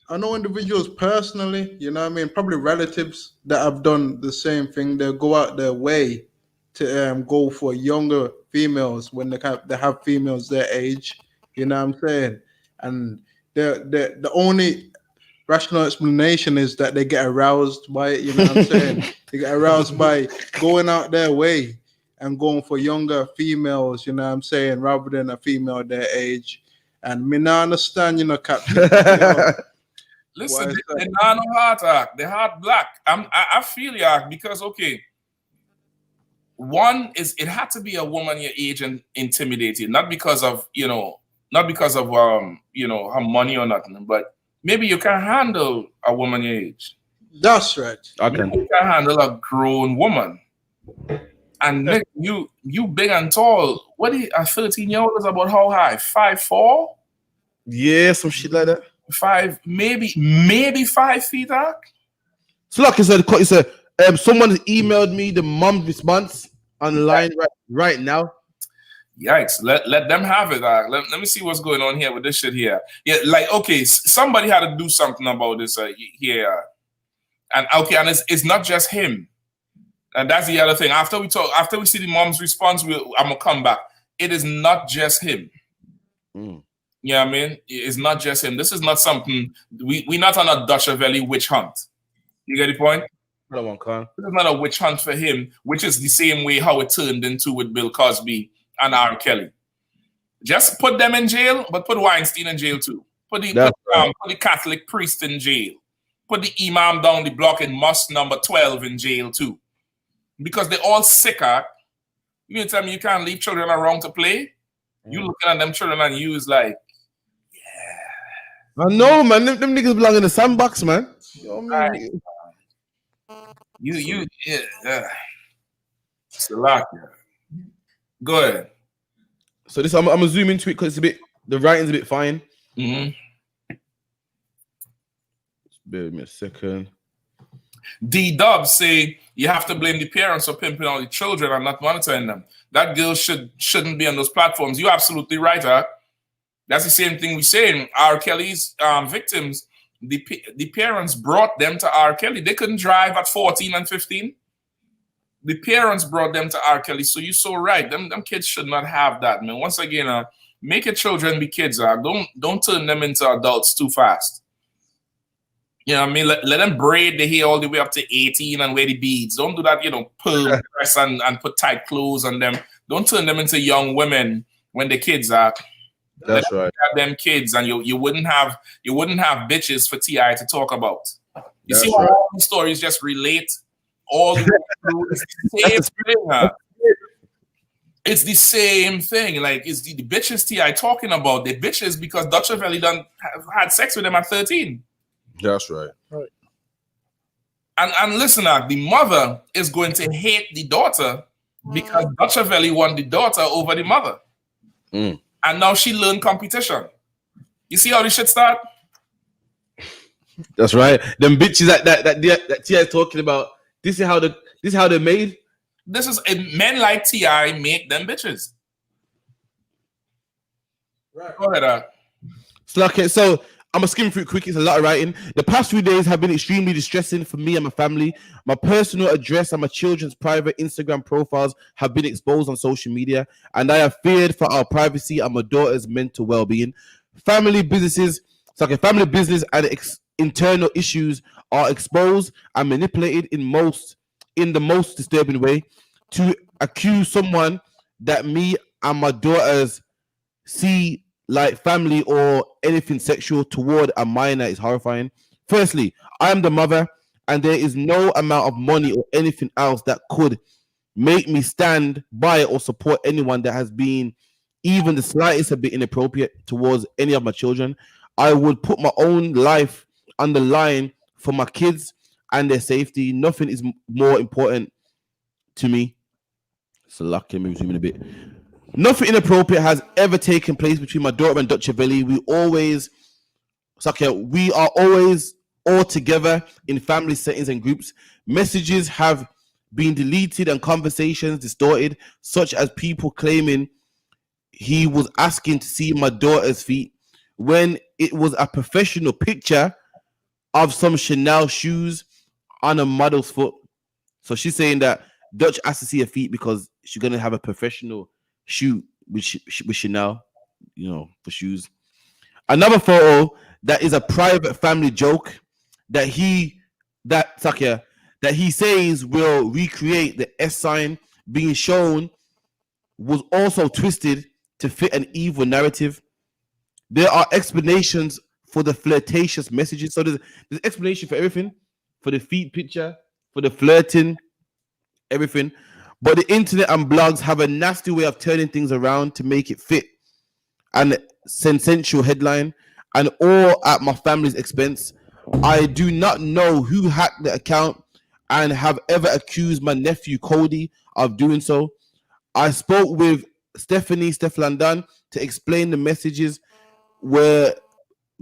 I know individuals personally, you know what I mean, probably relatives that have done the same thing. They go out their way to go for younger females when they have females their age, you know what I'm saying? And the only rational explanation is that they get aroused by it, you know what I'm saying? They get aroused by going out their way and going for younger females, you know what I'm saying, rather than a female their age. And me not understand, you know, Captain. You know, listen, they're not no heart, they're heart black. I feel you, because okay, one is it had to be a woman your age and intimidated, not because of her money or nothing, but maybe you can handle a woman your age. That's right. Okay. You can handle a grown woman. And Nick, you big and tall. What is a 13-year-old is about how high? 5'4"? Yeah, some shit like that. 5, maybe 5 feet. So like I said, someone emailed me the mom's response online right now. Yikes! Let them have it. Let me see what's going on here with this shit here. Yeah, like okay, somebody had to do something about this here, and okay, and it's not just him, and that's the other thing. After we see the mom's response, I'm gonna come back. It is not just him. Yeah, I mean, it's not just him. This is not something we're not on a Dutch Valley witch hunt. You get the point? This is not a witch hunt for him, which is the same way how it turned into with Bill Cosby and R. Kelly. Just put them in jail, but put Weinstein in jail too. Put the Catholic priest in jail. Put the imam down the block in mosque number 12 in jail too. Because they're all sicker. You tell me you can't leave children around to play? You looking at them children and you is like, I know, man. Them niggas belong in the sandbox, man. You know what I mean? It's a lot. Go ahead. So this, I'm gonna zoom into it because the writing's a bit fine. Bear with me a second. D-Dub say you have to blame the parents for pimping all the children and not monitoring them. That girl shouldn't be on those platforms. You're absolutely right, huh? That's the same thing we're saying. R. Kelly's victims, the parents brought them to R. Kelly. They couldn't drive at 14 and 15. The parents brought them to R. Kelly. So you're so right. Them kids should not have that, man. Once again, make your children be kids. Don't turn them into adults too fast. You know what I mean? Let them braid the hair all the way up to 18 and wear the beads. Don't do that, pearl dress and put tight clothes on them. Don't turn them into young women when the kids are. That's right. Have them kids, and you wouldn't have bitches for TI to talk about. You see how all these stories just relate all the way through. It's the same thing, huh? It's the same thing. Like it's the bitches TI talking about. The bitches because Dutch Valley done had sex with them at 13. That's right. Right. And listen, the mother is going to hate the daughter because Dutch Valley won the daughter over the mother. And now she learned competition. You see how this shit start? That's right. Them bitches that T.I. is talking about. This is how they made. This is men like T.I. make them bitches. Go ahead, So, okay, so I'm gonna skim through it quick. It's a lot of writing. The past few days have been extremely distressing for me and my family. My personal address and my children's private Instagram profiles have been exposed on social media, and I have feared for our privacy and my daughter's mental well-being. Family business and internal issues are exposed and manipulated in the most disturbing way. To accuse someone that me and my daughters see like family or anything sexual toward a minor is horrifying. Firstly, I am the mother, and there is no amount of money or anything else that could make me stand by or support anyone that has been even the slightest a bit inappropriate towards any of my children. I would put my own life on the line for my kids and their safety. Nothing is more important to me. So lucky, maybe zoom in a bit. Nothing inappropriate has ever taken place between my daughter and Dr. Veli. We are always all together in family settings and groups. Messages have been deleted and conversations distorted, such as people claiming he was asking to see my daughter's feet when it was a professional picture of some Chanel shoes on a model's foot. So she's saying that Dutch asked to see her feet because she's gonna have a professional shoot with Chanel, for shoes. Another photo that is a private family joke that he says will recreate the S sign being shown was also twisted to fit an evil narrative. There are explanations for the flirtatious messages. So there's explanation for everything, for the feet picture, for the flirting, everything. But the internet and blogs have a nasty way of turning things around to make it fit and sensational headline, and all at my family's expense. I do not know who hacked the account and have ever accused my nephew Cody of doing so. I spoke with Steph London to explain the messages were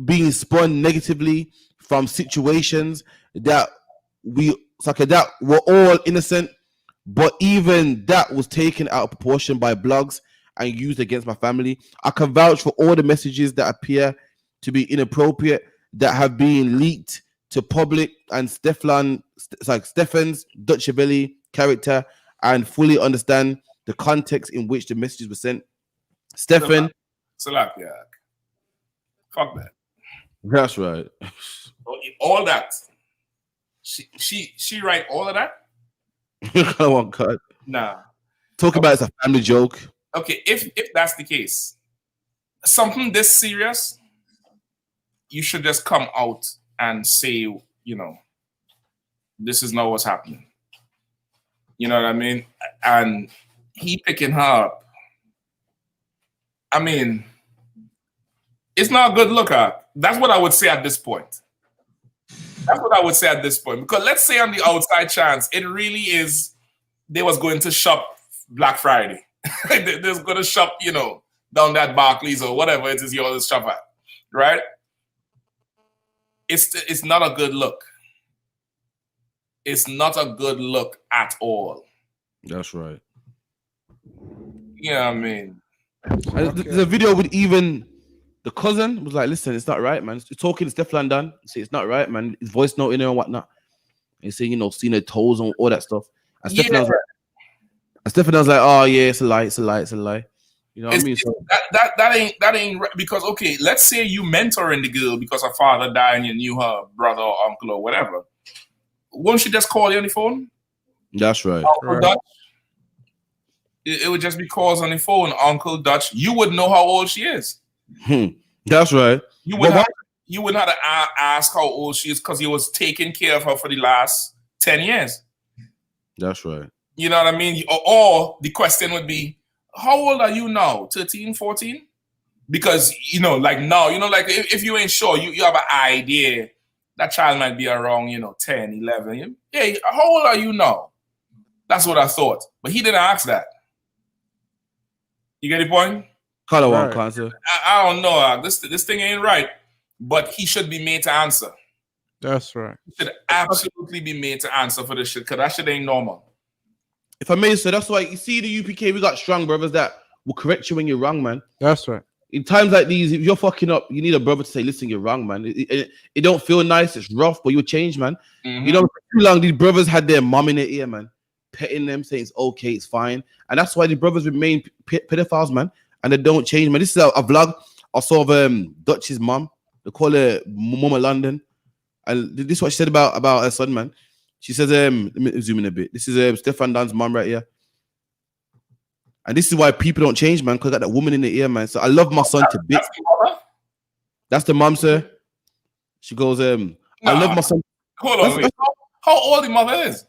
being spun negatively from situations that that were all innocent, but even that was taken out of proportion by blogs and used against my family. I can vouch for all the messages that appear to be inappropriate that have been leaked to public, and Stefan's Dutch character, and fully understand the context in which the messages were sent. Stefan. Fuck that. That's right. All that. She write all of that? I want cut. Nah. Talk about it's a family joke. Okay, if that's the case, something this serious, you should just come out and say, this is not what's happening. You know what I mean? And he picking her up. I mean, it's not a good look at. That's what I would say at this point. Because let's say on the outside chance, it really is, they was going to shop Black Friday. They're going to shop, down that Barclays or whatever it is you always shop at, right? It's not a good look. It's not a good look at all. That's right. You know what I mean? There's a video with even the cousin was like, listen, it's not right, man. It's talking to Steph London. Say it's not right, man. His voice note in there and whatnot. And saying, seeing her toes and all that stuff. And Stephen was like, oh yeah, it's a lie. You know what I mean? So, that ain't right, because okay, let's say you mentoring the girl because her father died and you knew her brother or uncle or whatever. Won't she just call you on the phone? That's right. Uncle Dutch. It would just be calls on the phone. Uncle Dutch. You would know how old she is. That's right. You wouldn't have to ask how old she is because he was taking care of her for the last 10 years. That's right. You know what I mean? Or the question would be, how old are you now? 13, 14? Because, like now, like if you ain't sure, you have an idea that child might be around, 10, 11. Yeah, how old are you now? That's what I thought. But he didn't ask that. You get the point? Color one answer. I don't know. This thing ain't right. But he should be made to answer. That's right. He should absolutely be made to answer for this shit, because that shit ain't normal. If I may say, that's why you see the UPK, we got strong brothers that will correct you when you're wrong, man. That's right. In times like these, if you're fucking up, you need a brother to say, listen, you're wrong, man. It don't feel nice, it's rough, but you'll change, man. Mhm. You know, for too long, these brothers had their mom in their ear, man, petting them, saying it's okay, it's fine. And that's why the brothers remain pedophiles, man, and they don't change, man. This is a vlog I saw of Dutch's mom. They call her Mama London. And this is what she said about her son, man. She says, let me zoom in a bit. This is Stefan Don's mom right here. And this is why people don't change, man, because I got that woman in the ear, man. So I love my son to bits. That's the mom, sir. She goes, I love my son. Hold on, wait. How old the mother is?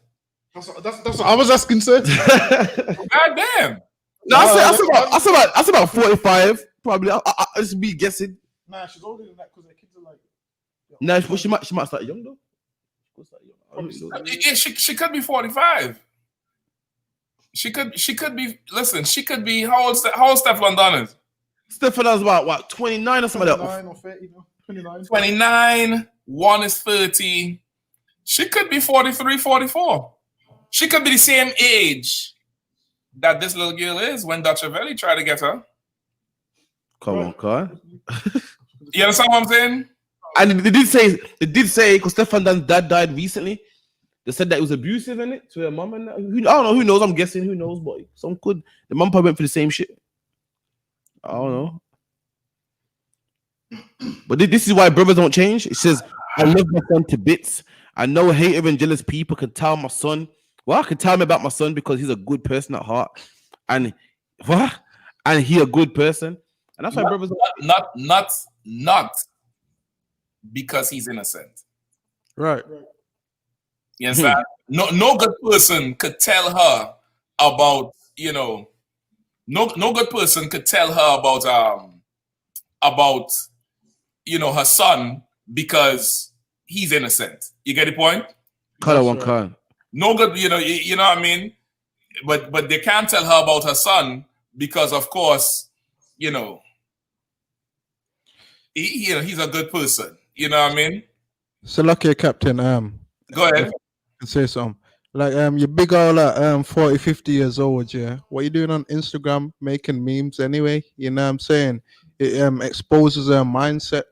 That's what I was asking, sir. God damn. No, that's about 45, probably. I just be guessing. Nah, she's older than that because the kids are like. No, but she might start young though. She could be 45. She could be. Listen, she could be. How old Stefan Don is? Stefan Don's about what, 29 or something like that. 29 or 30, 29. 29. One is 30. She could be 43, 44. She could be the same age that this little girl is when Dutch Valley tried to get her. Come on, Carl. You understand what I'm saying? And they did say because Stefan Don's dad died recently. They said that it was abusive in it to her mom and that. I don't know. Who knows? I'm guessing. Who knows? But some could. The mom probably went for the same shit. I don't know. But this is why brothers don't change. It says, I love my son to bits. I know hater and jealous people can tell my son. Well, I can tell me about my son because he's a good person at heart. And what? And he a good person. And that's why brothers not because he's innocent. Right. You understand? No good person could tell her about, no good person could tell her about her son because he's innocent. You get the point? Color one can. No good, you know what I mean? But they can't tell her about her son because, of course, he's a good person. You know what I mean? So lucky, Captain. Go ahead. Say something. Like you're big all at 40, 50 years old, yeah. What you doing on Instagram, making memes anyway? You know what I'm saying? It exposes her mindset.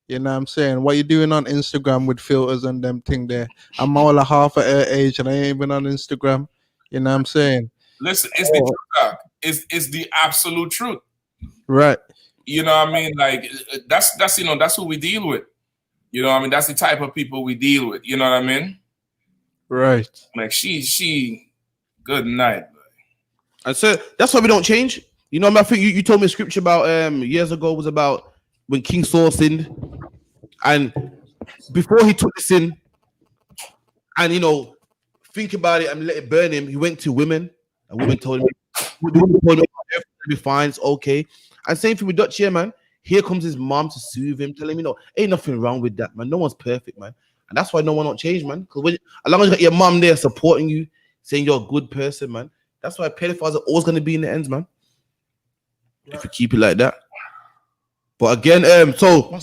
You know what I'm saying? What you doing on Instagram with filters and them thing there? I'm all a half at her age and I ain't even on Instagram. You know what I'm saying? Listen, it's the truth, Doc. It's the absolute truth. Right. You know what I mean? Like that's who we deal with. You know what I mean? That's the type of people we deal with. You know what I mean? Right. Like she good night. And so that's why we don't change. You know, I think you told me a scripture about years ago was about when King Saul sinned, and before he took the sin, and think about it and let it burn him, he went to women, and women told him, everything will be fine, it's okay. And same thing with Dutch here, man. Here comes his mom to soothe him, tell him, ain't nothing wrong with that, man. No one's perfect, man. And that's why no one don't change, man. Because as long as you got your mom there supporting you, saying you're a good person, man, that's why pedophiles are always going to be in the ends, man. If you keep it like that. But again, so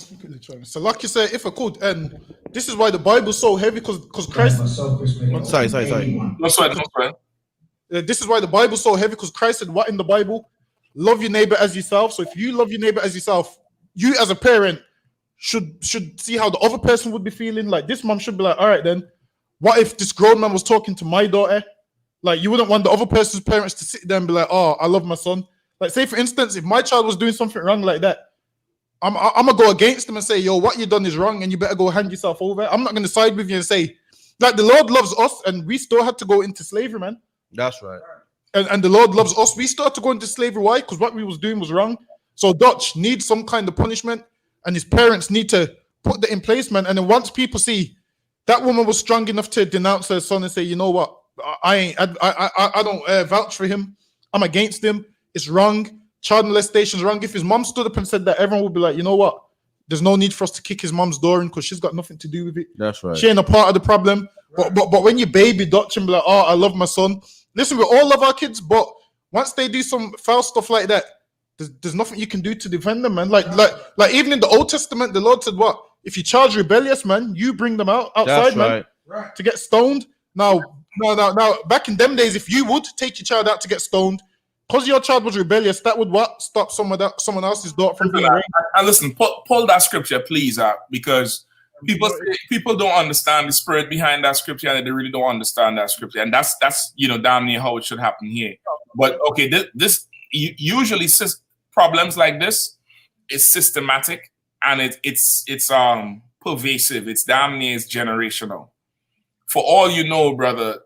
like you said, if I could, and this is why the Bible's so heavy, because Christ. Sorry. That's right. This is why the Bible's so heavy, because Christ said what in the Bible? Love your neighbor as yourself. So if you love your neighbor as yourself, you as a parent should see how the other person would be feeling. Like this mom should be like, all right, then what if this grown man was talking to my daughter? Like you wouldn't want the other person's parents to sit there and be like, oh, I love my son. Like say for instance, if my child was doing something wrong like that, I'm gonna go against them and say, yo, what you done is wrong and you better go hand yourself over. I'm not gonna side with you and say, like the Lord loves us and we still had to go into slavery, man. That's right. And the Lord loves us. We still had to go into slavery. Why? Because what we was doing was wrong. So Dutch needs some kind of punishment and his parents need to put that in place, man. And then once people see that woman was strong enough to denounce her son and say, you know what, I don't vouch for him. I'm against him. It's wrong. Child molestation is wrong. If his mom stood up and said that, everyone would be like, you know what? There's no need for us to kick his mom's door in because she's got nothing to do with it. That's right. She ain't a part of the problem. But when you baby Dutch and be like, oh, I love my son. Listen, we all love our kids, but once they do some foul stuff like that, there's nothing you can do to defend them, man. Like even in the Old Testament, the Lord said, what? If you charge rebellious, man, you bring them outside, that's man, right. To get stoned. Now, back in them days, if you would take your child out to get stoned, because your child was rebellious, that would what stop someone else's daughter from being raped. And listen, pull that scripture, please, because people don't understand the spirit behind that scripture, and they really don't understand that scripture, and that's damn near how it should happen here. But okay, this usually problems like this is systematic, and it's pervasive. It's damn near generational. For all you know, brother,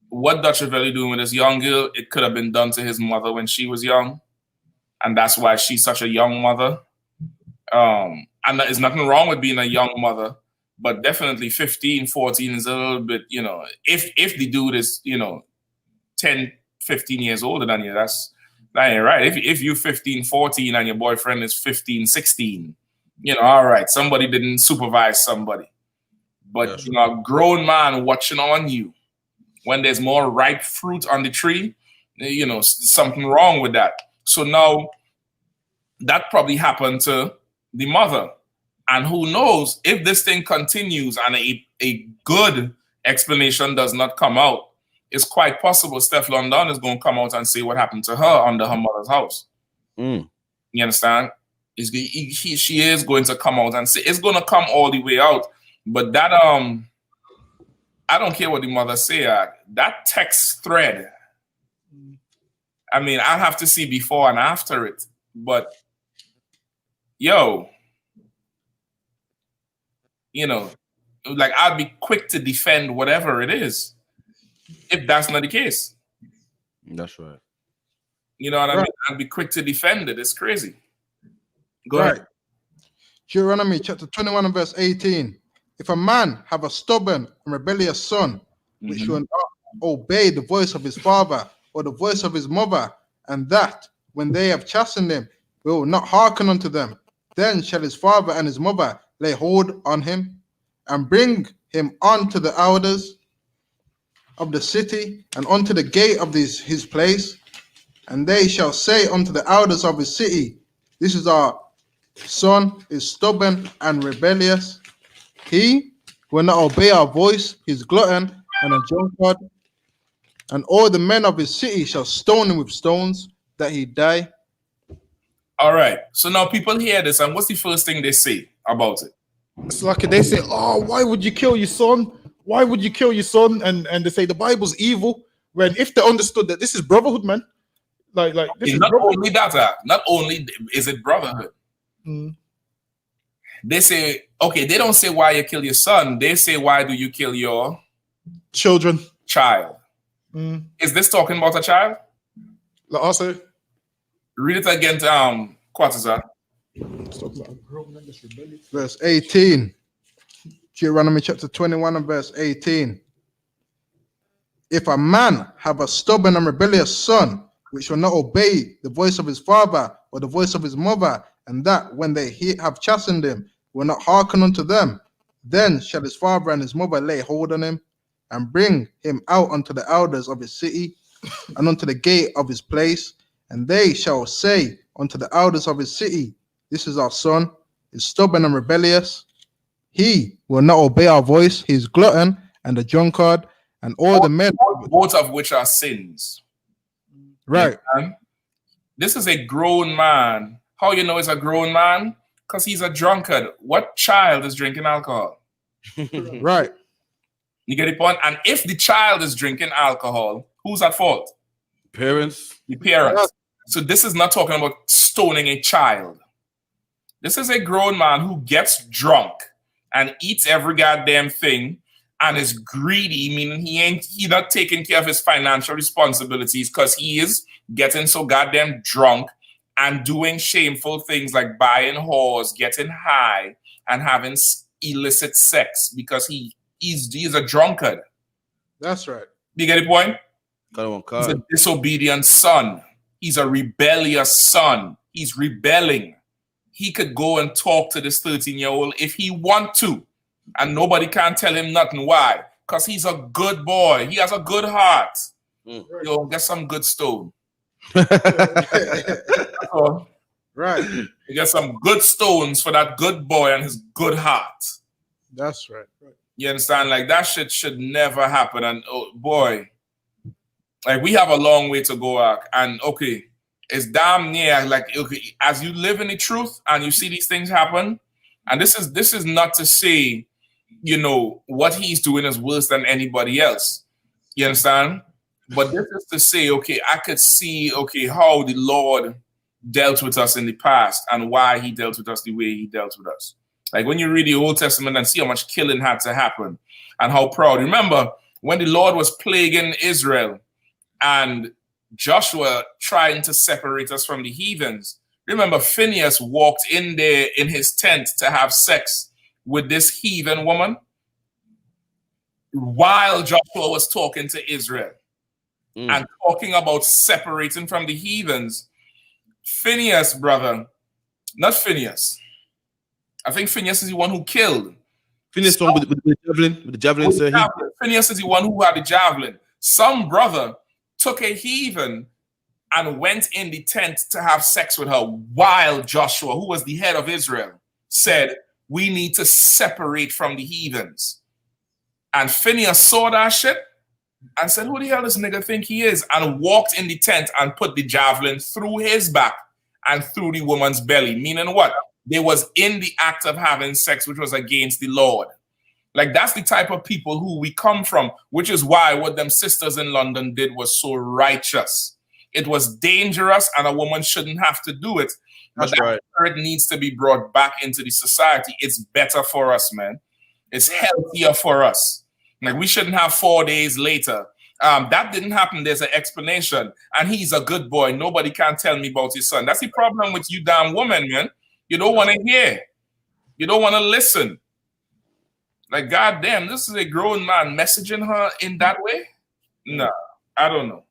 what Dutch Ravelli doing with this young girl, it could have been done to his mother when she was young, and that's why she's such a young mother. And there's nothing wrong with being a young mother, but definitely 15, 14 is a little bit, if the dude is, 10, 15 years older than you, that ain't right. If you're 15, 14 and your boyfriend is 15, 16, all right, somebody didn't supervise somebody. But, a grown man watching on you, when there's more ripe fruit on the tree, something wrong with that. So now that probably happened to the mother. And who knows if this thing continues and a good explanation does not come out, it's quite possible Steph London is going to come out and say what happened to her under her mother's house. You understand? She is going to come out and say it's going to come all the way out. But that I don't care what the mother say. That text thread, I mean, I'll have to see before and after it. But, like I'd be quick to defend whatever it is if that's not the case. That's right. You know what I mean? I'd be quick to defend it. It's crazy. Go ahead. Deuteronomy chapter 21 and verse 18. If a man have a stubborn and rebellious son, which will not obey the voice of his father or the voice of his mother, and that when they have chastened him, will not hearken unto them, then shall his father and his mother lay hold on him and bring him unto the elders of the city and unto the gate of his place, and they shall say unto the elders of his city, this is our son, is stubborn and rebellious. He will not obey our voice, his glutton and a drunkard, and all the men of his city shall stone him with stones, that he die. All right. So now people hear this, and what's the first thing they say about it? It's like they say, "Oh, why would you kill your son? Why would you kill your son?" And they say the Bible's evil. When if they understood that this is brotherhood, man, like this is not only that, not only is it brotherhood. They say, okay, they don't say why you kill your son. They say, why do you kill your child? Is this talking about a child? Also, read it again, Quatazar. Verse 18. Deuteronomy chapter 21 and verse 18. If a man have a stubborn and rebellious son, which will not obey the voice of his father or the voice of his mother, and that when they have chastened him, will not hearken unto them, then shall his father and his mother lay hold on him, and bring him out unto the elders of his city, and unto the gate of his place, and they shall say unto the elders of his city, this is our son, is stubborn and rebellious. He will not obey our voice, he is glutton and a drunkard, and all the men, both of which are sins. Right. This is a grown man. How you know he's a grown man? Because he's a drunkard. What child is drinking alcohol? Right. You get the point? And if the child is drinking alcohol, who's at fault? Parents. The parents. So this is not talking about stoning a child. This is a grown man who gets drunk and eats every goddamn thing and is greedy, meaning he not taking care of his financial responsibilities because he is getting so goddamn drunk and doing shameful things like buying whores, getting high, and having illicit sex because he's a drunkard. That's right. You get the point? He's a disobedient son. He's a rebellious son. He's rebelling. He could go and talk to this 13-year-old if he want to, and nobody can tell him nothing. Why? Because he's a good boy. He has a good heart. Yo, get some good stone. Right. You get some good stones for that good boy and his good heart. That's right. You understand? Like, that shit should never happen. And oh boy, like, we have a long way to go. And okay, it's damn near like as you live in the truth and you see these things happen. And this is not to say, you know, what he's doing is worse than anybody else. You understand? But this is to say, okay, I could see, okay, how the Lord dealt with us in the past and why he dealt with us the way he dealt with us. Like when you read the Old Testament and see how much killing had to happen and how proud. Remember when the Lord was plaguing Israel and Joshua trying to separate us from the heathens. Remember, Phineas walked in there in his tent to have sex with this heathen woman while Joshua was talking to Israel and talking about separating from the heathens. Phineas, brother, not Phineas. I think Phineas is the one who killed. Phineas one with the javelin, sir. Phineas is the one who had the javelin. Some brother took a heathen and went in the tent to have sex with her while Joshua, who was the head of Israel, said, we need to separate from the heathens. And Phineas saw that shit and said, who the hell does this nigga think he is? And walked in the tent and put the javelin through his back and through the woman's belly. Meaning what? They was in the act of having sex, which was against the Lord. Like, that's the type of people who we come from, which is why what them sisters in London did was so righteous. It was dangerous and a woman shouldn't have to do it. But that spirit needs to be brought back into the society. It's better for us, man. It's healthier for us. Like, we shouldn't have 4 days later. That didn't happen. There's an explanation. And he's a good boy. Nobody can tell me about his son. That's the problem with you damn women, man. You don't want to hear. You don't want to listen. Like, goddamn, this is a grown man messaging her in that way? No, I don't know.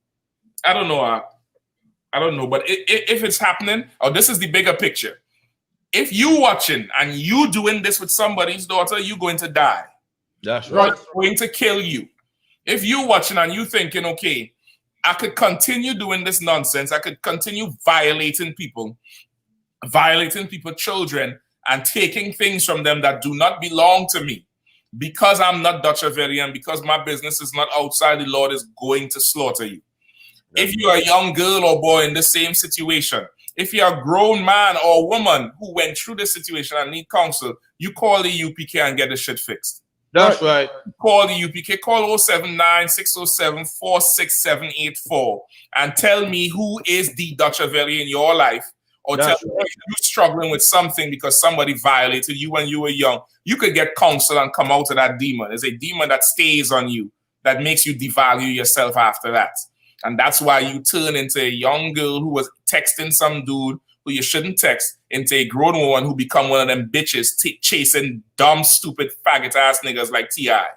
I don't know. But if it's happening, this is the bigger picture. If you watching and you doing this with somebody's daughter, you're going to die. That's right. It's going to kill you. If you watching and you thinking, okay, I could continue doing this nonsense. I could continue violating people's children and taking things from them that do not belong to me. Because I'm not Dutch and because my business is not outside, the Lord is going to slaughter you. If you're a young girl or boy in the same situation, if you're a grown man or woman who went through this situation and need counsel, you call the UPK and get the shit fixed. That's right. Call the UPK, call 079-607-46784 and tell me who is the Dutch in your life. Or tell me if you're struggling with something because somebody violated you when you were young. You could get counsel and come out of that demon. There's a demon that stays on you that makes you devalue yourself after that. And that's why you turn into a young girl who was texting some dude who you shouldn't text into a grown woman who become one of them bitches chasing dumb, stupid, faggot-ass niggas like T.I.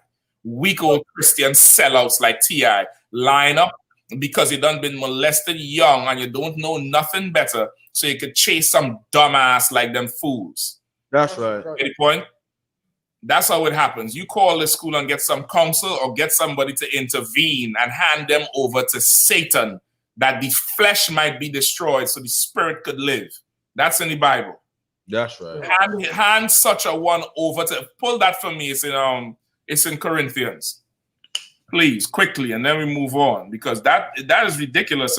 Weak old Christian sellouts like T.I. Line up because you done been molested young and you don't know nothing better. So you could chase some dumbass like them fools. That's right. Get the point? That's how it happens. You call the school and get some counsel or get somebody to intervene and hand them over to Satan that the flesh might be destroyed so the spirit could live. That's in the Bible. That's right. Hand such a one over to, pull that for me. It's in Corinthians. Please, quickly, and then we move on because that is ridiculous.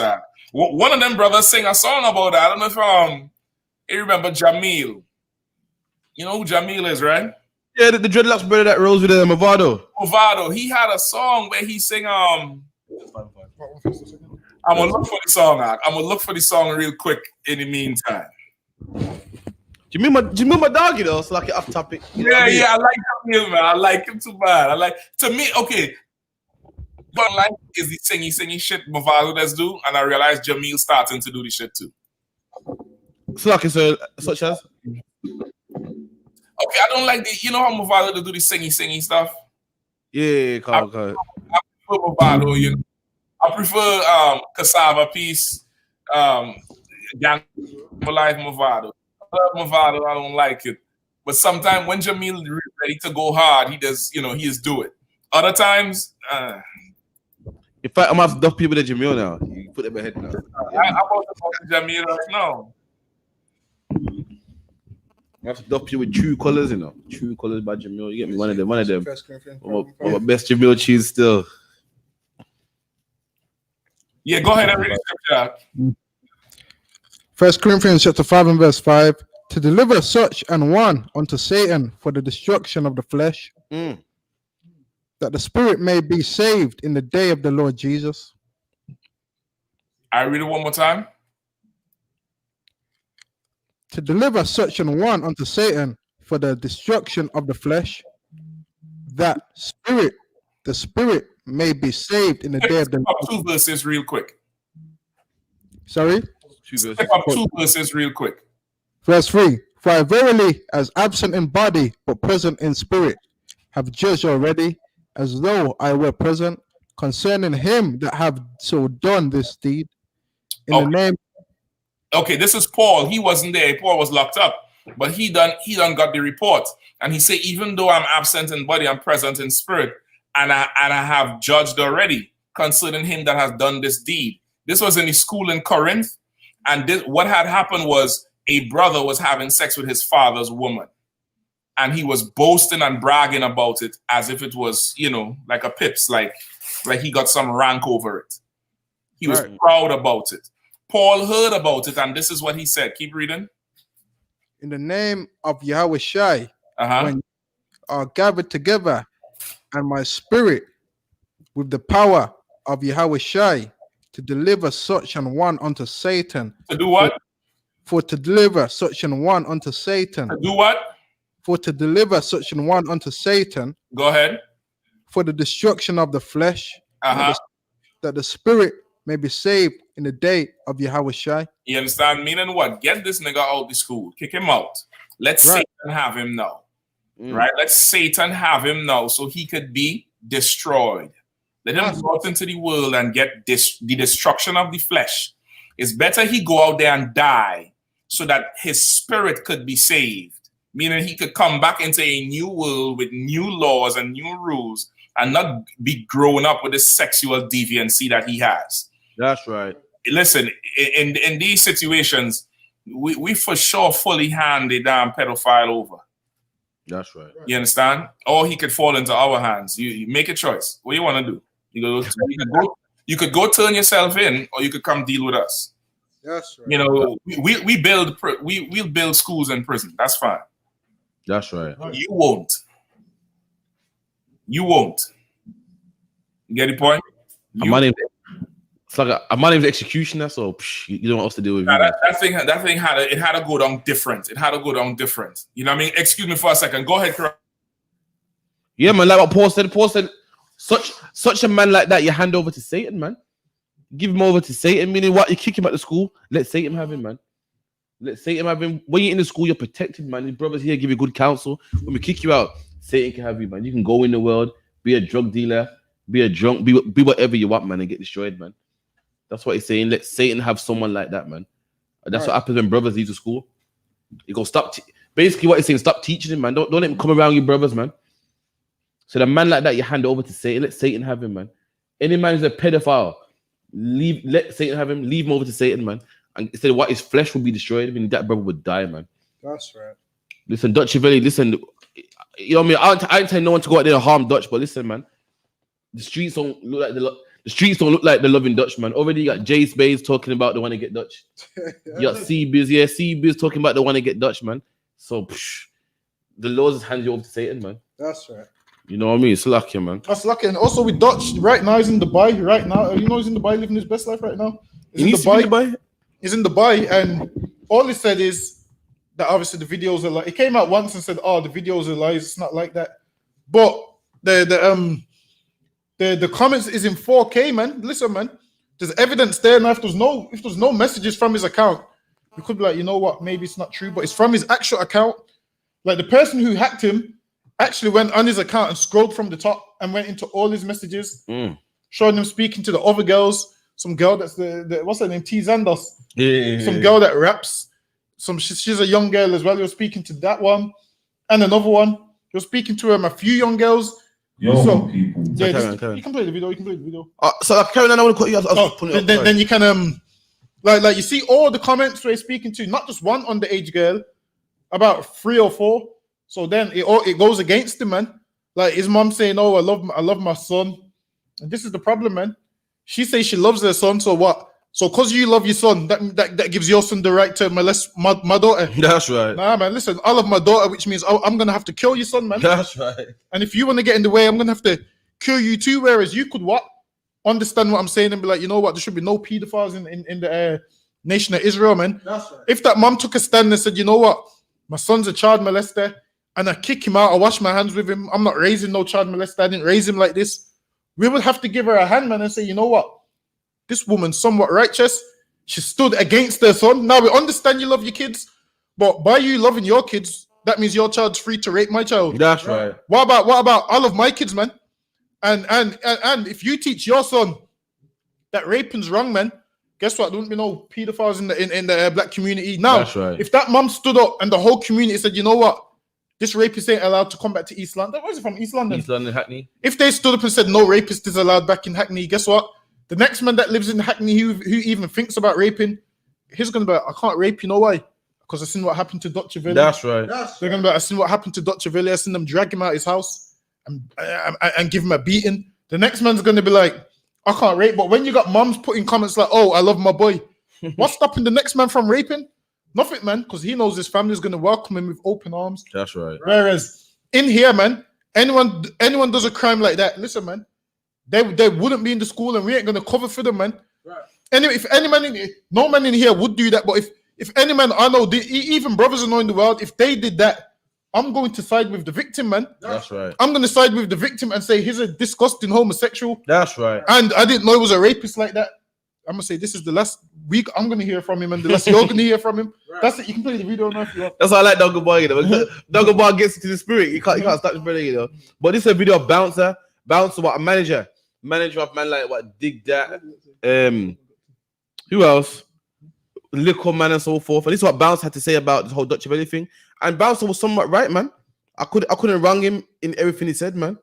One of them brothers sing a song about that. I don't know if you remember Jamil. You know who Jamil is, right? Yeah, the dreadlocks brother that rolls with Movado. Movado. He had a song where he sing I'm gonna look for the song out. I'm gonna look for the song real quick in the meantime. Do you mean my doggy though? It's like off topic. Yeah, I like Jamil, man. I like him too bad. Okay. But I like is the singy shit Movado does do, and I realized Jamil starting to do the shit too. Such as? Okay, I don't like you know how Movado do the singy stuff? Yeah, I prefer Movado, you know. I prefer Cassava Peace, Gang for Life Movado. I love Movado, I don't like it. But sometimes when Jamil is ready to go hard, he does, he just do it. Other times, in fact, I'm have to duff people at Jamil now. You put them ahead now. I'm about to talk to Jamil right now. I have to duff you with True Colors, True Colors by Jamil. You get me? One of them. My best Jamil cheese still. Yeah, go ahead and read the scripture. 1 Corinthians chapter 5 and verse 5. To deliver such an one unto Satan for the destruction of the flesh, that the spirit may be saved in the day of the Lord Jesus. I read it one more time. To deliver such an one unto Satan for the destruction of the flesh, that the spirit may be saved in the day of the Lord. 2 verses real quick. Sorry? Pick up 2 verses real quick. Verse 3. For I verily, as absent in body, but present in spirit, have judged already, as though I were present, concerning him that have so done this deed. In the name. Okay, this is Paul. He wasn't there. Paul was locked up. But he done got the report. And he said, even though I'm absent in body, I'm present in spirit. And I have judged already concerning him that has done this deed. This was in the school in Corinth. And what had happened was a brother was having sex with his father's woman. And he was boasting and bragging about it as if it was, like a pips, like he got some rank over it. He was proud about it. Paul heard about it, and this is what he said. Keep reading. In the name of Yahushai, when you are gathered together, and my spirit with the power of Yahushai to deliver such an one unto Satan. To do what? For to deliver such an one unto Satan. To do what? For to deliver such an one unto Satan. Go ahead. For the destruction of the flesh, that the spirit may be saved in the day of Yahushai. You understand? Meaning what? Get this nigga out the school. Kick him out. Let Satan have him now. Right? Let Satan have him now so he could be destroyed. Let him go out into the world and get the destruction of the flesh. It's better he go out there and die so that his spirit could be saved. Meaning he could come back into a new world with new laws and new rules and not be grown up with the sexual deviancy that he has. That's right. Listen, in these situations, we for sure fully hand the damn pedophile over. That's right. You understand? Or he could fall into our hands. You make a choice. What do you want to do? You could go turn yourself in, or you could come deal with us. That's right. We'll build schools and prison. That's fine. That's right. You won't. You get the point? My name's executioner, so you don't know what else to do with that thing had to go down different. It had to go down different. You know what I mean? Excuse me for a second. Go ahead, Karan. Yeah, man, like what Paul said. Paul said, such a man like that, you hand over to Satan, man. Give him over to Satan, meaning what? You kick him out of school. Let Satan have him, man. Let Satan have him. When you're in the school, you're protected, man. Your brothers here give you good counsel. When we kick you out, Satan can have you, man. You can go in the world, be a drug dealer, be a drunk, be whatever you want, man, and get destroyed, man. That's what he's saying. Let Satan have someone like that, man. That's what happens when brothers leave to school. You go stop. Basically, what he's saying, stop teaching him, man. Don't let him come around your brothers, man. So the man like that, you hand over to Satan. Let Satan have him, man. Any man who's a pedophile, let Satan have him. Leave him over to Satan, man. And instead of what his flesh will be destroyed, I mean, that brother would die, man. That's right. Listen, Dutch Valley, listen. You know what I mean? I ain't telling no one to go out there and harm Dutch, but listen, man. The streets don't look like the loving Dutch, man. Already you got Jay Spades talking about the one to get Dutch. You got C-Biz talking about the one to get Dutch, man. So the Lord just hands you over to Satan, man. That's right. You know what I mean? It's lucky, man. That's lucky. And also with Dutch, right now he's in Dubai. Right now, he's in Dubai living his best life right now. He's in Dubai. He's in Dubai, and all he said is that obviously the videos are like. He came out once and said, "Oh, the videos are lies." It's not like that. But the comments is in 4K, man. Listen, man. There's evidence there, and if there's no messages from his account, we could be like, you know what? Maybe it's not true, but it's from his actual account. Like the person who hacked him actually went on his account and scrolled from the top and went into all his messages, showing him speaking to the other girls. Some girl that's the what's her name? T-Zandos. Some girl that raps. She's a young girl as well. You're speaking to that one and another one. You're speaking to a few young girls. You can play the video. So Karen, I want to cut you. Then you can like you see all the comments we're speaking to, not just one underage girl, about 3 or 4. So then it goes against him, man. Like his mom saying, "Oh, I love my son," and this is the problem, man. She says she loves her son, so what? So because you love your son, that gives your son the right to molest my daughter. That's right. Nah, man, listen, I love my daughter, which means I'm going to have to kill your son, man. That's right. And if you want to get in the way, I'm going to have to kill you too, whereas you could what? Understand what I'm saying and be like, you know what? There should be no pedophiles in the nation of Israel, man. That's right. If that mom took a stand and said, you know what? My son's a child molester and I kick him out, I wash my hands with him. I'm not raising no child molester. I didn't raise him like this. We would have to give her a hand, man, and say, you know what? This woman's somewhat righteous. She stood against her son. Now we understand you love your kids, but by you loving your kids, that means your child's free to rape my child. That's right. What about I love my kids, man? And if you teach your son that raping's wrong, man, guess what? There wouldn't be no pedophiles in the black community. Now, That's right. If that mom stood up and the whole community said, you know what? This rapist ain't allowed to come back to East London. Where is it from? East London? East London, Hackney. If they stood up and said no rapist is allowed back in Hackney, guess what? The next man that lives in Hackney who even thinks about raping, he's going to be like, I can't rape, you know why? Because I seen what happened to Dr. Villa. That's right. They're going to be like, I seen what happened to Dr. Villa. I seen them drag him out his house and give him a beating. The next man's going to be like, I can't rape. But when you got moms putting comments like, oh, I love my boy, what's stopping the next man from raping? Nothing, man, because he knows his family is going to welcome him with open arms. That's right. Whereas in here, man, anyone does a crime like that, listen, man, they wouldn't be in the school and we ain't going to cover for them, man. Right. Anyway, if any man no man in here would do that, but if any man I know, even brothers I know in the world, if they did that, I'm going to side with the victim, man. That's right. I'm going to side with the victim and say he's a disgusting homosexual. That's right. And I didn't know he was a rapist like that. I'm going to say this is the last week I'm going to hear from him and the last you're going to hear from him. Right. That's it. You can play the video now if you want. That's why I like Dogger Bar, you know. Dogger Bar gets into the spirit. You can't stop the brother, you know. But this is a video of Bouncer. Bouncer, what, a manager of man like what, Dig That. Who else? Liquor Man and so forth. And this is what Bouncer had to say about this whole Dutch Valley thing. And Bouncer was somewhat right, man. I couldn't wrong him in everything he said, man.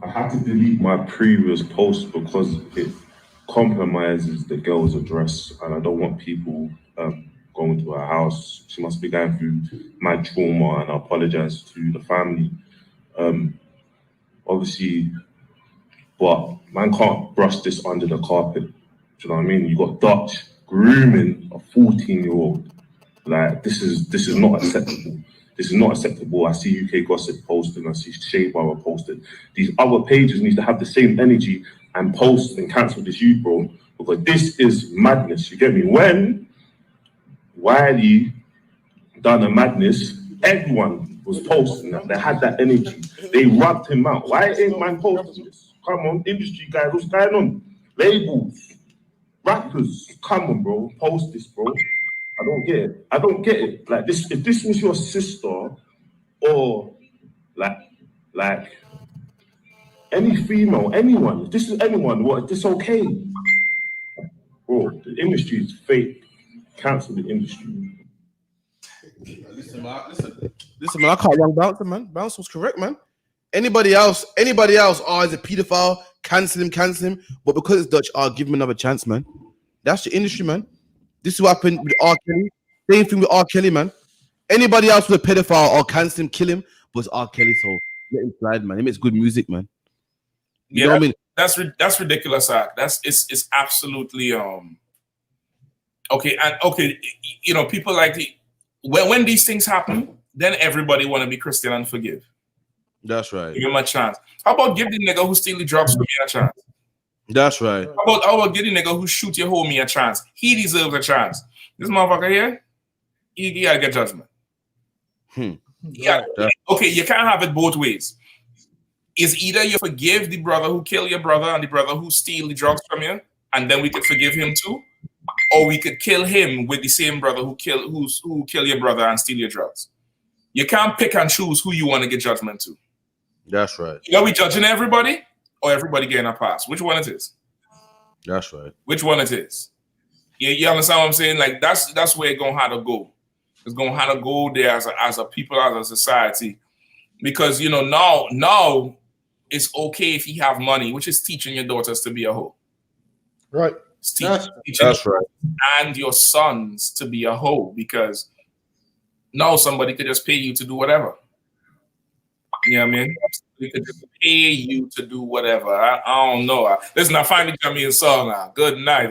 I had to delete my previous post because it compromises the girl's address, and I don't want people going to her house. She must be going through my trauma, and I apologize to the family. Obviously, but man can't brush this under the carpet. Do you know what I mean? You got Dutch grooming a 14-year-old. Like this is not acceptable. This is not acceptable. I see UK Gossip posted, I see Shea Barrow posted. These other pages need to have the same energy and post and cancel this youth, bro, because this is madness. You get me? When Wiley done a madness, everyone was posting that. They had that energy. They rubbed him out. Why ain't man posting this? Come on, industry guys, what's going on? Labels, rappers, come on, bro, post this, bro. I don't get it. Like this, if this was your sister or like any female, anyone, if this is anyone, what, this okay? Bro, the industry is fake. Cancel the industry. Listen, man, I can't wrong Bouncer, man. Bouncer was correct, man. Anybody else, is a pedophile, cancel him. But because it's Dutch, I'll give him another chance, man. That's the industry, man. This is what happened with R. Kelly. Same thing with R. Kelly, man. Anybody else with a pedophile, I'll cancel him, kill him. But it's R. Kelly, so let him slide, man. He makes good music, man. You know what I mean? That's ridiculous, Zach. It's absolutely okay. And okay, you know, people like when these things happen, then everybody want to be Christian and forgive. That's right. Give him a chance. How about give the nigga who steal the drugs from me a chance? That's right. How about give the nigga who shoot your homie a chance? He deserves a chance. This motherfucker here, he gotta get judgment. Yeah. Okay, you can't have it both ways. Is either you forgive the brother who killed your brother and the brother who steal the drugs from you, and then we could forgive him too, or we could kill him with the same brother who kill your brother and steal your drugs. You can't pick and choose who you want to get judgment to. That's right. Are we judging everybody or everybody getting a pass? Which one it is? That's right. Which one it is? You understand what I'm saying? Like that's where it's gonna have to go. It's gonna have to go there as a people, as a society, because you know now it's okay if you have money, which is teaching your daughters to be a hoe. Right. That's right. And your sons to be a hoe, because now somebody could just pay you to do whatever. You know what I mean? We could just pay you to do whatever. I don't know. Listen, I finally got me a song now. Good night.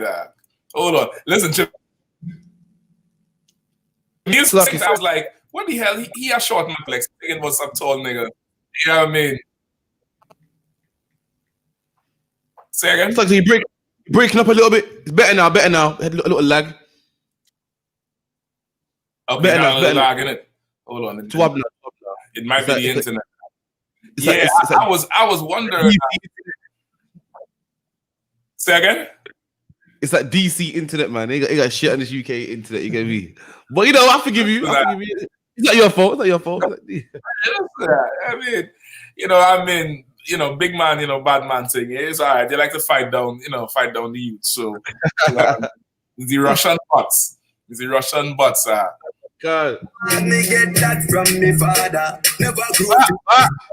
Hold on. Listen to music. I was like, what the hell? He a short man, like thinking about some tall nigga. You know what I mean? Say again? It's like you're breaking up a little bit. It's better now. Had a little lag. Okay, better now. Lag in it. Hold on. It might be the internet. Yeah, I was wondering. Say again? It's like DC internet, man. They got shit on this UK internet. You get me? But you know, I forgive you. It's not your fault. It's not your fault. I mean, you know, big man, you know, bad man thing. It's all right. They like to fight down the youth. So the Russian bots. God. Let me get that from me father. Never grew up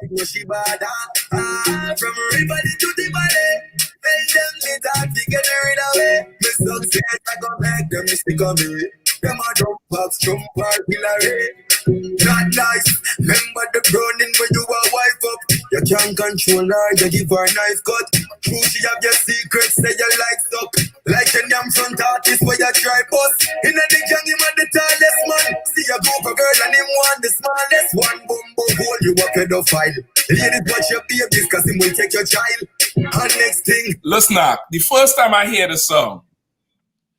no she bad. From everybody to the valley. Tell them me that to get rid of it. Me success I go make them stick on me. Them a jump box, jump bar, Hillary. Not nice. Remember the burning when you are wife up. You can't control her, you give her a knife cut. True, she have your secrets, say you like stuck. Like a damn front artist where you try bust. In the gang, him at the tallest man. See a group of girl and him want the smallest one. Boom, boom, hold you a pedophile. Ladies, watch your babies, cause him will take your child. And next thing. Listen, the first time I hear the song,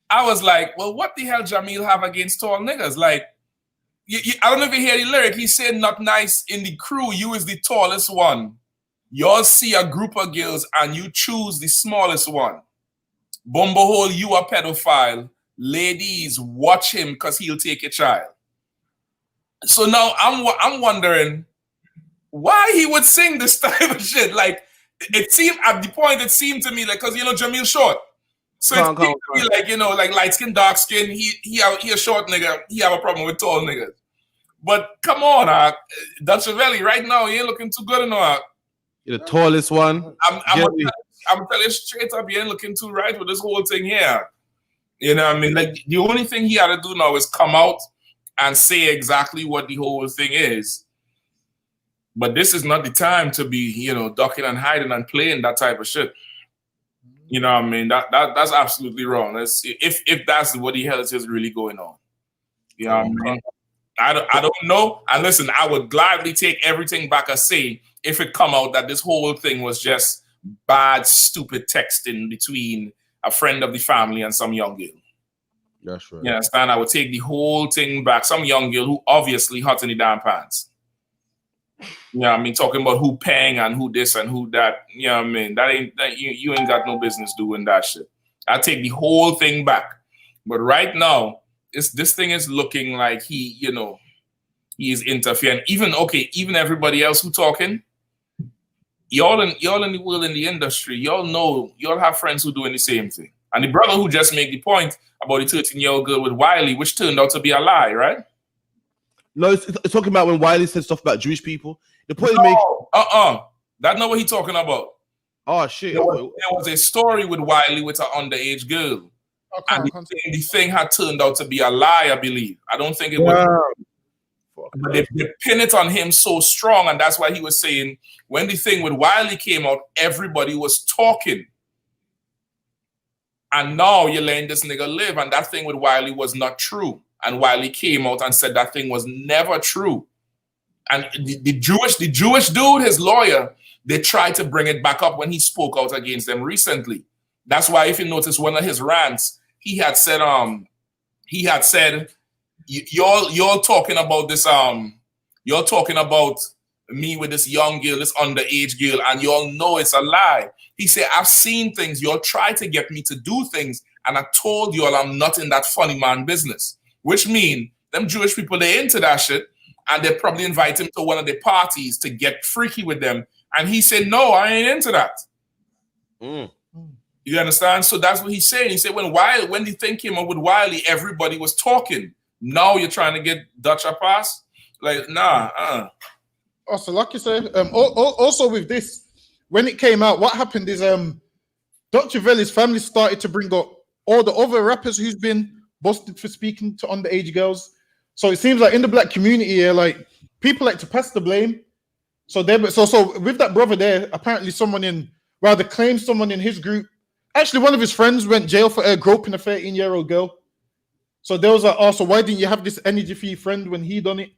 I was like, well, what the hell Jamil have against tall niggas? Like, I don't know if you hear the lyric. He said, not nice in the crew. You is the tallest one. Y'all see a group of girls and you choose the smallest one. Bumbo hole, you a pedophile. Ladies, watch him because he'll take your child. So now I'm wondering why he would sing this type of shit. Like, it seemed at the point, it seemed to me like, because, you know, Jamil short. So it seemed to me like, you know, like light skin, dark skin, he a short nigga, he have a problem with tall niggas. But come on, Dutch Valley, right now, he ain't looking too good enough. You're the tallest one. I'm telling you straight up, he ain't looking too right with this whole thing here. You know what I mean? Like, the only thing he had to do now is come out and say exactly what the whole thing is. But this is not the time to be, you know, ducking and hiding and playing that type of shit. You know what I mean? That's absolutely wrong. If that's what the hell is really going on. You know what I mean? I don't know. And listen, I would gladly take everything back I say if it come out that this whole thing was just bad, stupid texting between a friend of the family and some young girl. That's right. You understand? I would take the whole thing back. Some young girl who obviously hot in the damn pants. You know what I mean? Talking about who paying and who this and who that. You know what I mean? You ain't got no business doing that shit. I take the whole thing back. But right now, this thing is looking like he is interfering. Even everybody else who talking, y'all in the world, in the industry, y'all know, y'all have friends who doing the same thing. And the brother who just made the point about the 13-year-old girl with Wiley, which turned out to be a lie, right? No, it's talking about when Wiley said stuff about Jewish people. The point That's not what he's talking about. Oh shit! There was a story with Wiley with an underage girl. And the thing had turned out to be a lie, I believe. I don't think it was. But they pin it on him so strong, and that's why he was saying when the thing with Wiley came out, everybody was talking. And now you're letting this nigga live, and that thing with Wiley was not true. And Wiley came out and said that thing was never true. And the Jewish dude, his lawyer, they tried to bring it back up when he spoke out against them recently. That's why if you notice one of his rants, he had said, y'all talking about this, y'all talking about me with this young girl, this underage girl, and y'all know it's a lie. He said, I've seen things, y'all try to get me to do things, and I told y'all I'm not in that funny man business. Which mean them Jewish people, they into that shit, and they probably invite him to one of their parties to get freaky with them. And he said, no, I ain't into that. You understand? So that's what he's saying. He said when the thing came up with Wiley, everybody was talking. Now you're trying to get Dutch a pass? Like, nah. Also, like you said, also with this, when it came out, what happened is Dr. Velli's family started to bring up all the other rappers who's been busted for speaking to underage girls. So it seems like in the black community here, like people like to pass the blame. So with that brother there, apparently claims someone in his group. Actually, one of his friends went jail for groping a 13-year-old girl. So there was so why didn't you have this energy for your friend when he done it?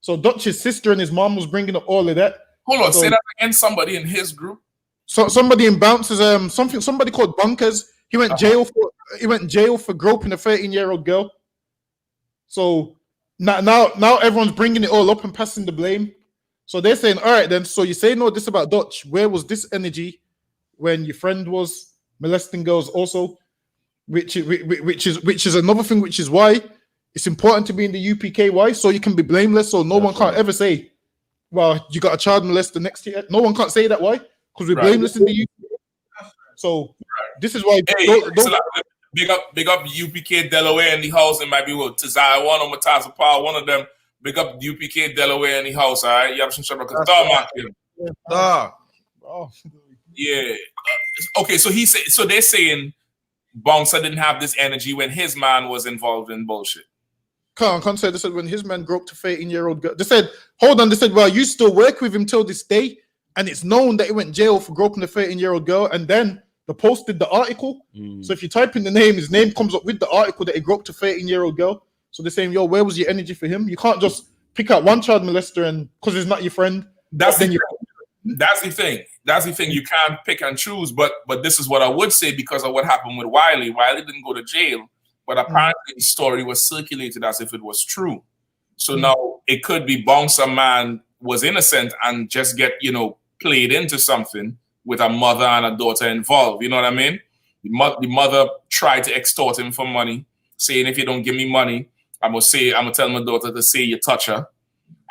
So Dutch's sister and his mom was bringing up all of that. Hold on, say that again. Somebody in his group. So somebody in Bounces, somebody called Bunkers. He went jail for groping a 13-year-old girl. So now everyone's bringing it all up and passing the blame. So they're saying, all right then. So you say no this about Dutch. Where was this energy when your friend was molesting girls also? Which is another thing. Which is why it's important to be in the UPK. Why? So you can be blameless. So no one can't ever say, well, you got a child molester next to you. No one can't say that. Why? Because we're blameless in the UPK. So this is why. Big up UPK Delaware in the house. It might be what Tizai one or Mataza Power, one of them. Big up UPK Delaware in the house. All right, you have some shit because yeah. Okay, so they're saying Bouncer didn't have this energy when his man was involved in bullshit. Can't say. They said when his man groped a 13-year-old girl. They said, hold on. They said, well, you still work with him till this day, and it's known that he went jail for groping a 13-year-old girl, and then they posted the article. So if you type in the name, his name comes up with the article that he groped a 13-year-old girl. So they're saying, yo, where was your energy for him? You can't just pick out one child molester and because he's not your friend. That's the thing. That's the thing. You can't pick and choose. But this is what I would say because of what happened with Wiley. Wiley didn't go to jail, but apparently the story was circulated as if it was true. So now it could be Bouncer man was innocent and just get, played into something with a mother and a daughter involved. You know what I mean? The mother tried to extort him for money, saying, if you don't give me money, I'm going to tell my daughter to say you touch her.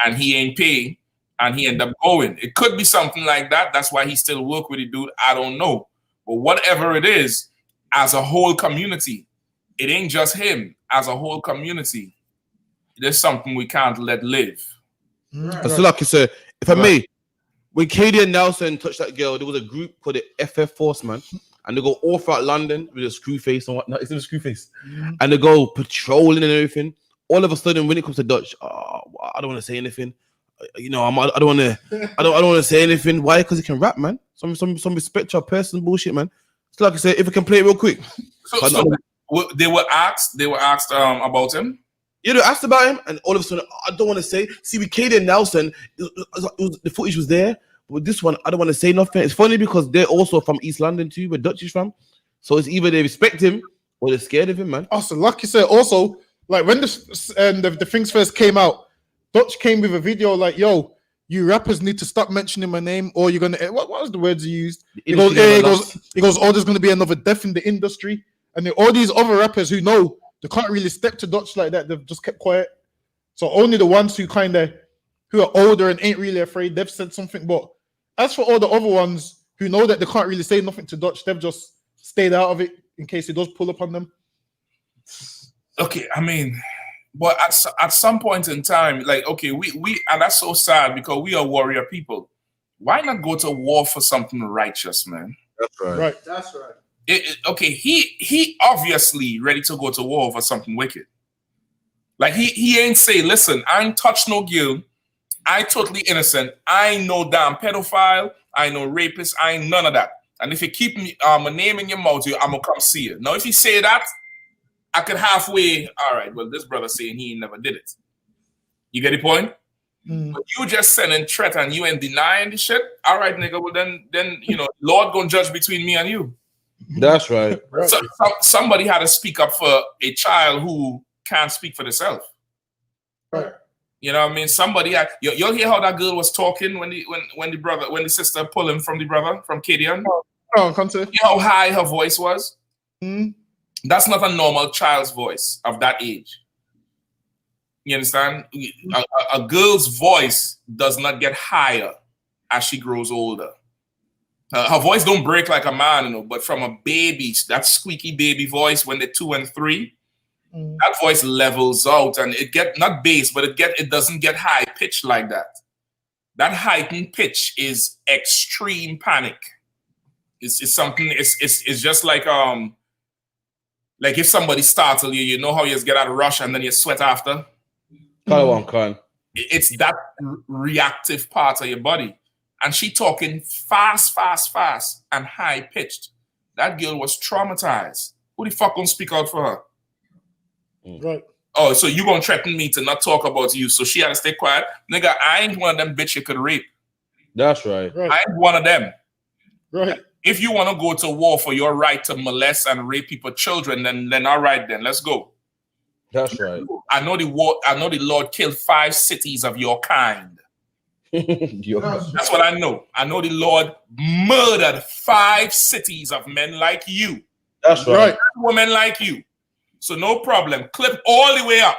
And he ain't pay. And he ended up going. It could be something like that. That's why he still work with the dude. I don't know. But whatever it is, as a whole community, it ain't just him. As a whole community, there's something we can't let live. So like you said, if I may, when Katie and Nelson touched that girl, there was a group called the FF Force, man. And they go all throughout London with a screw face and whatnot. It's in a screw face. And they go patrolling and everything. All of a sudden, when it comes to Dutch, I don't want to say anything. I don't want to say anything. Why? Because he can rap, man. Some respect your person bullshit, man. So like I said, if I can play it real quick. So they were asked about him. Yeah, they asked about him, and all of a sudden, I don't want to say. See, with Katie and Nelson, the footage was there. But with this one, I don't want to say nothing. It's funny because they're also from East London too, where Dutch is from. So it's either they respect him or they're scared of him, man. Also, like you said, also, like when the things first came out, Dutch came with a video like, yo, you rappers need to stop mentioning my name or you're going to... What was the words he used? He goes, oh, there's going to be another death in the industry. And then all these other rappers who know they can't really step to Dutch like that, they've just kept quiet. So only the ones who are older and ain't really afraid, they've said something. But as for all the other ones who know that they can't really say nothing to Dutch, they've just stayed out of it in case he does pull up on them. Okay, I mean... But at some point in time, like, okay, we and that's so sad because we are warrior people. Why not go to war for something righteous, man? That's right. Right. That's right. Okay, he obviously ready to go to war for something wicked. Like he ain't say, listen, I ain't touched no girl. I totally innocent. I ain't no damn pedophile. I ain't no rapist. I ain't none of that. And if you keep me my name in your mouth, I'm gonna come see you. Now, if you say that, I could halfway, all right, well, this brother saying he never did it. You get the point? But you just sending threat and you ain't denying the shit. All right, nigga, well, then Lord gonna judge between me and you. That's right. So somebody had to speak up for a child who can't speak for themselves. Right. You know what I mean? Somebody had, you'll hear how that girl was talking when the sister pulled him from the brother, from Kadian. Come to. You know how high her voice was? That's not a normal child's voice of that age. You understand? A girl's voice does not get higher as she grows older. Her voice don't break like a man, but from a baby, that squeaky baby voice when they're 2 and 3, that voice levels out and it get not bass, but it doesn't get high pitch like that. That heightened pitch is extreme panic. It's something. It's just like if somebody startle you, you know how you just get out of rush and then you sweat after. It's that reactive part of your body. and she talking fast, and high pitched. That girl was traumatized. Who the fuck gonna speak out for her? Right. Oh, so you gonna threaten me to not talk about you? So she had to stay quiet. Nigga, I ain't one of them bitch you could rape. That's right. I ain't one of them. Right. If you want to go to war for your right to molest and rape people's children, then all right, then let's go. That's right. I know the Lord killed 5 cities of your kind. That's what I know. I know the Lord murdered 5 cities of men like you. That's right. Women like you. So no problem. Clip all the way up.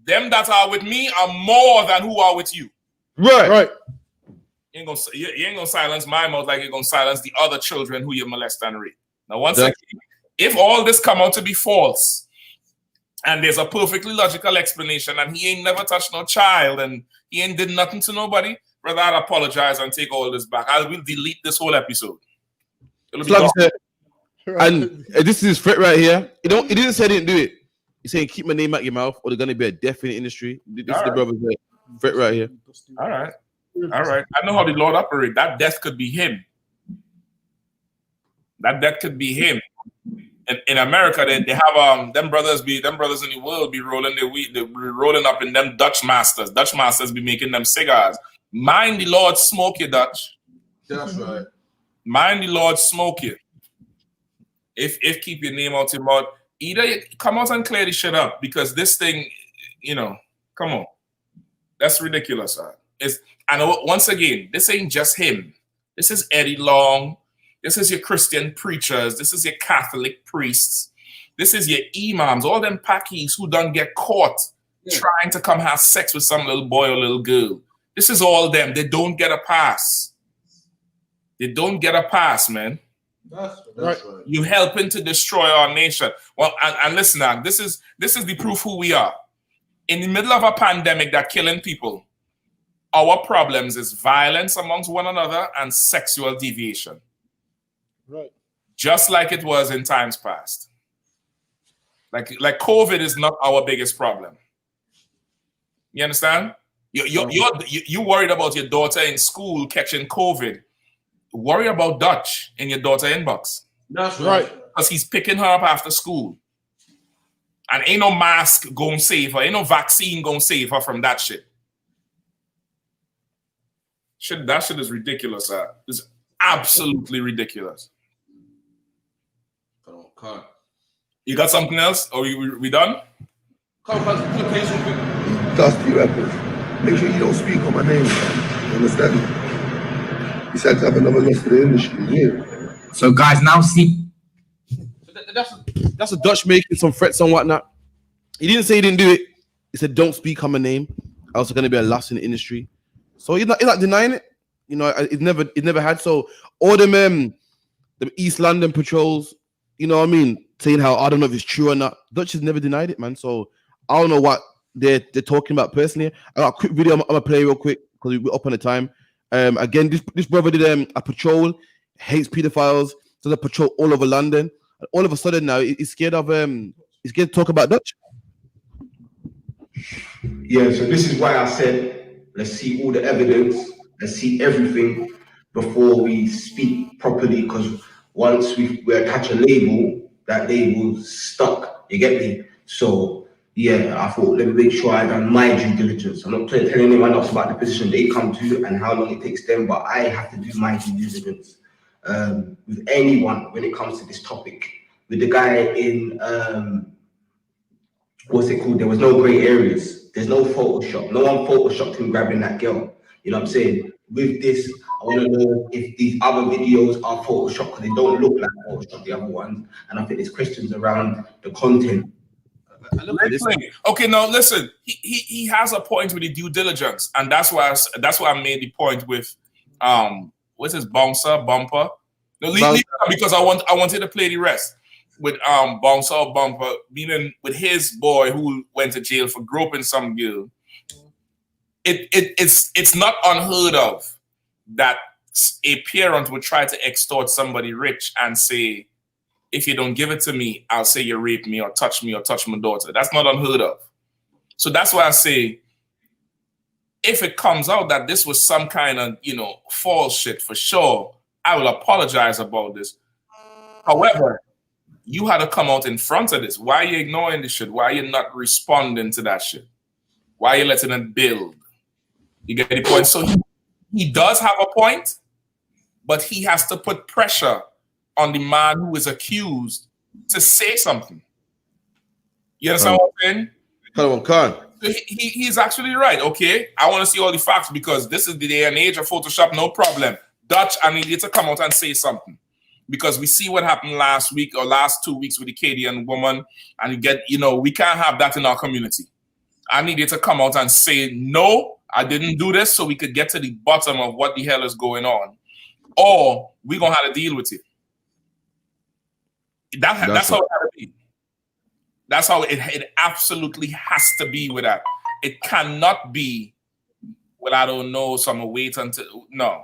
Them that are with me are more than who are with you. Right. You ain't gonna silence my mouth like you're gonna silence the other children who you molest and rape. Now, once again, if all this come out to be false, and there's a perfectly logical explanation, and he ain't never touched no child, and he ain't did nothing to nobody, brother, I'll apologize and take all this back. I will delete this whole episode. It'll be gone. And this is his threat right here. He didn't say he didn't do it. He's saying keep my name out your mouth, or they're gonna be a death in the industry. This is the brother's threat right here. All right. I know how the Lord operates. That death could be him. That death could be him. In America, they have them brothers in the world be rolling their weed, they're rolling up in them Dutch masters. Dutch masters be making them cigars. Mind the Lord smoke you, Dutch. That's right. Mind the Lord smoke you. If keep your name out your mouth, either you come out and clear the shit up, because this thing, come on. That's ridiculous, huh? And once again, this ain't just him. This is Eddie Long. This is your Christian preachers. This is your Catholic priests. This is your imams, all them pakis who don't get caught trying to come have sex with some little boy or little girl. This is all them. They don't get a pass. They don't get a pass, man. That's right. You helping to destroy our nation. Well, and listen, now, this is the proof who we are. In the middle of a pandemic that killing people, our problems is violence amongst one another and sexual deviation. Right. Just like it was in times past. Like COVID is not our biggest problem. You understand? You worried about your daughter in school catching COVID. Worry about Dutch in your daughter inbox. That's right. Because he's picking her up after school. And ain't no mask gonna save her. Ain't no vaccine gonna save her from that shit. That shit is ridiculous, sir. It's absolutely ridiculous. Come. You got something else? Or we done? Dusty rappers. Make sure you don't speak on my name. You understand? Besides, I have another loss to the industry. Yeah. So, guys, now see. That's a Dutch making some threats and whatnot. He didn't say he didn't do it. He said, don't speak on my name. I was going to be a loss in the industry. So he's not denying it. It never had. So all them the East London patrols, you know what I mean, saying how I don't know if it's true or not. Dutch has never denied it, man. So I don't know what they're talking about personally. I got a quick video I'm gonna play real quick because we're up on the time. Again, this brother did a patrol, hates pedophiles, does a patrol all over London. And all of a sudden now he's scared to talk about Dutch. Yeah, so this is why I said, let's see all the evidence, let's see everything before we speak properly, because once we attach a label, that label's stuck, you get me? So, yeah, I thought, let me make sure I done my due diligence. I'm not telling anyone else about the position they come to and how long it takes them, but I have to do my due diligence with anyone when it comes to this topic. With the guy in, what's it called? There was no gray areas. There's no Photoshop. No one Photoshopped him grabbing that girl. You know what I'm saying? With this, I want to know if these other videos are Photoshopped, because they don't look like Photoshop, the other ones. And I think there's questions around the content. Okay, now listen. He has a point with the due diligence, and that's why I made the point with what's his bumper. No, leave because I wanted to play the rest with bumper, meaning with his boy who went to jail for groping some girl. It's not unheard of that a parent would try to extort somebody rich and say, if you don't give it to me, I'll say you raped me or touch my daughter. That's not unheard of. So that's why I say if it comes out that this was some kind of, false shit for sure, I will apologize about this. However, you had to come out in front of this. Why are you ignoring this shit? Why are you not responding to that shit? Why are you letting it build? You get the point? So he does have a point, but he has to put pressure on the man who is accused to say something. You understand what I'm saying? He's actually right. Okay, I want to see all the facts because this is the day and age of Photoshop. No problem. Dutch, I need you to come out and say something because we see what happened last week or last 2 weeks with the Cadian woman, and we can't have that in our community. I need you to come out and say, no, I didn't do this, so we could get to the bottom of what the hell is going on, or we're gonna have to deal with it. That's how it has to be. That's how it absolutely has to be with that. It cannot be, well, I don't know, so I'm gonna wait until, no.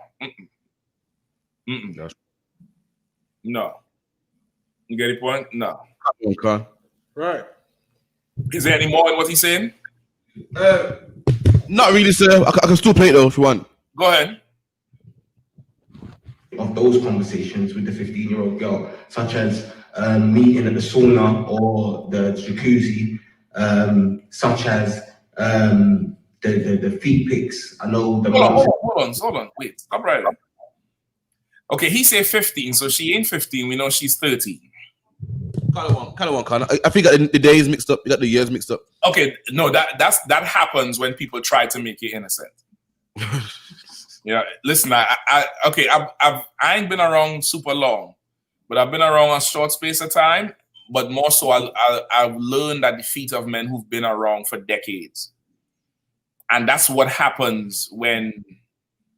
No. You get the point? No. Okay. Right. Is there any more in what he's saying? Not really, sir. I can still play it though if you want. Go ahead. Of those conversations with the 15-year-old girl, such as meeting at the sauna or the jacuzzi, such as the feet pics. I know the hold on. Wait, stop right there. Okay, he said 15, so she ain't 15. We know she's 13. Kind of one. I think I got the days mixed up. You got the years mixed up. Okay, no, that happens when people try to make you innocent. Yeah, listen, I ain't been around super long, but I've been around a short space of time. But more so, I've learned at the feet of men who've been around for decades, and that's what happens when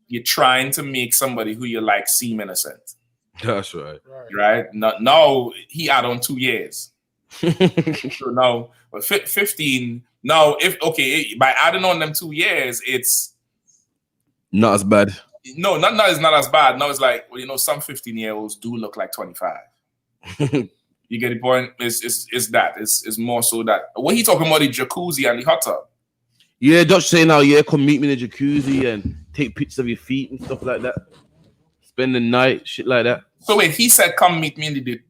you're trying to make somebody who you like seem innocent. That's right. Right? Now he add on 2 years. So now, 15. Now, by adding on them 2 years, it's not as bad. No, it's not as bad. Now it's like, well, some 15-year-olds do look like 25. You get the point? It's that. It's more so that. What he talking about, the jacuzzi and the hot tub? Yeah, Dutch saying now, come meet me in the jacuzzi and take pictures of your feet and stuff like that. Spend the night, shit like that. So wait, he said, come meet me in the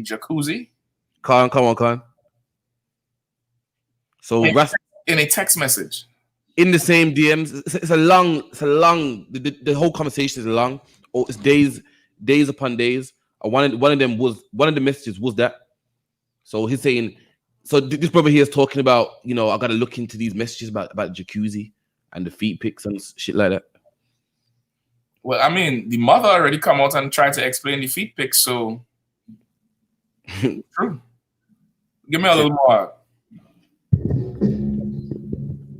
jacuzzi? Come on. So in a text message. In the same DMs. It's a long, the whole conversation is long. Oh, it's days upon days. One of the messages was that. So he's saying, so this brother here is talking about, I got to look into these messages about jacuzzi and the feet pics and shit like that. Well, I mean, the mother already come out and tried to explain the feet pics, so true. Give me a little more.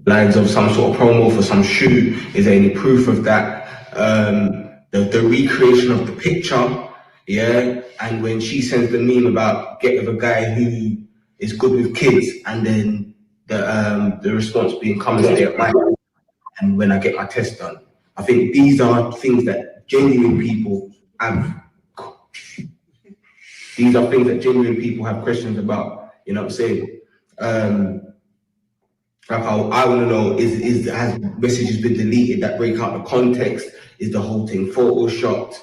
Lines of some sort of promo for some shoe. Is there any proof of that? The recreation of the picture, yeah. And when she sends the meme about get with a guy who is good with kids, and then the response being come and stay at my house, and when I get my test done. I think these are things that genuine people have. These are things that genuine people have questions about. You know what I'm saying? Like I want to know has messages been deleted that break out the context? Is the whole thing photoshopped?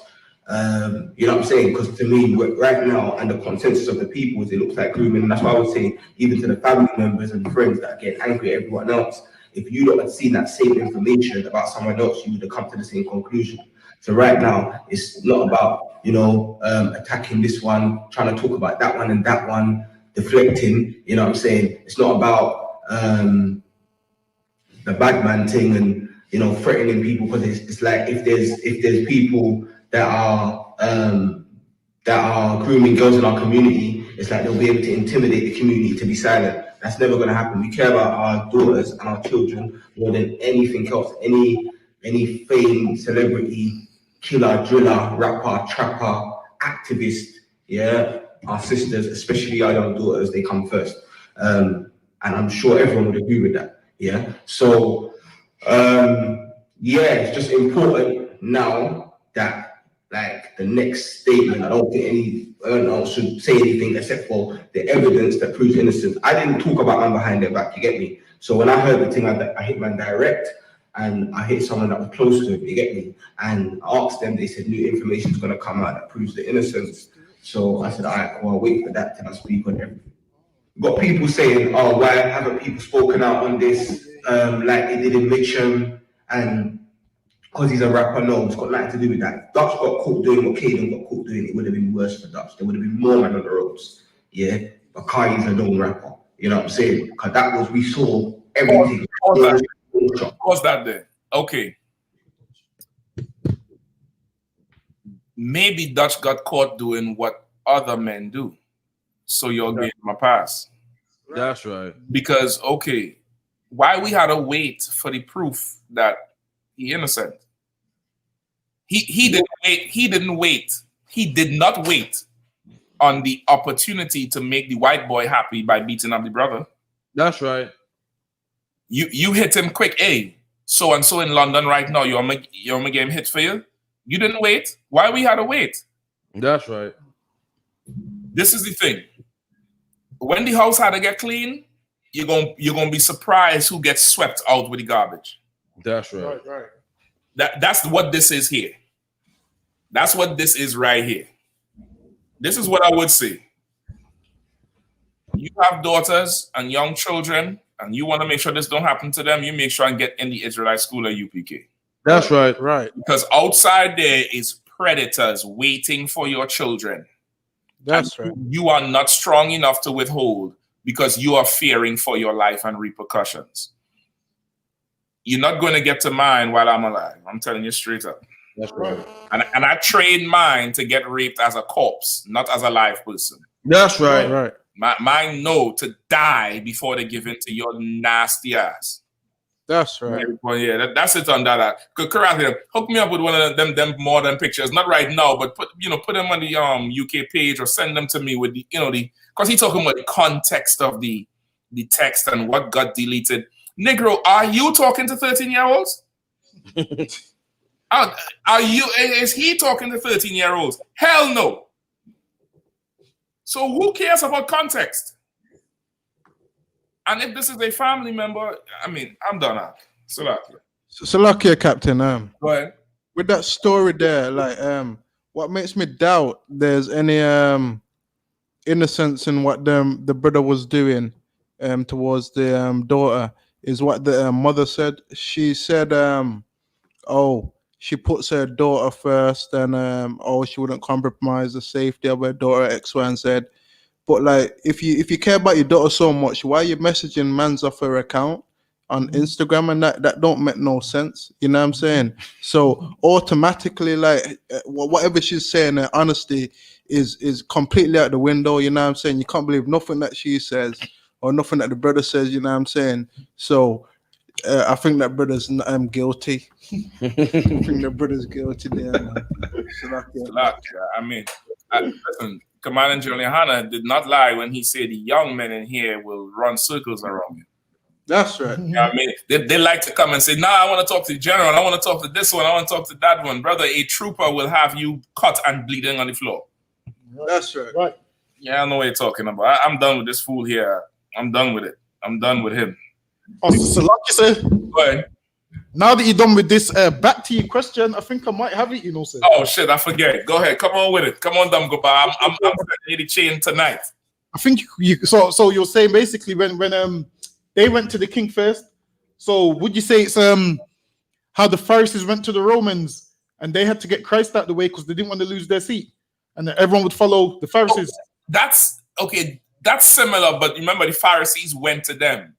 You know what I'm saying? Because to me, right now, and the consensus of the people is it looks like grooming. And that's why I would say, even to the family members and friends that get angry at everyone else, if you don't have seen that same information about someone else, you would have come to the same conclusion. So right now, it's not about, attacking this one, trying to talk about that one and that one, deflecting, you know what I'm saying? It's not about the bad man thing and, threatening people, because it's like if there's people that are grooming girls in our community, it's like they'll be able to intimidate the community to be silent. That's never going to happen. We care about our daughters and our children more than anything else. Any fame, celebrity, killer, driller, rapper, trapper, activist, yeah, our sisters, especially our young daughters, they come first. And I'm sure everyone would agree with that, yeah? So, it's just important now that, like, the next statement, I don't think anyone else should say anything except for the evidence that proves innocence. I didn't talk about man behind their back, you get me? So when I heard the thing, I hit man direct. and I hit someone that was close to him, you get me? And I asked them, they said new information is going to come out that proves the innocence. So I said, all right, well, I'll wait for that till I speak on everything. Got people saying, oh, why haven't people spoken out on this like they did in Mitcham, and because he's a rapper? No, it's got nothing to do with that. Dutch got caught doing what Caden got caught doing. It would have been worse for Dutch. There would have been more man on the ropes. Yeah, but Kai's a known rapper. You know what I'm saying? Because that was, we saw everything. Pause that there. Okay. Maybe Dutch got caught doing what other men do. So you'll give him a pass. That's right. Because, okay, why we had to wait for the proof that he innocent? He didn't wait. He didn't wait. He did not wait on the opportunity to make the white boy happy by beating up the brother. That's right. You hit him quick. Hey, so and so in London right now. You want me game hit for you? You didn't wait. Why we had to wait? That's right. This is the thing. When the house had to get clean, you're gonna be surprised who gets swept out with the garbage. That's right. Right. That's what this is here. That's what this is right here. This is what I would say. You have daughters and young children, and you want to make sure this don't happen to them. You make sure and get in the Israelite school at UPK. That's right. Right. Because outside there is predators waiting for your children. That's right. You are not strong enough to withhold because you are fearing for your life and repercussions. You're not going to get to mine while I'm alive. I'm telling you straight up. That's right. And I trained mine to get raped as a corpse, not as a live person. That's right. Right. Mine know to die before they give in to your nasty ass. That's right. Well, yeah, that's it on that. Karathi, hook me up with one of them modern pictures. Not right now, but put them on the UK page or send them to me with the because he's talking about the context of the text and what got deleted. Negro, are you talking to 13-year-olds? Are you? Is he talking to 13-year-olds? Hell no. So who cares about context? And if this is a family member, I mean, I'm done now. Salakia, Captain. Go ahead. With that story there, like, what makes me doubt there's any innocence in what the brother was doing towards the daughter is what the mother said. She said, she puts her daughter first, and she wouldn't compromise the safety of her daughter, X, Y, and Z. But like, if you care about your daughter so much, why are you messaging mans off her account on Instagram? And that don't make no sense. You know what I'm saying? So automatically, like, whatever she's saying, her honesty is completely out the window. You know what I'm saying? You can't believe nothing that she says or nothing that the brother says. You know what I'm saying? So I think that brother's guilty. I think the brother's guilty there. I mean, listen. Commander GEN.YAHANNA did not lie when he said the young men in here will run circles around you. That's right. You know what I mean? They like to come and say, nah, I want to talk to the general. I want to talk to this one. I want to talk to that one. Brother, a trooper will have you cut and bleeding on the floor. That's right. Right. Yeah, I know what you're talking about. I'm done with this fool here. I'm done with it. I'm done with him. So like you said, Go ahead. now that you're done with this, back to your question, I think I might have it, sir. Oh, shit, I forget. Go ahead. Come on with it. Come on, Dumgoba. I'm sending you the chain tonight. I think so you're saying basically when they went to the king first, so would you say it's how the Pharisees went to the Romans and they had to get Christ out the way because they didn't want to lose their seat, and then everyone would follow the Pharisees? That's okay. That's similar, but remember the Pharisees went to them.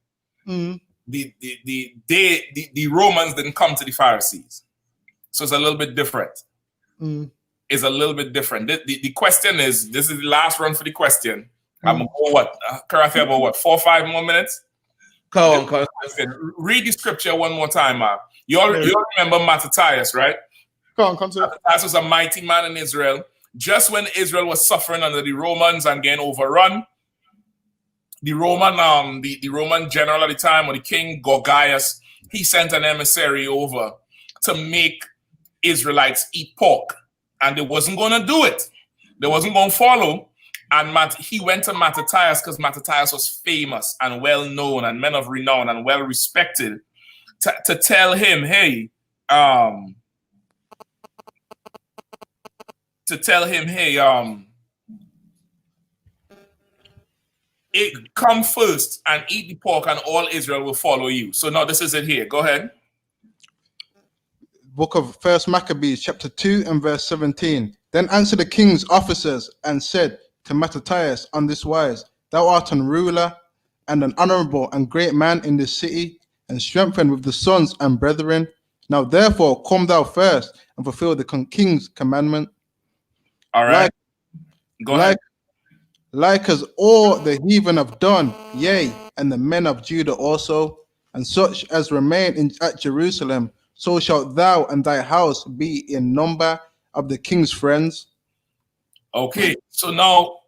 Mm-hmm. The Romans didn't come to the Pharisees, so it's a little bit different. Mm. It's a little bit different. The question is, this is the last run for the question. I'm gonna go Karathi, about what, 4 or 5 more minutes? Come on. Read the scripture one more time, man. You all remember Mattathias, right? Come on, Mattathias was a mighty man in Israel. Just when Israel was suffering under the Romans and getting overrun, the Roman general at the time, or the king Gorgias, he sent an emissary over to make Israelites eat pork, and they wasn't going to do it. They wasn't going to follow. And he went to Mattathias because Mattathias was famous and well known and men of renown and well respected. to tell him, hey, come first and eat the pork, and all Israel will follow you. So now this is it here. Go ahead. Book of First Maccabees, chapter 2 and verse 17. Then answered the king's officers and said to Mattathias on this wise, Thou art an ruler and an honorable and great man in this city, and strengthened with the sons and brethren. Now therefore come thou first and fulfill the king's commandment. All right. Go ahead. Like as all the heathen have done, yea, and the men of Judah also, and such as remain at Jerusalem, so shalt thou and thy house be in number of the king's friends. Okay, so now,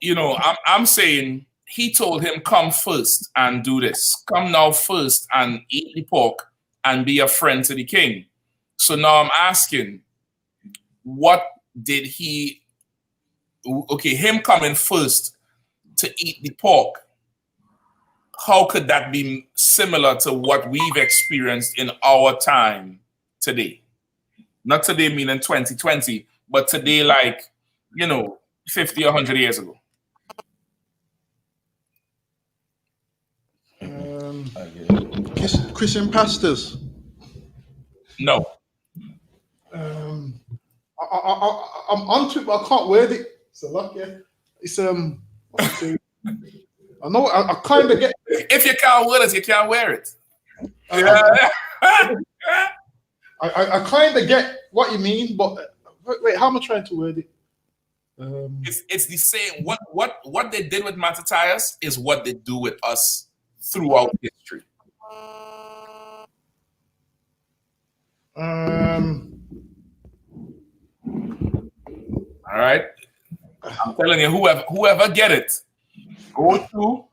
I'm saying he told him, come first and do this. Come now first and eat the pork and be a friend to the king. So now I'm asking, what did he, him coming first to eat the pork, how could that be similar to what we've experienced in our time today? Not today meaning 2020, but today 50 or 100 years ago. Christian pastors. No. I'm onto it, but I can't word it. So lucky. It's I know I kind of get. If you can't wear it, you can't wear it. I kind of get what you mean, but wait, how am I trying to word it? It's the same. What they did with Mattathias is what they do with us throughout history. All right. I'm telling you, whoever get it, go to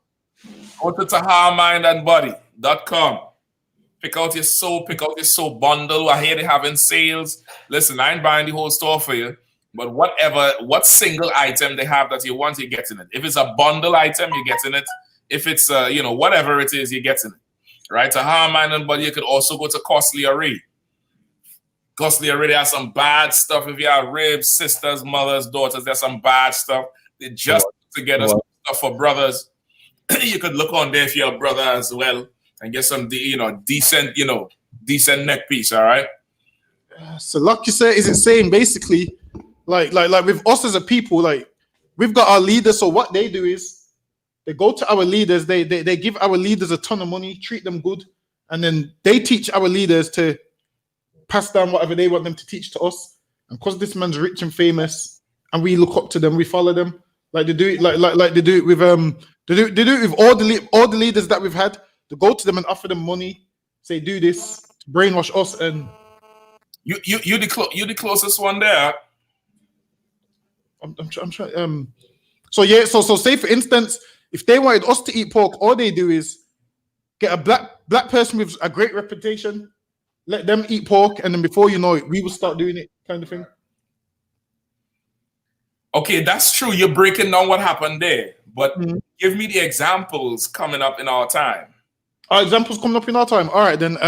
TaharMindAndBody.com. Pick out your soap bundle. I hear they having sales. Listen, I ain't buying the whole store for you, but what single item they have that you want, you're getting it. If it's a bundle item, you're getting it. If it's whatever it is, you're getting it. Right? Tahar Mind and Body. You could also go to Costly Array. Costly Array has some bad stuff. If you have ribs, sisters, mothers, daughters, there's some bad stuff. They just together stuff for brothers. You could look on there if you're a brother as well and get some decent neck piece. All right. So like you say, is it saying basically like with us as a people, like we've got our leaders, so what they do is they go to our leaders, they give our leaders a ton of money, treat them good, and then they teach our leaders to pass down whatever they want them to teach to us. And because this man's rich and famous and we look up to them, we follow them. Like they do it like they do it with they do it with all the leaders that we've had. To go to them and offer them money, say do this, to brainwash us. And you the closest one there. I'm trying. So yeah. So say for instance, if they wanted us to eat pork, all they do is get a black person with a great reputation, let them eat pork, and then before you know it, we will start doing it, kind of thing. Okay, that's true. You're breaking down what happened there, but give me the examples coming up in our time. Our examples coming up in our time. All right, then.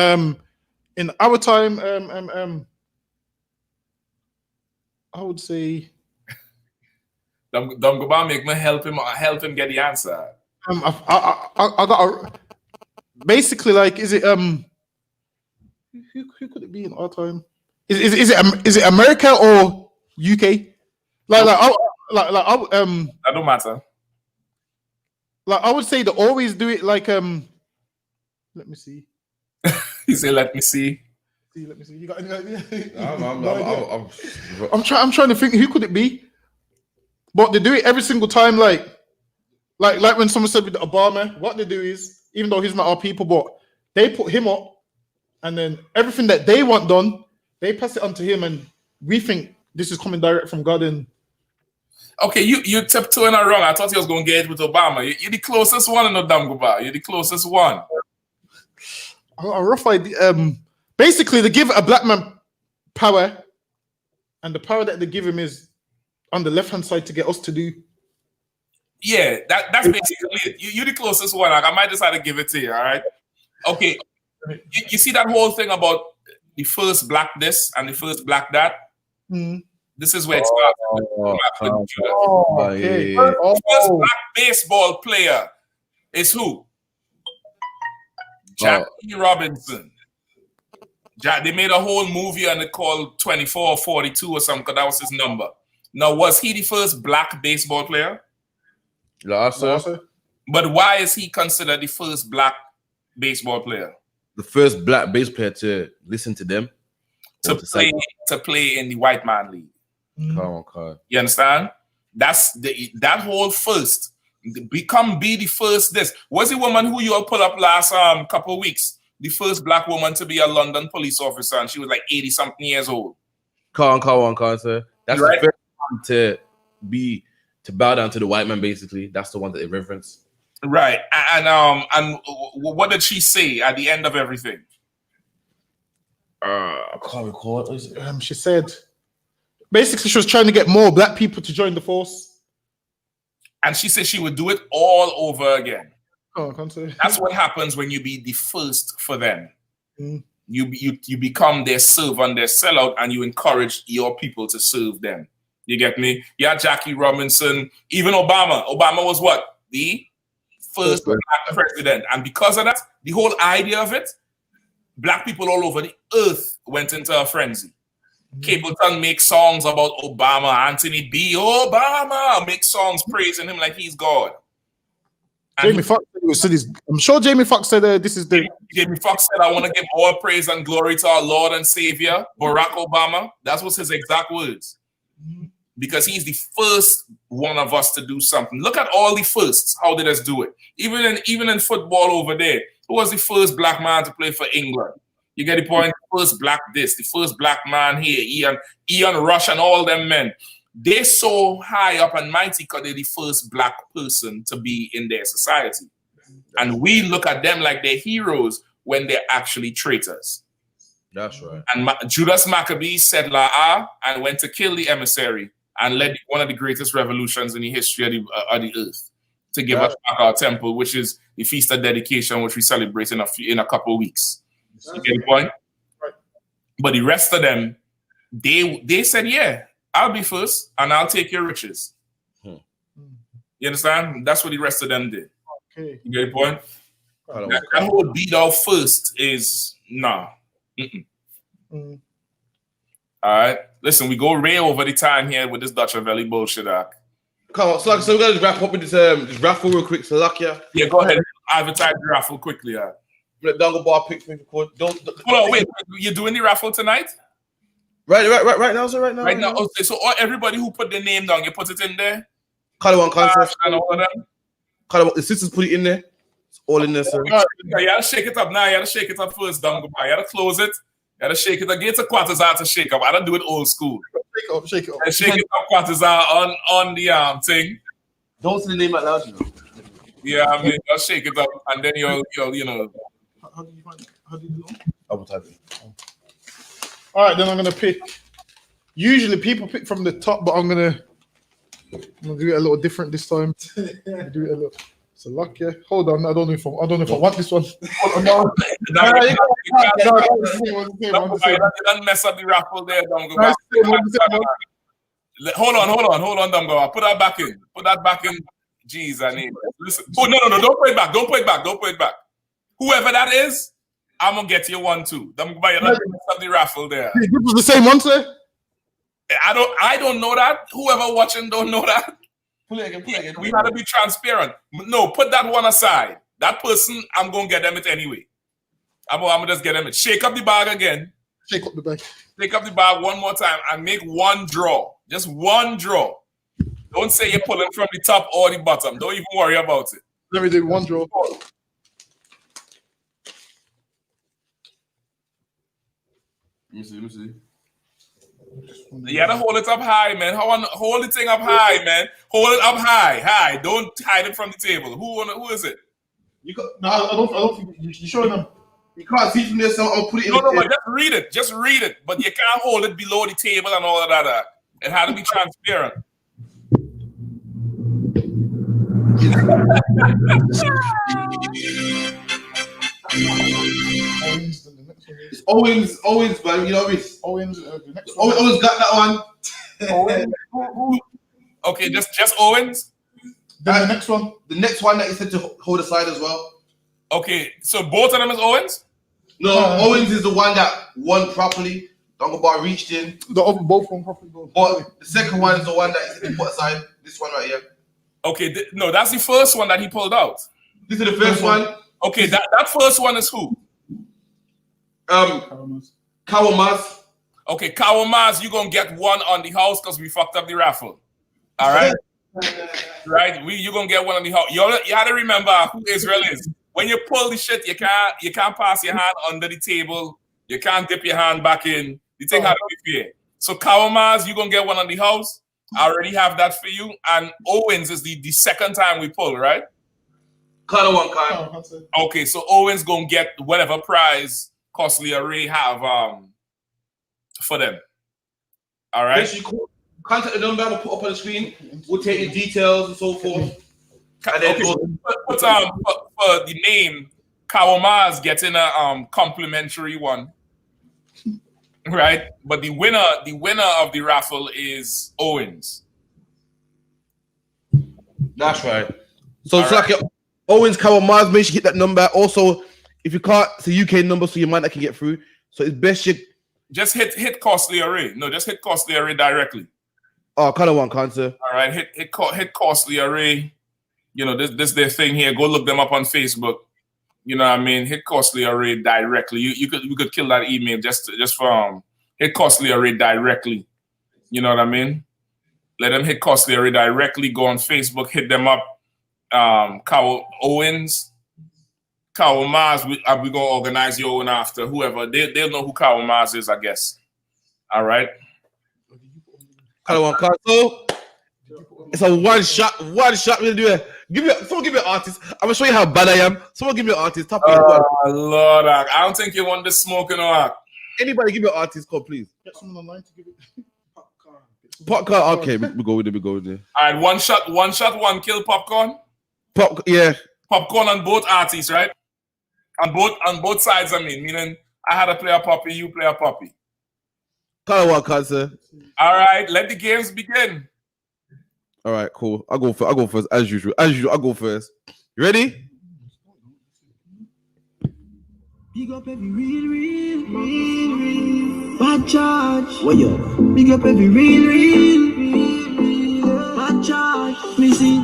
In our time, I would say. Don't go back. Make me help him get the answer. I got basically like, is it who could it be in our time? Is it America or UK? That don't matter. Like I would say they always do it like let me see. He said, "Let me see." Let me see. You got any idea? I'm trying to think who could it be, but they do it every single time. Like when someone said with Obama, what they do is, even though he's not our people, but they put him up, and then everything that they want done, they pass it on to him, and we think this is coming direct from God. And okay, you tiptoeing around. I thought you was going to get it with Obama. You're the closest one in the Damgoba. You're the closest one. A rough idea. Basically, they give a black man power, and the power that they give him is on the left-hand side to get us to do. Yeah, that's basically it. You're the closest one. Like, I might decide to give it to you, all right? Okay. You see that whole thing about the first black this and the first black that? This is where it starts. Okay. The first black baseball player is who? Jackie Robinson. They made a whole movie and it called 24 or 42 or something, because that was his number. Now, was he the first black baseball player? Larsa. But why is he considered the first black baseball player? The first black bass player to listen to them? To play in the white man league. Come on. You understand? That's that whole first. Be the first this. Was the woman who you all put up last couple of weeks? The first black woman to be a London police officer, and she was like 80-something years old. Come on, sir. That's right. The first one to bow down to the white man, basically. That's the one that they reference. Right. And what did she say at the end of everything? I can't recall. She said basically she was trying to get more black people to join the force. And she said she would do it all over again. Oh, I can't say. That's what happens when you be the first for them. You become their servant, their sellout, and you encourage your people to serve them. You get me? Yeah, Jackie Robinson, even Obama. Obama was what? The first black president. And because of that, the whole idea of it, black people all over the earth went into a frenzy. Capleton makes songs about Obama. Anthony B. Obama makes songs praising him like he's God. Jamie Foxx said I'm sure Jamie Foxx said this is the. Jamie Foxx said, I want to give all praise and glory to our Lord and Savior, Barack Obama. That was his exact words. Because he's the first one of us to do something. Look at all the firsts. How did us do it? Even in football over there, who was the first black man to play for England? You get the point? The first black this, the first black man here, Ian Rush and all them men. They're so high up and mighty because they're the first black person to be in their society. And we look at them like they're heroes when they're actually traitors. That's right. And Judas Maccabee said la'ah and went to kill the emissary and led one of the greatest revolutions in the history of the earth to give us back our temple, which is the Feast of Dedication, which we celebrate in a couple of weeks. You get the point? Right. But the rest of them, they said, yeah, I'll be first and I'll take your riches. You understand? That's what the rest of them did. Okay. You get the point? That whole beat out first is nah. All right. Listen, we go way over the time here with this Dutch Valley bullshit. Come on, so we're gonna wrap up with this raffle real quick. So yeah, go ahead. Advertise the raffle quickly. Let Dongle Bar pick me. Hold on, wait. You're doing the raffle tonight? Right now, sir. Right now. Okay, so everybody who put their name down, you put it in there. Color one contest and all of them. The sisters put it in there. It's all in there, sir. You gotta shake it up now. You gotta shake it up first, Dongle Bar. You gotta close it. You gotta shake it up. Get the quarters out to shake up. I don't do it old school. Shake it up. Shake it up, quarters out on the thing. Don't say the name out loud, you know. Yeah, I mean, I'll shake it up and then you'll you know. How do you do it? I will type it. All right, then I'm gonna pick. Usually people pick from the top, but I'm gonna do it a little different this time. Do it a little. So luck, yeah. Hold on, I don't know if I want this one. You don't mess up the raffle there, Dongo. Hold on, Dongo. Put that back in. Jeez, I need it. Listen. Oh no, don't put it back. Whoever that is, I'm gonna get you one too. Dongo, you don't mess up the raffle there. This was the same one, sir. I don't know that. Whoever watching don't know that. Pull it again. We gotta be transparent. No, put that one aside. That person, I'm gonna get them it anyway. I'm gonna just get them it. Shake up the bag again. Shake up the bag. Shake up the bag one more time and make one draw. Just one draw. Don't say you're pulling from the top or the bottom. Don't even worry about it. Let me do one draw. Let me see. You gotta hold it up high, man. Hold the thing up high, man. Hold it up high. Don't hide it from the table. Who is it? I don't think you showing them. You can't see from this, so I'll put it in. No, but just read it. But you can't hold it below the table and all of that. It had to be transparent. Owens, the next one is Owens, man. You know what I mean? Owens. The next one. Owens got that one. Owens. Okay, just Owens. Then the next one. The next one that he said to hold aside as well. Okay, so both of them is Owens? No, Owens is the one that won properly. Dongabar reached in. Both won properly. But the second one is the one that he said to put aside. This one right here. Okay, no, that's the first one that he pulled out. This is the first one. Okay, that first one is who? Kawamaz. Okay, Kawamaz, you're gonna get one on the house because we fucked up the raffle. All right? Right? You're gonna get one on the house. You had to remember who Israel is. When you pull the shit, you can't pass your hand under the table. You can't dip your hand back in. The thing had to be fair. So Kawamaz, you're gonna get one on the house. I already have that for you. And Owens is the second time we pull, right? Okay, so Owens gonna get whatever prize Costly Array have for them. All right. Yes, you contact the number we'll put up on the screen. We'll take your details and so forth. And then for the name, Kawamaz getting a complimentary one. Right? But the winner of the raffle is Owens. That's right. So it's like Owens, Kawamaz, make sure you hit that number. Also, if you can't, it's a UK number, so you might not can get through. So it's best you just hit Costly Array. No, just hit Costly Array directly. Oh, kind of one cancer. All right, hit Costly Array. You know, this their thing here. Go look them up on Facebook. You know what I mean? Hit Costly Array directly. You could kill that email just from hit Costly Array directly. You know what I mean? Let them hit Costly Array directly. Go on Facebook, hit them up. Owens, Kawamaz, we gonna organize your own after whoever. They'll know who Kawamaz is, I guess. All right. So it's a one shot. We'll do it. Someone give me an artist. I'm gonna show you how bad I am. Someone give me an artist. Top Lord, I don't think you want the smoking or anybody give me an artist call, please. Get someone online to give it. Popcorn. Okay, we go with it. All right, one shot, one kill. Popcorn. Yeah. Popcorn on both artists, right? On both sides. I mean, meaning I had to play a puppy, you play a puppy. All right, let the games begin. All right, cool. I'll go first as usual. I'll go first. You ready? Big up every real bad charge. What yo? Big up every real bad charge. Me see,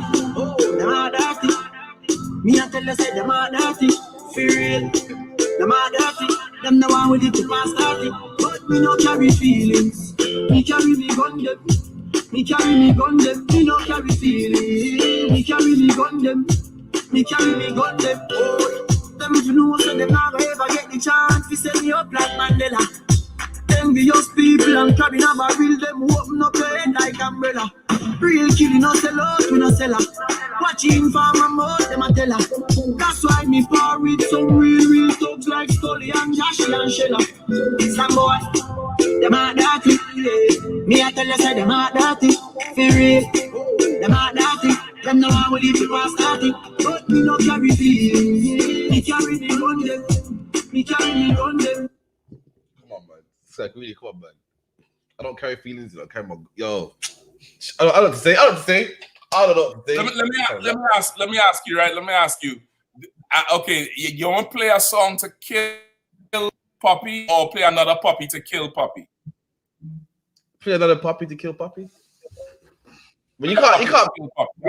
them are dirty. Me and tell you say them are dirty. For real, them are dirty. Them the one with it to pass 30. But me no carry feelings. Me carry me gun them. Me carry me gun them. Me no carry feelings. Me carry me gun them. Me carry me gun them. Oh. Them if you know so them never ever get the chance to set me up like Mandela. Envious people and carrying a barrel, them open up your head like umbrella. Real killing no sell out, we no sell out. Watching for my mouth, them a tell her. That's why me par with some real thugs like Stolly and Joshy and Shella. Some boy, them are dirty. Me I tell you say them are dirty. For real, them are dirty. Them no one will leave you past 30. But me no carry feelings. Me carry me gun them. Me carry me gun them. Come on, man. It's like, really, come on, man. I don't carry feelings. I don't carry my... Yo. I don't know what to say. Let me ask you, right? Let me ask you. Okay, you want to play a song to kill Puppy or play another puppy to kill Puppy? Play another puppy to kill Puppy? But you can't kill Puppy.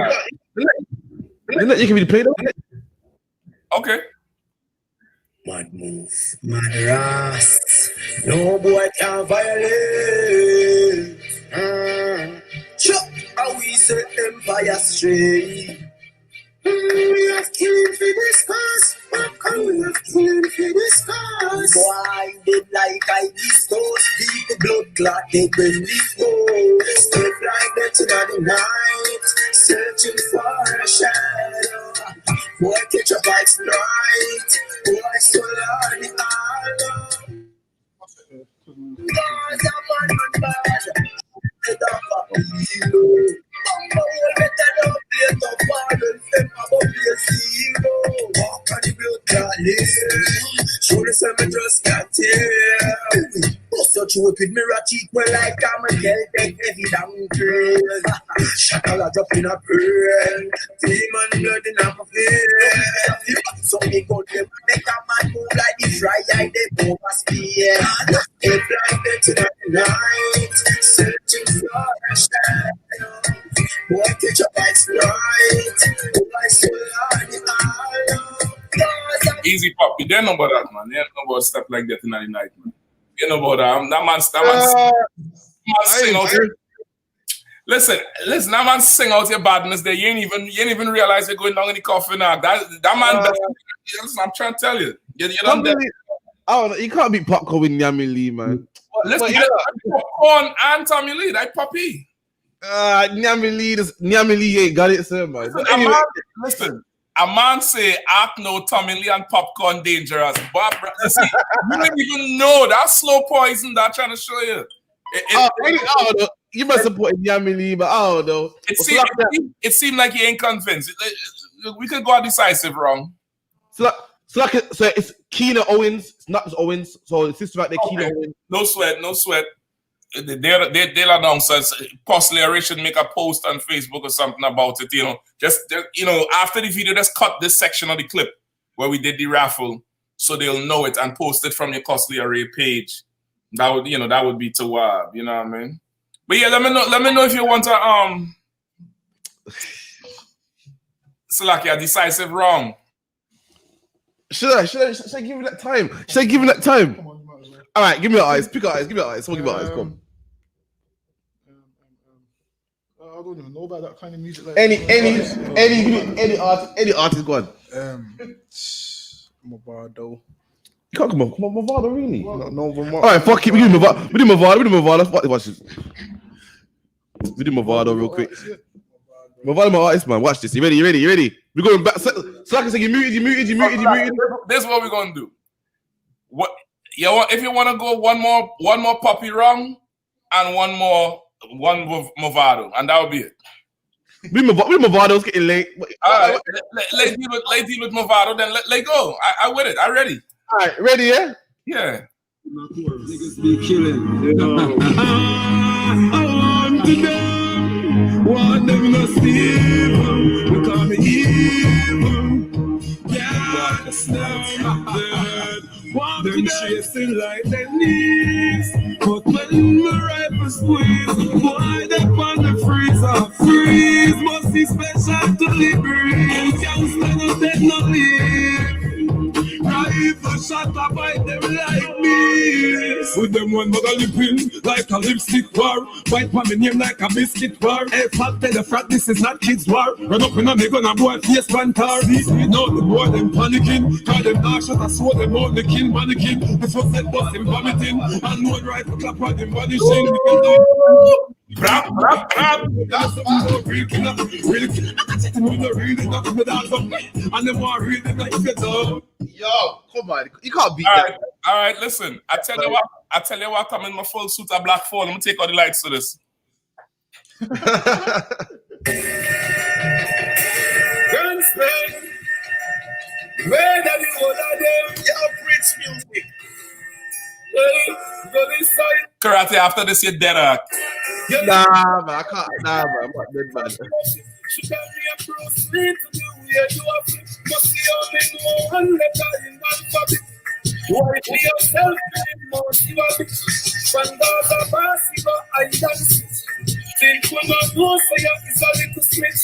You can be the player. Okay. Mad move, mad ras. No boy can violate. Chuck, how we say empire straight. We have killing for this cause. We have killing for this cause. Why did like I discuss? Beat the blood clot, they bring this gold. Step like that in the night, searching for a shadow. Boy, catch a bike's night. Boy, so on the island. Bars are man and bad. They don't have a hero. Bumbo will better don't play the ball and them have a play zero. Walk on the blood clot list. Surely say me just got here. Bust your throat with me cheek well like I'm a girl, take heavy damn girl. Shakala drop in a pearl. Demon blood in a vein. So me go to make a man move like the fry eye, they move a spear. They blind them to the night, searching for a shadow. Boy, catch up by right. Boy, so Easy pop, you don't know about that, man. You don't know about stuff like that in the night, man. You know about that. That man sing out here. Listen, that man sing out your badness there. You ain't even realize you're going down in the coffin now. That man, listen, I'm trying to tell you. You don't know, you can't beat Popcorn with Nyami Lee, man. Well, listen, Popcorn and Tommy Lee, that puppy. Nyami Lee ain't got it, sir, man. But anyway, listen. A man say, act no Tommy Lee and Popcorn dangerous. But listen, you don't even know that slow poison that I'm trying to show you. I don't know. You must support Nyami Lee, but I don't know. It seemed like he ain't convinced. We could go decisive wrong. So it's Keena Owens. It's not just Owens. So it's sister right there, Keena Owens. No sweat. They'll announce us. Possibly I should make a post on Facebook or something about it. Just after the video, just cut this section of the clip where we did the raffle, so they'll know it and post it from your Costly Array page. That would be to you know what I mean. But yeah, let me know if you want to select a decisive wrong. Should I give him that time? Should I give him that time? All right, give me your eyes. Pick your eyes. Give me your eyes. Someone give me your eyes. Come. I don't even know about that kind of music. Like Any artist, go on. Movado. You can't come on, Movado, really? No, all right, fuck it. We do Movado. Watch this. We do Movado real quick. Movado, my artist, man. Watch this. You ready? We're going back. So like I said, you muted. This is what we're gonna do. What? If you want to go one more Puppy wrong and one Movado, and that will be it. We Movado's getting late. All right, let's deal with Movado, then let go. I with it. I ready. All right, ready, yeah? Yeah. Niggas be killing. I want to them. Want them to steal. We call me evil. Yeah, them chasing like their knees. But when the rifle squeeze, boy, they on the freeze must be special to the breeze. Can't stand up, they no leave. Rifle shot up by them like me. With them one mother lipping like a lipstick war. White for me name like a biscuit war. Hey, fat tell the frat, this is not kids war. Run up in a me gun and boy face pantar. You know the boy them panicking. Call them dark shot, I swore them out the king mannequin. This was that boss him vomiting. And one rifle clap on him vanishing. Brap. That's the real killer. Real killer. And them more real than like you. Yo, come on. You can't beat that. All right, listen. I tell you what, I'm in my full suit of black phone. I'm gonna take all the lights to this. Gunspray. Where that you hold on them? Yo, Prince music. Go this side. Karate, after this, you're dead. Nah, man, I can't. Nah, man, I'm not dead, man. She got me a Bruce Lee to do where you are. Must be only know and let her in one public. Worry yourself in most you are. When those are passing, I dance. Think we not know, so you is a little switch.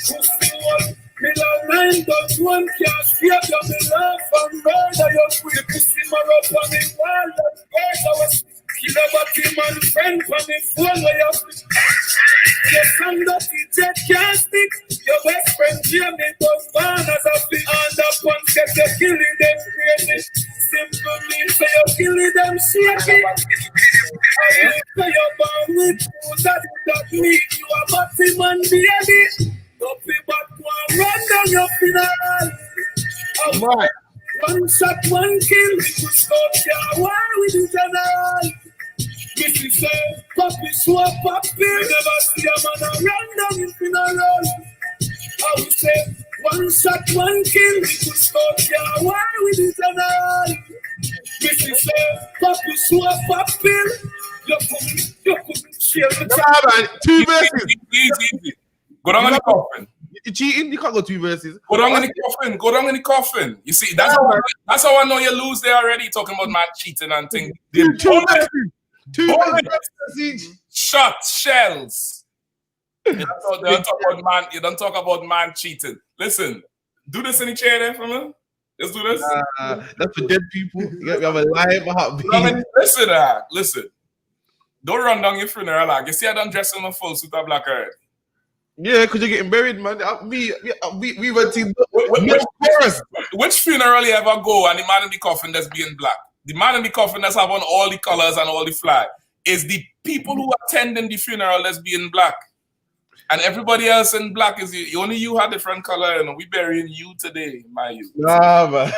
Who's the one? Middle 9 does one can't see up your below from murder. You're quick to see my up on the wall. That's where I was. You never team and friend from the phone where you're. Your son that teacher can't speak. Your best friend Jamie was born as a flea. And that one said you're killing them crazy. Simple means say you're killing them shaky. I know say you're born with two that mean you are Batty man baby. Don't be back one run down your funeral. One shot, one kill. We could stop your war with each other. This is a puppy swap puppy. Never see a man run down in funeral. I would say one shot, one kill. We could stop your war with each other. She says, Papi swap papil. You couldn't share the man. 2 verses. Easy. Go down in the coffin. You cheating? You can't go 2 verses. Go down in the coffin. Go down in the coffin. You see, that's how I know you lose there already. Talking about man cheating and things. 2 verses. 2 verses. Shots, shells. You don't talk about man cheating. Listen, do this in the chair there for me. Let's do this. That's for dead people. You have a live heartbeat. Listen. Don't run down your funeral. Like. You see, I don't dress in a full suit of black hair. Yeah, because you're getting buried, man. We went to which funeral you ever go and the man in the coffin that's being black? The man in the coffin that's having all the colors and all the flag is the people who attending the funeral that's being black. And everybody else in black is only you had different color, and we burying you today, my youth. Nah, man.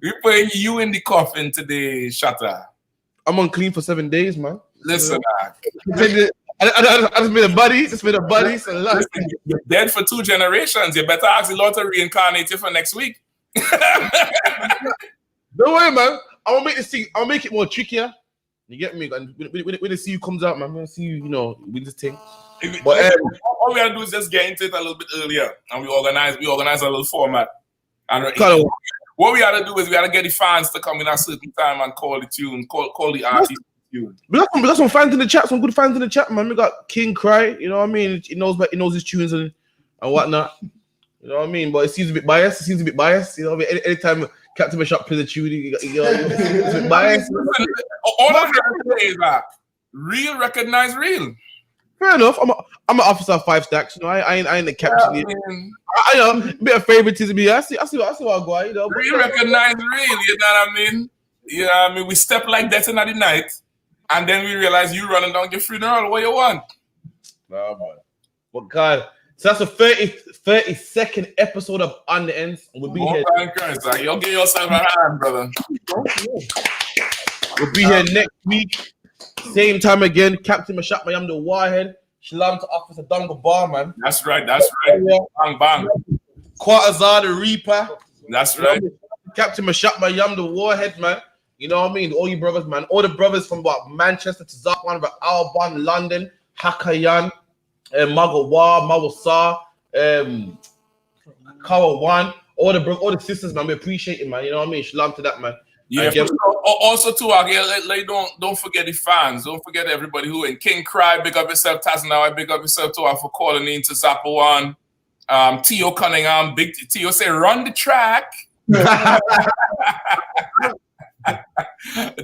we putting you in the coffin today, Shatta. I'm unclean for 7 days, man. Listen, I just made a buddy. So listen, you're dead for 2 generations. You better ask the Lord to reincarnate you for next week. Don't worry, man. I'll make it more trickier. You get me? And when the CU comes out, man, I'm gonna see you, with this thing. But all we gotta do is just get into it a little bit earlier, and we organize a little format. And what we gotta do is we gotta get the fans to come in at a certain time and call the tune, call the artist. We got some fans in the chat, some good fans in the chat, man. We got King Cry, you know what I mean? He knows his tunes and whatnot. You know what I mean? But it seems a bit biased. You know what I mean? Anytime Captain Mashop plays a tune, it's a bit biased. All I'm trying to say is that real recognize real. Fair enough. I'm an officer of 5 stacks. I ain't the captain. I know a bit of favoritism here. I see what I go. Real recognize real. You know what I mean? We step like that in the night, and then we realize you running down your funeral. What you want? Nah, man. But God, so that's a 32nd episode of On the Ends. We'll be here. You'll give yourself a hand, brother. We'll be here next week. Same time again. Captain Mashap Mayam the Warhead. Shalam to Officer Dunga Bar, man. That's right. Bang, bang. Quartazar the Reaper. That's right. Captain Mashap Mayam the Warhead, man. You know what I mean? All you brothers, man. All the brothers from Manchester to Zakwan, Alban, London, Hakayan, Magawa, Mawasa, Kawawan. All the sisters, man. We appreciate it, man. You know what I mean? Shalam to that, man. Yeah. Also, too, don't forget the fans. Don't forget everybody who in King Cry. Big up yourself, Tazanawa. Big up yourself to for calling in to Zapawan. Tio Cunningham. Big Tio say run the track.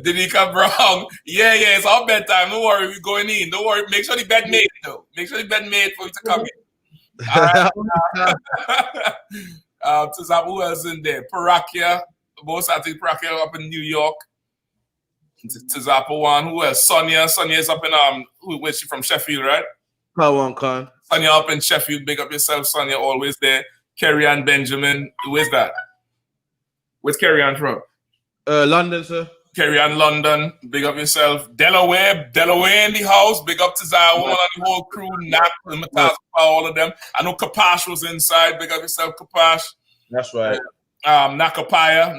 Did he come wrong? Yeah, it's all bedtime. Don't worry, we're going in. Don't worry. Make sure the bed made though. Make sure the bed made for you to come in. To Zapu, who else in there? Parakia. Both I think Parakia up in New York. To Zapawan. Who else? Sonia. Sonia is up in where's she from? Sheffield, right? Khan. Sonia up in Sheffield. Big up yourself, Sonia. Always there. Kerry Ann Benjamin. Where's that? Where's Kerry Ann from? London, sir. Kerry Ann London. Big up yourself. Delaware in the house. Big up to Zion and the whole crew. Nap, Mataz, all of them. I know Kapash was inside. Big up yourself, Kapash. That's right. Nakapaya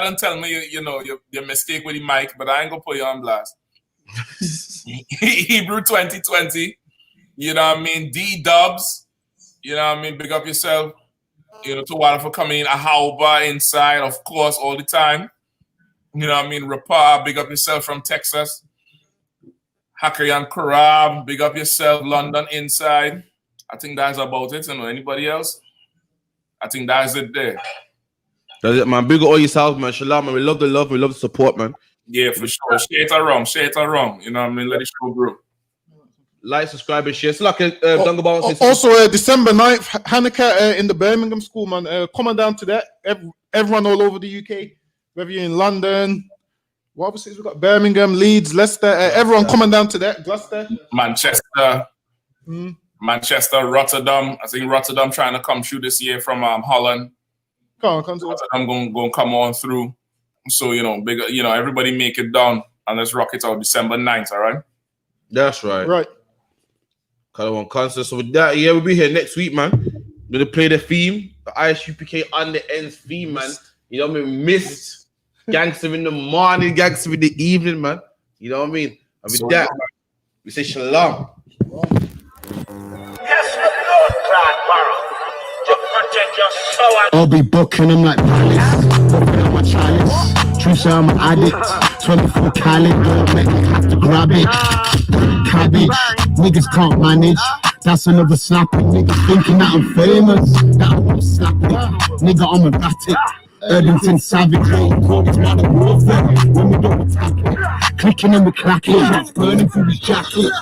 don't tell me your mistake with the mic, but I ain't gonna put you on blast. Hebrew 2020, you know what I mean? D-Dubs, you know what I mean? Big up yourself, to Walla for coming in. Ahauba inside, of course, all the time. You know what I mean? Rapa, big up yourself from Texas. Hakayan Karab, big up yourself, London inside. I think that's about it. Anybody else? I think that's it there. That's it, man. Big up all yourselves, man. Shalom, man. We love the love. We love the support, man. Yeah, for sure. Share it around. You know what I mean? Let it show grow. Like, subscribe, and share. So like, also, December 9th, Hanukkah in the Birmingham school, man. Come on down to that. Everyone all over the UK, whether you're in London, what other cities we got? Birmingham, Leeds, Leicester. Everyone coming down to that. Gloucester, Manchester, Rotterdam. I think Rotterdam trying to come through this year from Holland. Come I'm going to come on through. So, big, everybody make it down and let's rock it out December 9th, all right? That's right. Right. Kind of one concert. So with that, we'll be here next week, man. We're going to play the theme, the I.S.U.P.K. On the Ends theme, man. You know what I mean? Missed Gangster in the morning, gangster in the evening, man. You know what I mean? And with that, man, we say shalom. I'll be booking them like palace. Booking on my chalice. True say I'm an addict. 24 carat, don't make me have to grab it. Cabbage, niggas can't manage. That's another snapping. Niggas thinking that I'm famous. That I won't slap it. Nigga, I'm erratic. Erdington savage, call this modern warfare. When we don't attack it, clicking and we're clacking, shots burning through his jacket.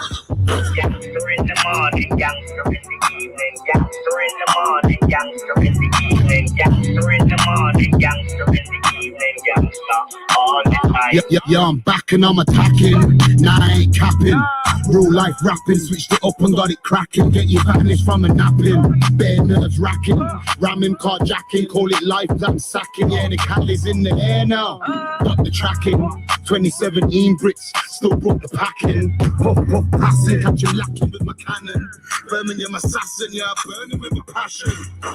Gangster in the morning, gangster in the evening, gangster in the morning, gangster in the evening, gangster in the morning, gangster in the evening, gangster all the time. Yeah, I'm back and I'm attacking. Nah, I ain't capping. Real life rapping, switched it up and got it cracking. Get you vanished from a napping. Bare nerves racking, ramming, carjacking, call it life, I'm sacking. Yeah, the Cali's in the air now. Got the tracking. 2017 Brits, still brought the packing. Puff, puff, passing, catch you lacking with my cannon. Birmingham assassin, yeah, burning with my passion.